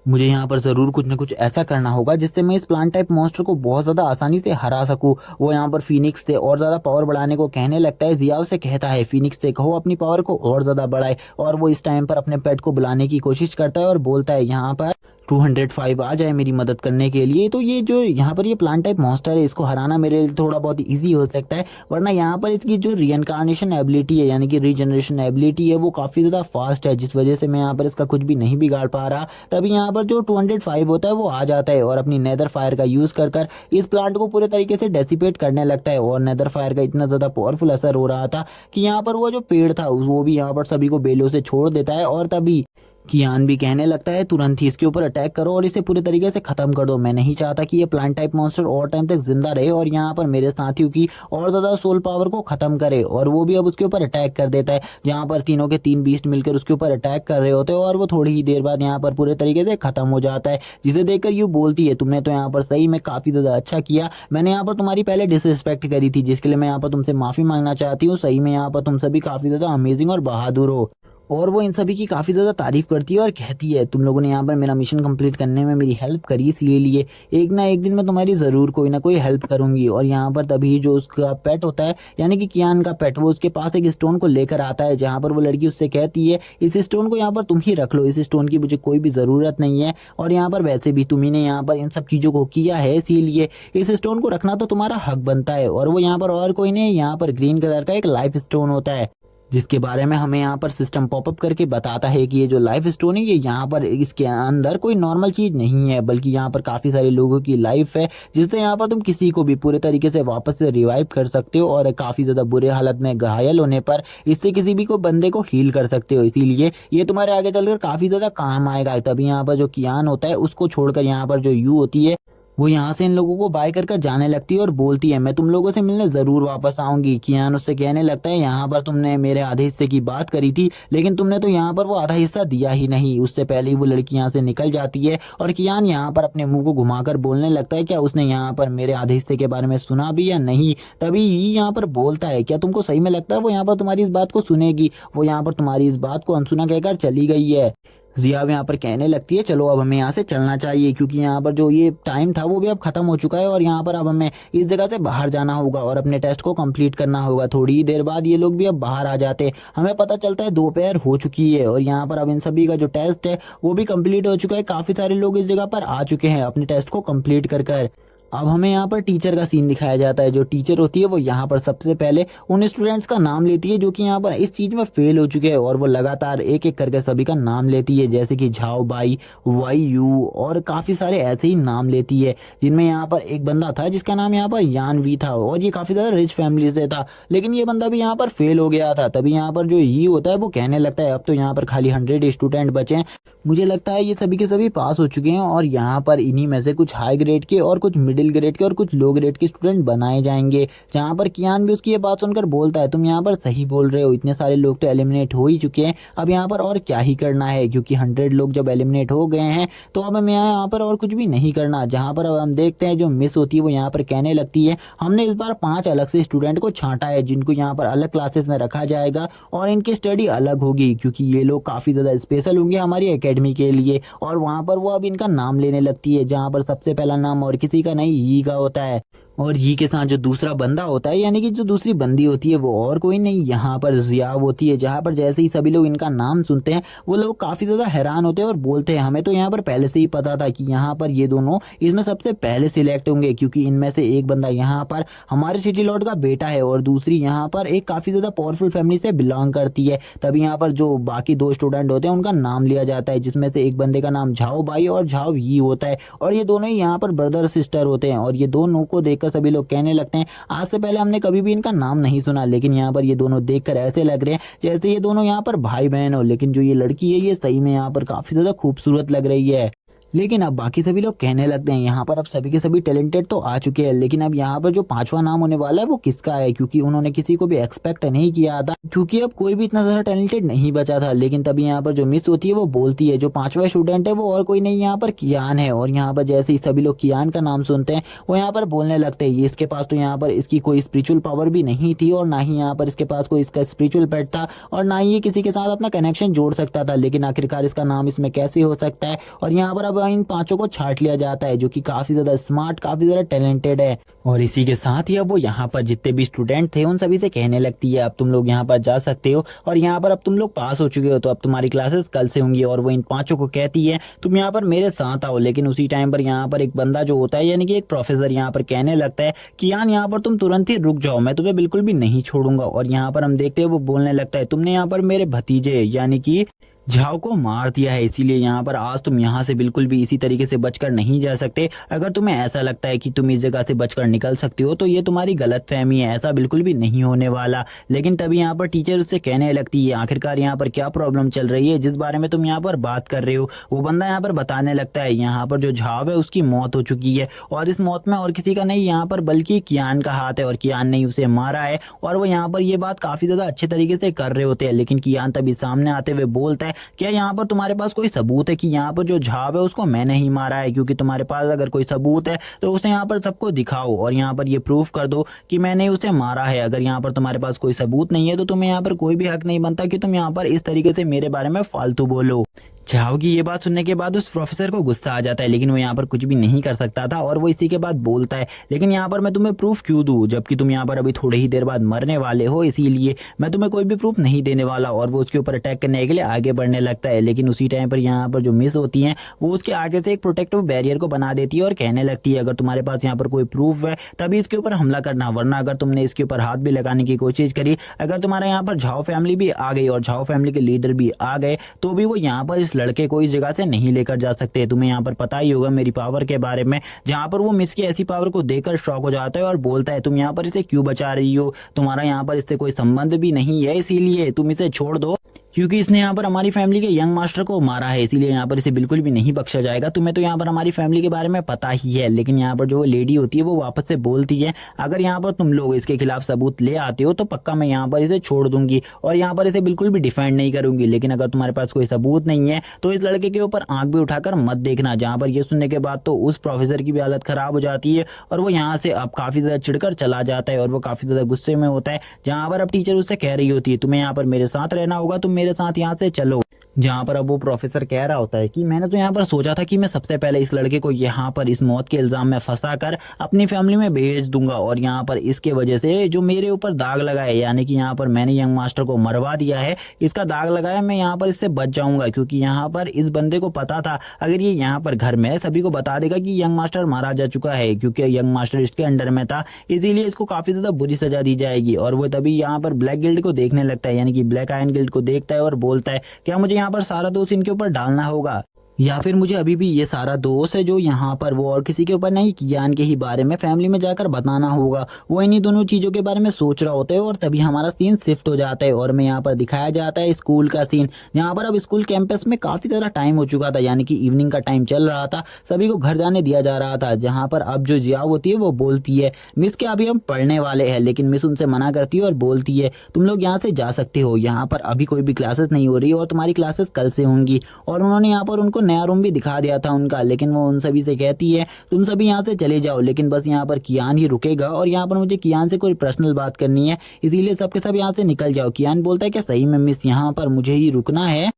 मुझे यहाँ पर जरूर कुछ न कुछ ऐसा करना होगा जिससे मैं इस प्लांट टाइप मॉन्स्टर को बहुत ज्यादा आसानी से हरा सकूं। वो यहाँ पर फीनिक्स से और ज्यादा पावर बढ़ाने को कहने लगता है। जियाओ से कहता है फीनिक्स से कहो अपनी पावर को और ज्यादा बढ़ाए और वो इस टाइम पर अपने पेट को बुलाने की कोशिश करता है और बोलता है यहाँ पर 205 आ जाए मेरी मदद करने के लिए। तो ये जो यहाँ पर ये प्लांट टाइप मॉन्स्टर है, इसको हराना मेरे लिए थोड़ा बहुत ईजी हो सकता है, वरना यहाँ पर इसकी जो रीइंकार्नेशन एबिलिटी है यानी कि रीजनरेशन एबिलिटी है वो काफ़ी ज़्यादा फास्ट है, जिस वजह से मैं यहाँ पर इसका कुछ भी नहीं बिगाड़ पा रहा। तभी यहाँ पर जो 205 होता है वो आ जाता है और अपनी नेदर फायर का यूज़ कर कर इस प्लांट को पूरे तरीके से डेसिपेट करने लगता है। और नेदर फायर का इतना ज़्यादा पावरफुल असर हो रहा था कि यहाँ पर वो जो पेड़ था वो भी यहाँ पर सभी को बेलों से छोड़ देता है। और तभी कियान भी कहने लगता है तुरंत ही इसके ऊपर अटैक करो और इसे पूरे तरीके से खत्म कर दो। मैं नहीं चाहता कि ये प्लांट टाइप मॉन्स्टर और टाइम तक जिंदा रहे और यहाँ पर मेरे साथियों की और ज्यादा सोल पावर को खत्म करे। और वो भी अब उसके ऊपर अटैक कर देता है, जहाँ पर तीनों के तीन बीस्ट मिलकर उसके ऊपर अटैक कर रहे होते हैं और वो थोड़ी ही देर बाद यहाँ पर पूरे तरीके से खत्म हो जाता है। जिसे देखकर यू बोलती है तुमने तो यहाँ पर सही में काफी ज्यादा अच्छा किया, मैंने यहाँ पर तुम्हारी पहले डिसरिस्पेक्ट करी थी, जिसके लिए मैं यहाँ पर तुमसे माफी मांगना चाहती हूँ। सही में यहाँ पर तुम सभी काफी ज्यादा अमेजिंग और बहादुर हो। और वो इन सभी की काफ़ी ज़्यादा तारीफ करती है और कहती है तुम लोगों ने यहाँ पर मेरा मिशन कंप्लीट करने में मेरी हेल्प करी, इसलिए लिए एक ना एक दिन मैं तुम्हारी ज़रूर कोई ना कोई हेल्प करूँगी। और यहाँ पर तभी जो उसका पेट होता है यानी कि कियान का पेट, वो उसके पास एक स्टोन को लेकर आता है, जहाँ पर वो लड़की उससे कहती है इस स्टोन को यहाँ पर तुम ही रख लो, इस स्टोन की मुझे कोई भी ज़रूरत नहीं है और यहाँ पर वैसे भी तुम्ही ने यहाँ पर इन सब चीज़ों को किया है, इसीलिए इस स्टोन को रखना तो तुम्हारा हक बनता है। और वो यहाँ पर और कोई नहीं, यहाँ पर ग्रीन कलर का एक लाइफ स्टोन होता है, जिसके बारे में हमें यहाँ पर सिस्टम पॉपअप करके बताता है कि ये जो लाइफ स्टोन है ये यहाँ पर इसके अंदर कोई नॉर्मल चीज़ नहीं है, बल्कि यहाँ पर काफ़ी सारे लोगों की लाइफ है, जिससे यहाँ पर तुम किसी को भी पूरे तरीके से वापस से रिवाइव कर सकते हो और काफ़ी ज़्यादा बुरे हालत में घायल होने पर इससे किसी भी को बंदे को हील कर सकते हो। इसीलिए ये तुम्हारे आगे चलकर काफ़ी ज़्यादा काम आएगा। तभी यहाँ पर जो कियान होता है उसको छोड़कर यहाँ पर जो यू होती है वो यहाँ से इन लोगों को बाय कर कर जाने लगती है और बोलती है मैं तुम लोगों से मिलने ज़रूर वापस आऊंगी। कियान उससे कहने लगता है यहाँ पर तुमने मेरे आधे हिस्से की बात करी थी, लेकिन तुमने तो यहाँ पर वो आधा हिस्सा दिया ही नहीं। उससे पहले ही वो लड़की यहाँ से निकल जाती है और कियान यहाँ पर अपने मुंह को घुमाकर बोलने लगता है क्या उसने यहाँ पर मेरे आधे हिस्से के बारे में सुना भी या नहीं। तभी ये यहाँ पर बोलता है क्या तुमको सही में लगता है वो यहाँ पर तुम्हारी इस बात को सुनेगी, वो यहाँ पर तुम्हारी इस बात को अनसुना कहकर चली गई है। जिया यहाँ पर कहने लगती है चलो अब हमें यहाँ से चलना चाहिए, क्योंकि यहाँ पर जो ये टाइम था वो भी अब खत्म हो चुका है और यहाँ पर अब हमें इस जगह से बाहर जाना होगा और अपने टेस्ट को कंप्लीट करना होगा। थोड़ी ही देर बाद ये लोग भी अब बाहर आ जाते हैं, हमें पता चलता है दोपहर हो चुकी है और यहाँ पर अब इन सभी का जो टेस्ट है वो भी कंप्लीट हो चुका है। काफ़ी सारे लोग इस जगह पर आ चुके हैं अपने टेस्ट को कंप्लीट कर कर। अब हमें यहाँ पर टीचर का सीन दिखाया जाता है। जो टीचर होती है वो यहाँ पर सबसे पहले उन स्टूडेंट्स का नाम लेती है जो कि यहाँ पर इस चीज़ में फेल हो चुके हैं और वो लगातार एक एक करके सभी का नाम लेती है, जैसे कि झाओ बाई, वाई यू और काफ़ी सारे ऐसे ही नाम लेती है, जिनमें यहाँ पर एक बंदा था जिसका नाम यहाँ पर यानवी था और ये काफ़ी ज़्यादा रिच फैमिली से था, लेकिन ये बंदा भी यहाँ पर फेल हो गया था। तभी यहाँ पर जो ये होता है वो कहने लगता है अब तो यहाँ पर खाली 100 स्टूडेंट बचे हैं, मुझे लगता है ये सभी के सभी पास हो चुके हैं और यहाँ पर इन्हीं में से कुछ हाई ग्रेड के और कुछ मिडिल ग्रेड के और कुछ लो ग्रेड के स्टूडेंट बनाए जाएंगे। जहाँ पर कियान भी उसकी ये बात सुनकर बोलता है तुम यहाँ पर सही बोल रहे हो, इतने सारे लोग तो एलिमिनेट हो ही चुके हैं, अब यहाँ पर और क्या ही करना है, क्योंकि 100 लोग जब एलिमिनेट हो गए हैं तो अब हमें यहाँ पर और कुछ भी नहीं करना। जहाँ पर अब हम देखते हैं जो मिस होती है वो यहाँ पर कहने लगती है हमने इस बार 5 अलग से स्टूडेंट को छांटा है जिनको यहाँ पर अलग क्लासेस में रखा जाएगा और इनकी स्टडी अलग होगी, क्योंकि ये लोग काफ़ी ज़्यादा स्पेशल होंगे हमारी एकेडमी के लिए। और वहाँ पर वो अब इनका नाम लेने लगती है, जहाँ पर सबसे पहला नाम और किसी का नहीं यी का होता है और यी के साथ जो दूसरा बंदा होता है यानी कि जो दूसरी बंदी होती है वो और कोई नहीं यहाँ पर जियाब होती है। जहाँ पर जैसे ही सभी लोग इनका नाम सुनते हैं वो लोग काफ़ी ज़्यादा हैरान होते हैं और बोलते हैं हमें तो यहाँ पर पहले से ही पता था कि यहाँ पर ये दोनों इसमें सबसे पहले सिलेक्ट होंगे, क्योंकि इनमें से एक बंदा यहाँ पर हमारे सिटी लॉर्ड का बेटा है और दूसरी यहाँ पर एक काफ़ी ज़्यादा पावरफुल फैमिली से बिलोंग करती है। तभी यहाँ पर जो बाकी 2 स्टूडेंट होते हैं उनका नाम लिया जाता है, जिसमें से एक बंदे का नाम झाओ बाई और झाओ यी होता है और ये दोनों ही यहाँ पर ब्रदर सिस्टर होते हैं। और ये दोनों को देखकर सभी लोग कहने लगते हैं आज से पहले हमने कभी भी इनका नाम नहीं सुना, लेकिन यहाँ पर ये दोनों देखकर ऐसे लग रहे हैं जैसे ये दोनों यहाँ पर भाई बहन हो। लेकिन जो ये लड़की है ये सही में यहाँ पर काफ़ी ज़्यादा खूबसूरत लग रही है। लेकिन अब बाकी सभी लोग कहने लगते हैं यहाँ पर अब सभी के सभी टैलेंटेड तो आ चुके हैं, लेकिन अब यहाँ पर जो 5वां नाम होने वाला है वो किसका है, क्योंकि उन्होंने किसी को भी एक्सपेक्ट नहीं किया था, क्योंकि अब कोई भी इतना ज़्यादा टैलेंटेड नहीं बचा था। लेकिन तभी यहाँ पर जो मिस होती है वो बोलती है जो 5वां स्टूडेंट है वो और कोई नहीं यहाँ पर कियान है। और यहाँ पर जैसे ही सभी लोग कियान का नाम सुनते हैं वो यहाँ पर बोलने लगते हैं ये इसके पास तो यहाँ पर इसकी कोई स्पिरिचुअल पावर भी नहीं थी और ना ही यहाँ पर इसके पास कोई इसका स्पिरिचुअल पेट था और ना ही ये किसी के साथ अपना कनेक्शन जोड़ सकता था, लेकिन आखिरकार इसका नाम इसमें कैसे हो सकता है। और यहाँ पर अब इन पांचों को छांट लिया जाता है, जो कि काफी ज्यादा स्मार्ट, काफी ज्यादा टैलेंटेड है। और इसी के साथ ही अब वो यहाँ पर जितने भी स्टूडेंट थे उन सभी से कहने लगती है अब तुम लोग यहाँ पर जा सकते हो, और यहाँ पर अब तुम लोग पास हो चुके हो तो अब तुम्हारी क्लासेस कल से होंगी। और वो इन पांचों को कहती है तुम यहाँ पर मेरे साथ आओ। लेकिन उसी टाइम पर यहाँ पर एक बंदा जो होता है, यानी कि एक प्रोफेसर, यहाँ पर कहने लगता है कि यार यहाँ पर तुम तुरंत ही रुक जाओ, मैं तुम्हें बिल्कुल भी नहीं छोड़ूंगा। और यहाँ पर हम देखते हैं वो बोलने लगता है तुमने यहाँ पर मेरे भतीजे यानी कि झाओ को मार दिया है, इसीलिए यहाँ पर आज तुम यहाँ से बिल्कुल भी इसी तरीके से बचकर नहीं जा सकते। अगर तुम्हें ऐसा लगता है कि तुम इस जगह से बचकर निकल सकते हो तो ये तुम्हारी गलतफहमी है, ऐसा बिल्कुल भी नहीं होने वाला। लेकिन तभी यहाँ पर टीचर उससे कहने लगती है आखिरकार यहाँ पर क्या प्रॉब्लम चल रही है जिस बारे में तुम यहाँ पर बात कर रहे हो। वो बंदा यहाँ पर बताने लगता है यहाँ पर जो झाव है उसकी मौत हो चुकी है, और इस मौत में और किसी का नहीं यहाँ पर बल्कि कियान का हाथ है, और कियान ने उसे मारा है। और वो यहाँ पर ये बात काफी ज्यादा अच्छे तरीके से कर रहे होते हैं, लेकिन कियान तभी सामने आते हुए बोलता है क्या यहाँ पर तुम्हारे पास कोई सबूत है कि यहाँ पर जो झाव है उसको मैंने ही मारा है? क्योंकि तुम्हारे पास अगर कोई सबूत है तो उसे यहाँ पर सबको दिखाओ और यहाँ पर ये प्रूफ कर दो कि मैंने उसे मारा है। अगर यहाँ पर तुम्हारे पास कोई सबूत नहीं है तो तुम्हें यहाँ पर कोई भी हक नहीं बनता कि तुम यहाँ पर इस तरीके से मेरे बारे में फालतू बोलो। झाओ की ये बात सुनने के बाद उस प्रोफेसर को गुस्सा आ जाता है, लेकिन वो यहाँ पर कुछ भी नहीं कर सकता था। और वो इसी के बाद बोलता है लेकिन यहाँ पर मैं तुम्हें प्रूफ क्यों दूं, जबकि तुम यहाँ पर अभी थोड़ी ही देर बाद मरने वाले हो, इसीलिए मैं तुम्हें कोई भी प्रूफ नहीं देने वाला। और वो उसके ऊपर अटैक करने के लिए आगे बढ़ने लगता है, लेकिन उसी टाइम पर यहाँ पर जो मिस होती है वो उसके आगे से एक प्रोटेक्टिव बैरियर को बना देती है और कहने लगती है अगर तुम्हारे पास यहाँ पर कोई प्रूफ है तभी इसके ऊपर हमला करना, वरना अगर तुमने इसके ऊपर हाथ भी लगाने की कोशिश करी, अगर तुम्हारा यहाँ पर झाओ फैमिली भी आ गई और झाओ फैमिली के लीडर भी आ गए तो भी वो यहाँ पर इस लड़के को इस जगह से नहीं लेकर जा सकते। तुम्हें यहाँ पर पता ही होगा मेरी पावर के बारे में, जहाँ पर वो मिस की ऐसी पावर को देखकर शॉक हो जाता है और बोलता है तुम यहाँ पर इसे क्यों बचा रही हो, तुम्हारा यहाँ पर इससे कोई संबंध भी नहीं है, इसीलिए तुम इसे छोड़ दो, क्योंकि इसने यहाँ पर हमारी फैमिली के यंग मास्टर को मारा है, इसीलिए यहाँ पर इसे बिल्कुल भी नहीं बख्शा जाएगा। तुम्हें तो यहाँ पर हमारी फैमिली के बारे में पता ही है। लेकिन यहाँ पर जो लेडी होती है वो वापस से बोलती है अगर यहाँ पर तुम लोग इसके खिलाफ सबूत ले आते हो तो पक्का मैं यहाँ पर इसे छोड़ दूंगी और यहाँ पर इसे बिल्कुल भी डिफेंड नहीं करूंगी। लेकिन अगर तुम्हारे पास कोई सबूत नहीं है तो इस लड़के के ऊपर आंख भी उठाकर मत देखना। जहाँ पर ये सुनने के बाद तो उस प्रोफेसर की भी हालत खराब हो जाती है और वो यहाँ से अब काफी ज्यादा चिढ़कर चला जाता है और वो काफी ज्यादा गुस्से में होता है। जहाँ पर अब टीचर उससे कह रही होती है तुम्हें यहाँ पर मेरे साथ रहना होगा, तुम मेरे साथ यहाँ से चलो। जहाँ पर अब वो प्रोफेसर कह रहा होता है कि मैंने तो यहाँ पर सोचा था कि मैं सबसे पहले इस लड़के को यहाँ पर इस मौत के इल्जाम में फंसा कर अपनी फैमिली में भेज दूंगा और यहाँ पर इसके वजह से जो मेरे ऊपर दाग लगा है, यानी कि यहाँ पर मैंने यंग मास्टर को मरवा दिया है, इसका दाग लगाया, मैं यहाँ पर इससे बच जाऊंगा। क्योंकि यहाँ पर इस बंदे को पता था अगर ये यहाँ पर घर में सभी को बता देगा कि यंग मास्टर मारा जा चुका है, क्योंकि यंग मास्टर इसके अंडर में था, इसीलिए इसको काफी ज्यादा बुरी सजा दी जाएगी। और वो तभी यहाँ पर ब्लैक गिल्ड को देखने लगता है, यानी कि ब्लैक आयरन गिल्ड को देखता है और बोलता है क्या मुझे यहाँ पर सारा दोष इनके ऊपर डालना होगा, या फिर मुझे अभी भी ये सारा दोष है जो यहाँ पर वो और किसी के ऊपर नहीं, कियान के ही बारे में फैमिली में जाकर बताना होगा। वो इन्हीं दोनों चीजों के बारे में सोच रहा होता है और तभी हमारा सीन शिफ्ट हो जाता है और मैं यहाँ पर दिखाया जाता है स्कूल का सीन, जहाँ पर अब स्कूल कैंपस में काफी ज्यादा टाइम हो चुका था, यानी कि इवनिंग का टाइम चल रहा था, सभी को घर जाने दिया जा रहा था। जहाँ पर अब जो जिया होती है वो बोलती है मिस के अभी हम पढ़ने वाले हैं, लेकिन मिस उनसे मना करती है और बोलती है तुम लोग यहाँ से जा सकते हो, यहाँ पर अभी कोई भी क्लासेस नहीं हो रही और तुम्हारी क्लासेस कल से होंगी। और उन्होंने यहाँ पर उनको नया रूम भी दिखा दिया था उनका, लेकिन वो उन सभी से कहती है तुम सभी यहाँ से चले जाओ, लेकिन बस यहाँ पर कियान ही रुकेगा और यहाँ पर मुझे कियान से कोई पर्सनल बात करनी है, इसीलिए सबके सब यहाँ से निकल जाओ। कियान बोलता है क्या सही में मिस यहाँ पर मुझे ही रुकना है?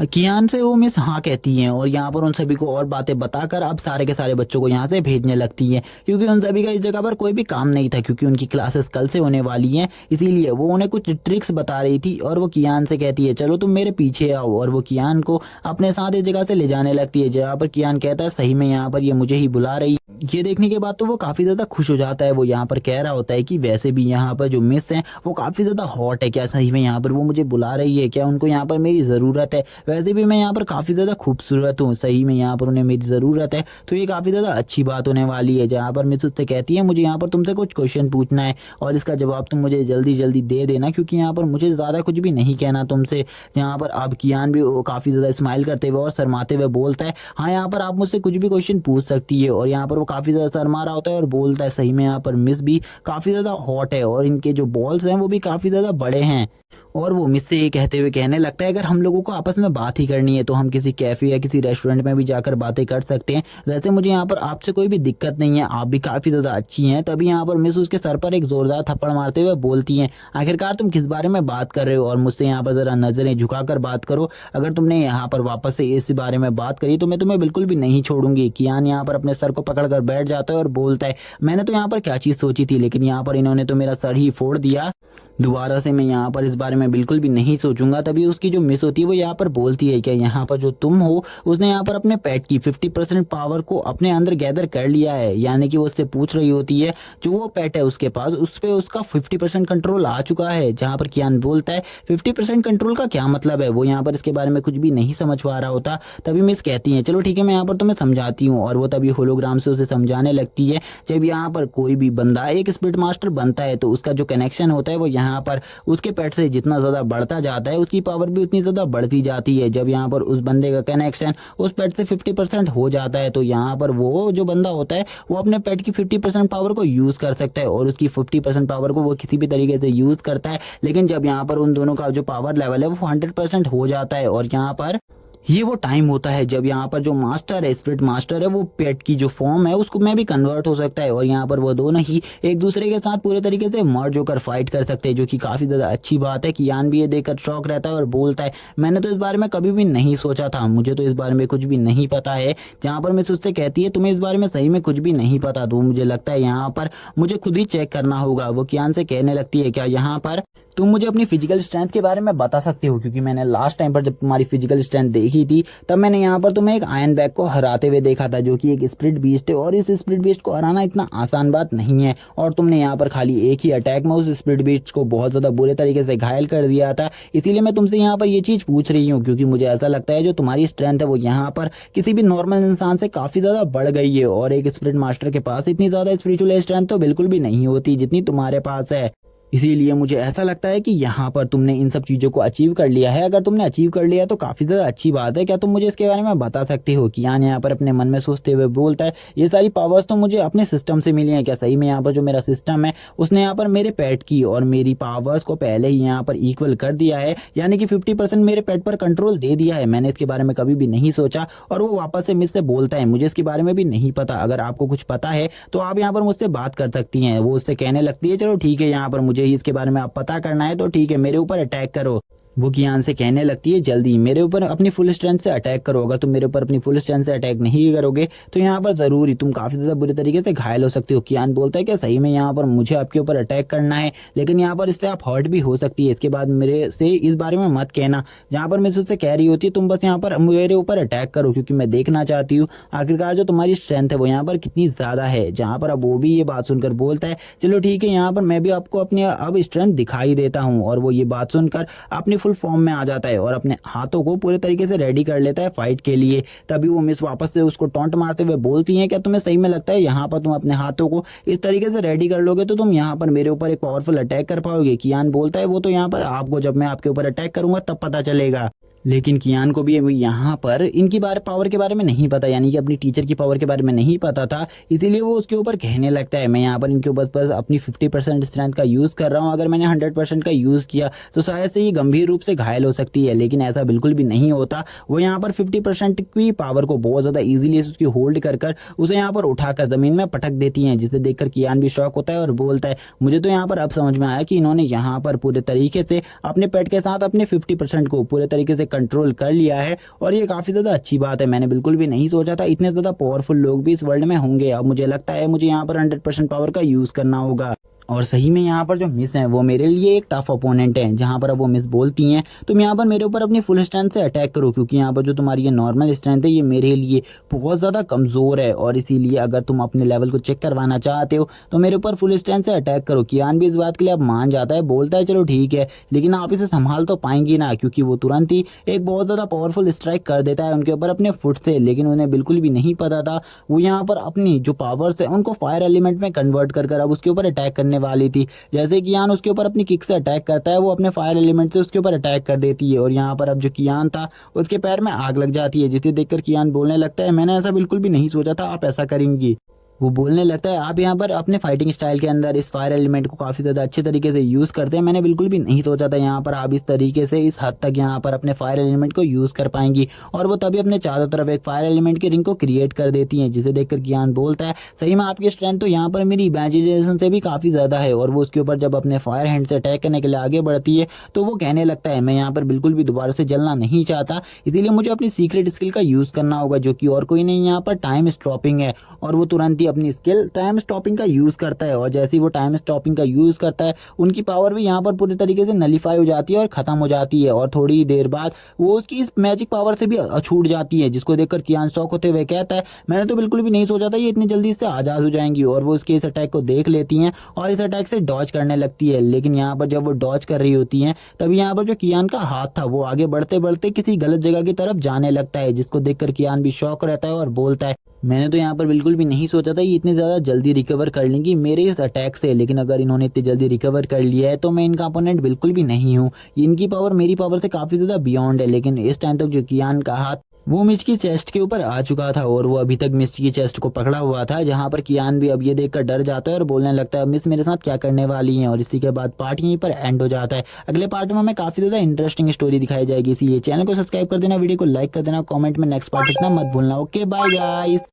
कियान से वो मिस हाँ कहती हैं और यहाँ पर उन सभी को और बातें बताकर अब सारे के सारे बच्चों को यहाँ से भेजने लगती हैं, क्योंकि उन सभी का इस जगह पर कोई भी काम नहीं था, क्योंकि उनकी क्लासेस कल से होने वाली हैं, इसीलिए वो उन्हें कुछ ट्रिक्स बता रही थी। और वो कियान से कहती है चलो तुम मेरे पीछे आओ, और वो कियान को अपने साथ इस जगह से ले जाने लगती है, जहाँ पर कियान कहता है सही में यहाँ पर ये मुझे ही बुला रही। ये देखने के बाद तो वो काफी ज्यादा खुश हो जाता है। वो यहाँ पर कह रहा होता है कि वैसे भी यहाँ पर जो मिस है वो काफी ज्यादा हॉट है, क्या सही में यहाँ पर वो मुझे बुला रही है, क्या उनको यहाँ पर मेरी जरूरत है? वैसे भी मैं यहाँ पर काफी ज्यादा खूबसूरत हूँ, सही में यहाँ पर उन्हें मेरी जरूरत है, तो ये काफी ज्यादा अच्छी बात होने वाली है। जहाँ पर मिस उससे कहती है मुझे यहाँ पर तुमसे कुछ क्वेश्चन पूछना है और इसका जवाब तुम मुझे जल्दी जल्दी दे देना, क्योंकि यहाँ पर मुझे ज्यादा कुछ भी नहीं कहना तुमसे। जहाँ पर अब कियान भी काफी ज्यादा स्माइल करते हुए और शर्माते हुए बोलता है हाँ यहाँ पर आप मुझसे कुछ भी क्वेश्चन पूछ सकती है। और यहाँ पर वो काफी ज्यादा शर्मा रहा होता है और बोलता है सही में यहाँ पर मिस भी काफी ज्यादा हॉट है और इनके जो बॉल्स हैं वो भी काफी ज्यादा बड़े हैं। और वो मिस से ये कहते हुए कहने लगता है, अगर हम लोगों को आपस में बात ही करनी है तो हम किसी कैफे या किसी रेस्टोरेंट में भी जाकर बातें कर सकते हैं। वैसे मुझे यहाँ पर आपसे कोई भी दिक्कत नहीं है, आप भी काफी ज्यादा अच्छी हैं। तभी यहाँ पर मिस उसके सर पर एक जोरदार थप्पड़ मारते हुए बोलती हैं, आखिरकार तुम किस बारे में बात कर रहे हो और मुझसे यहाँ पर जरा नजरें झुकाकर बात करो। अगर तुमने यहाँ पर वापस से इस बारे में बात करी तो मैं तुम्हें बिल्कुल भी नहीं छोड़ूंगी। कियान यहाँ पर अपने सर को पकड़कर बैठ जाता है और बोलता है, मैंने तो यहाँ पर क्या चीज सोची थी, लेकिन यहाँ पर इन्होंने तो मेरा सर ही फोड़ दिया। दोबारा से मैं यहाँ पर इस बारे में बिल्कुल भी नहीं सोचूंगा। तभी उसकी जो मिस होती है वो यहाँ पर बोलती है, क्या यहाँ पर जो तुम हो उसने यहाँ पर अपने पेट की 50% पावर को अपने अंदर गैदर कर लिया है। यानी कि वो उससे पूछ रही होती है जो वो पेट है उसके पास, उस पे उसका 50% कंट्रोल आ चुका है। जहाँ पर कियान बोलता है 50% कंट्रोल का क्या मतलब है, वो यहाँ पर इसके बारे में कुछ भी नहीं समझ पा रहा होता। तभी मिस कहती है, चलो ठीक है मैं यहाँ पर तुम्हें समझाती हूँ। और वो तभी होलोग्राम से उसे समझाने लगती है, जब यहाँ पर कोई भी बंदा एक स्पिरिट मास्टर बनता है तो उसका जो कनेक्शन होता है वो यहाँ पर उसके पेट से जितना ज्यादा बढ़ता जाता है उसकी पावर भी उतनी ज्यादा बढ़ती जाती है। जब यहाँ पर उस बंदे का कनेक्शन उस पेट से 50% हो जाता है तो यहाँ पर वो जो बंदा होता है वो अपने पेट की 50% पावर को यूज कर सकता है और उसकी 50% पावर को वो किसी भी तरीके से यूज करता है। लेकिन जब यहाँ पर उन दोनों का जो पावर लेवल है वो 100% हो जाता है और यहाँ पर ये वो टाइम होता है जब यहाँ पर जो मास्टर है, स्पिरिट मास्टर है, वो पेट की जो फॉर्म है उसको में भी कन्वर्ट हो सकता है और यहाँ पर वो दोनों ही एक दूसरे के साथ पूरे तरीके से मर्ज होकर फाइट कर सकते हैं, जो कि काफी ज्यादा अच्छी बात है। कियान भी ये देखकर शॉक रहता है और बोलता है, मैंने तो इस बारे में कभी भी नहीं सोचा था, मुझे तो इस बारे में कुछ भी नहीं पता है। जहाँ पर मिस उससे कहती है, तुम्हें इस बारे में सही में कुछ भी नहीं पता, तो मुझे लगता है यहाँ पर मुझे खुद ही चेक करना होगा। वो कियान से कहने लगती है, क्या यहाँ पर तुम मुझे अपनी फिजिकल स्ट्रेंथ के बारे में बता सकते हो, क्योंकि मैंने लास्ट टाइम पर जब तुम्हारी फिजिकल स्ट्रेंथ देखी थी तब मैंने यहाँ पर तुम्हें एक आयरन बैग को हराते हुए देखा था, जो कि एक स्पिरिट बीस्ट है और इस स्पिरिट बीस्ट को हराना इतना आसान बात नहीं है। और तुमने यहाँ पर खाली एक ही अटैक में उस स्पिरिट बीस्ट को बहुत ज्यादा बुरे तरीके से घायल कर दिया था। इसीलिए मैं तुमसे यहाँ पर ये चीज पूछ रही हूँ, क्योंकि मुझे ऐसा लगता है जो तुम्हारी स्ट्रेंथ है वो यहाँ पर किसी भी नॉर्मल इंसान से काफी ज्यादा बढ़ गई है और एक स्पिरिट मास्टर के पास इतनी ज्यादा स्पिरिचुअल स्ट्रेंथ तो बिल्कुल भी नहीं होती जितनी तुम्हारे पास है। इसीलिए मुझे ऐसा लगता है कि यहाँ पर तुमने इन सब चीजों को अचीव कर लिया है। अगर तुमने अचीव कर लिया तो काफी ज्यादा अच्छी बात है। क्या तुम मुझे इसके बारे में बता सकते हो? कियान यहाँ पर अपने मन में सोचते हुए बोलता है, ये सारी पावर्स तो मुझे अपने सिस्टम से मिली है। क्या सही में यहाँ पर जो मेरा सिस्टम है उसने यहाँ पर मेरे पेट की और मेरी पावर्स को पहले ही यहाँ पर इक्वल कर दिया है, यानी कि 50% मेरे पेट पर कंट्रोल दे दिया है? मैंने इसके बारे में कभी भी नहीं सोचा। और वो वापस से मिस से बोलता है, मुझे इसके बारे में भी नहीं पता, अगर आपको कुछ पता है तो आप यहाँ पर मुझसे बात कर सकती हैं। वो उससे कहने लगती है, चलो ठीक है, यहाँ पर मुझे ही इसके बारे में आप पता करना है तो ठीक है, मेरे ऊपर अटैक करो। वो कियान से कहने लगती है, जल्दी मेरे ऊपर अपनी फुल स्ट्रेंथ से अटैक करो। अगर तुम मेरे ऊपर अपनी फुल स्ट्रेंथ से अटैक नहीं करोगे तो यहाँ पर जरूर ही तुम काफी ज्यादा बुरी तरीके से घायल हो सकते हो। कियान बोलता है, क्या सही में यहाँ पर मुझे आपके ऊपर अटैक करना है? लेकिन यहाँ पर इससे आप हर्ट भी हो सकती है, इसके बाद मेरे से इस बारे में मत कहना। जहाँ पर मैं उससे कह रही होती है, तुम बस यहाँ पर मेरे ऊपर अटैक करो, क्योंकि मैं देखना चाहती हूँ आखिरकार जो तुम्हारी स्ट्रेंथ है वो यहाँ पर कितनी ज्यादा है। जहाँ पर अब वो भी ये बात सुनकर बोलता है, चलो ठीक है, यहाँ पर मैं भी आपको अपनी अब स्ट्रेंथ दिखाई देता हूँ। और वो ये बात सुनकर अपनी फुल फॉर्म में आ जाता है और अपने हाथों को पूरे तरीके से रेडी कर लेता है फाइट के लिए। तभी वो मिस वापस से उसको टॉन्ट मारते हुए बोलती हैं, क्या तुम्हें सही में लगता है यहाँ पर तुम अपने हाथों को इस तरीके से रेडी कर लोगे तो तुम यहाँ पर मेरे ऊपर एक पावरफुल अटैक कर पाओगे? कियान बोलता है, वो तो यहाँ पर आपको जब मैं आपके ऊपर अटैक करूंगा तब पता चलेगा। लेकिन कियान को भी यहाँ पर इनकी पावर के बारे में नहीं पता, यानी कि अपनी टीचर की पावर के बारे में नहीं पता था। इसीलिए वो उसके ऊपर कहने लगता है, मैं यहाँ पर इनके ऊपर बस अपनी 50% स्ट्रेंथ का यूज कर रहा हूँ, अगर मैंने 100% का यूज किया तो शायद से ये गंभीर रूप से घायल हो सकती है। लेकिन ऐसा बिल्कुल भी नहीं होता। वो यहाँ पर 50% की पावर को बहुत ज्यादा इजीली उसकी होल्ड कर कर उसे यहाँ पर उठाकर जमीन में पटक देती है, जिसे देखकर कियान भी शॉक होता है और बोलता है, मुझे तो यहाँ पर अब समझ में आया कि इन्होंने यहाँ पर पूरे तरीके से अपने पेट के साथ अपने 50% को पूरे तरीके से कंट्रोल कर लिया है। और ये काफी ज्यादा अच्छी बात है, मैंने बिल्कुल भी नहीं सोचा था इतने ज्यादा पावरफुल लोग भी इस वर्ल्ड में होंगे। अब मुझे लगता है मुझे यहाँ पर 100% पावर का यूज करना होगा। और सही में यहाँ पर जो मिस है वो मेरे लिए एक टफ अपोनेंट है। जहाँ पर अब वो मिस बोलती हैं, तुम यहाँ पर मेरे ऊपर अपनी फुल स्ट्रेंथ से अटैक करो, क्योंकि यहाँ पर जो तुम्हारी ये नॉर्मल स्ट्रेंथ है ये मेरे लिए बहुत ज़्यादा कमज़ोर है। और इसीलिए अगर तुम अपने लेवल को चेक करवाना चाहते हो तो मेरे ऊपर फुल स्ट्रेंथ से अटैक करो। कियान भी इस बात के लिए अब मान जाता है, बोलता है, चलो ठीक है, लेकिन आप इसे संभाल तो पाएंगी ना? क्योंकि वो तुरंत ही एक बहुत ज़्यादा पावरफुल स्ट्राइक कर देता है उनके ऊपर अपने फुट से। लेकिन उन्हें बिल्कुल भी नहीं पता था वो यहाँ पर अपनी जो पावर्स है उनको फायर एलिमेंट में कन्वर्ट कर अब उसके ऊपर अटैक करने वाली थी। जैसे कियान उसके ऊपर अपनी किक से अटैक करता है, वो अपने फायर एलिमेंट से उसके ऊपर अटैक कर देती है। और यहाँ पर अब जो कियान था उसके पैर में आग लग जाती है, जिसे देखकर कियान बोलने लगता है, मैंने ऐसा बिल्कुल भी नहीं सोचा था आप ऐसा करेंगी। वो बोलने लगता है आप यहाँ पर अपने फाइटिंग स्टाइल के अंदर इस फायर एलिमेंट को काफ़ी ज़्यादा अच्छे तरीके से यूज़ करते हैं। मैंने बिल्कुल भी नहीं सोचा था यहाँ पर आप इस तरीके से इस हद तक यहाँ पर अपने फायर एलिमेंट को यूज़ कर पाएंगी। और वो तभी अपने चारों तरफ एक फायर एलिमेंट की रिंग को क्रिएट कर देती हैं, जिसे देखकर कियान बोलता है सही में आपकी स्ट्रेंथ तो यहाँ पर मेरी इमेजिनेशन से भी काफ़ी ज़्यादा है। और वो उसके ऊपर जब अपने फायर हैंड से अटैक करने के लिए आगे बढ़ती है तो वो कहने लगता है मैं यहाँ पर बिल्कुल भी दोबारा से जलना नहीं चाहता, इसीलिए मुझे अपनी सीक्रेट स्किल का यूज़ करना होगा, जो कि और कोई नहीं यहाँ पर टाइम स्टॉपिंग है। और वो तुरंत ही अपनी स्किल टाइम स्टॉपिंग का यूज़ करता है। और जैसे ही वो टाइम स्टॉपिंग का यूज़ करता है उनकी पावर भी यहाँ पर पूरी तरीके से नलीफाई हो जाती है और ख़त्म हो जाती है। और थोड़ी ही देर बाद वो उसकी इस मैजिक पावर से भी छूट जाती है, जिसको देखकर कियान शॉक होते हुए कहता है मैंने तो बिल्कुल भी नहीं सोचा था ये इतनी जल्दी इससे आज़ाद हो जाएंगी। और वो उसके इस अटैक को देख लेती हैं और इस अटैक से डॉज करने लगती है। लेकिन यहाँ पर जब वो डॉज कर रही होती हैं तभी यहाँ पर जो कियान का हाथ था वो आगे बढ़ते बढ़ते किसी गलत जगह की तरफ जाने लगता है, जिसको देखकर कियान भी शॉक रहता है और बोलता है मैंने तो यहाँ पर बिल्कुल भी नहीं सोचा था ये इतनी ज़्यादा जल्दी रिकवर कर लेंगी मेरे इस अटैक से। लेकिन अगर इन्होंने इतनी जल्दी रिकवर कर लिया है तो मैं इनका अपोनेंट बिल्कुल भी नहीं हूँ। इनकी पावर मेरी पावर से काफ़ी ज़्यादा बियॉन्ड है। लेकिन इस टाइम तक जो कियान का हाथ वो मिच की चेस्ट के ऊपर आ चुका था और वो अभी तक मिच की चेस्ट को पकड़ा हुआ था, जहां पर कियान भी अब ये देखकर डर जाता है और बोलने लगता है मिस मेरे साथ क्या करने वाली हैं। और इसी के बाद पार्ट यहीं पर एंड हो जाता है। अगले पार्ट में हमें काफी ज्यादा इंटरेस्टिंग स्टोरी दिखाई जाएगी, इसीलिए चैनल को सब्सक्राइब कर देना, वीडियो को लाइक कर देना, कमेंट में नेक्स्ट पार्ट लिखना मत भूलना। Okay bye guys.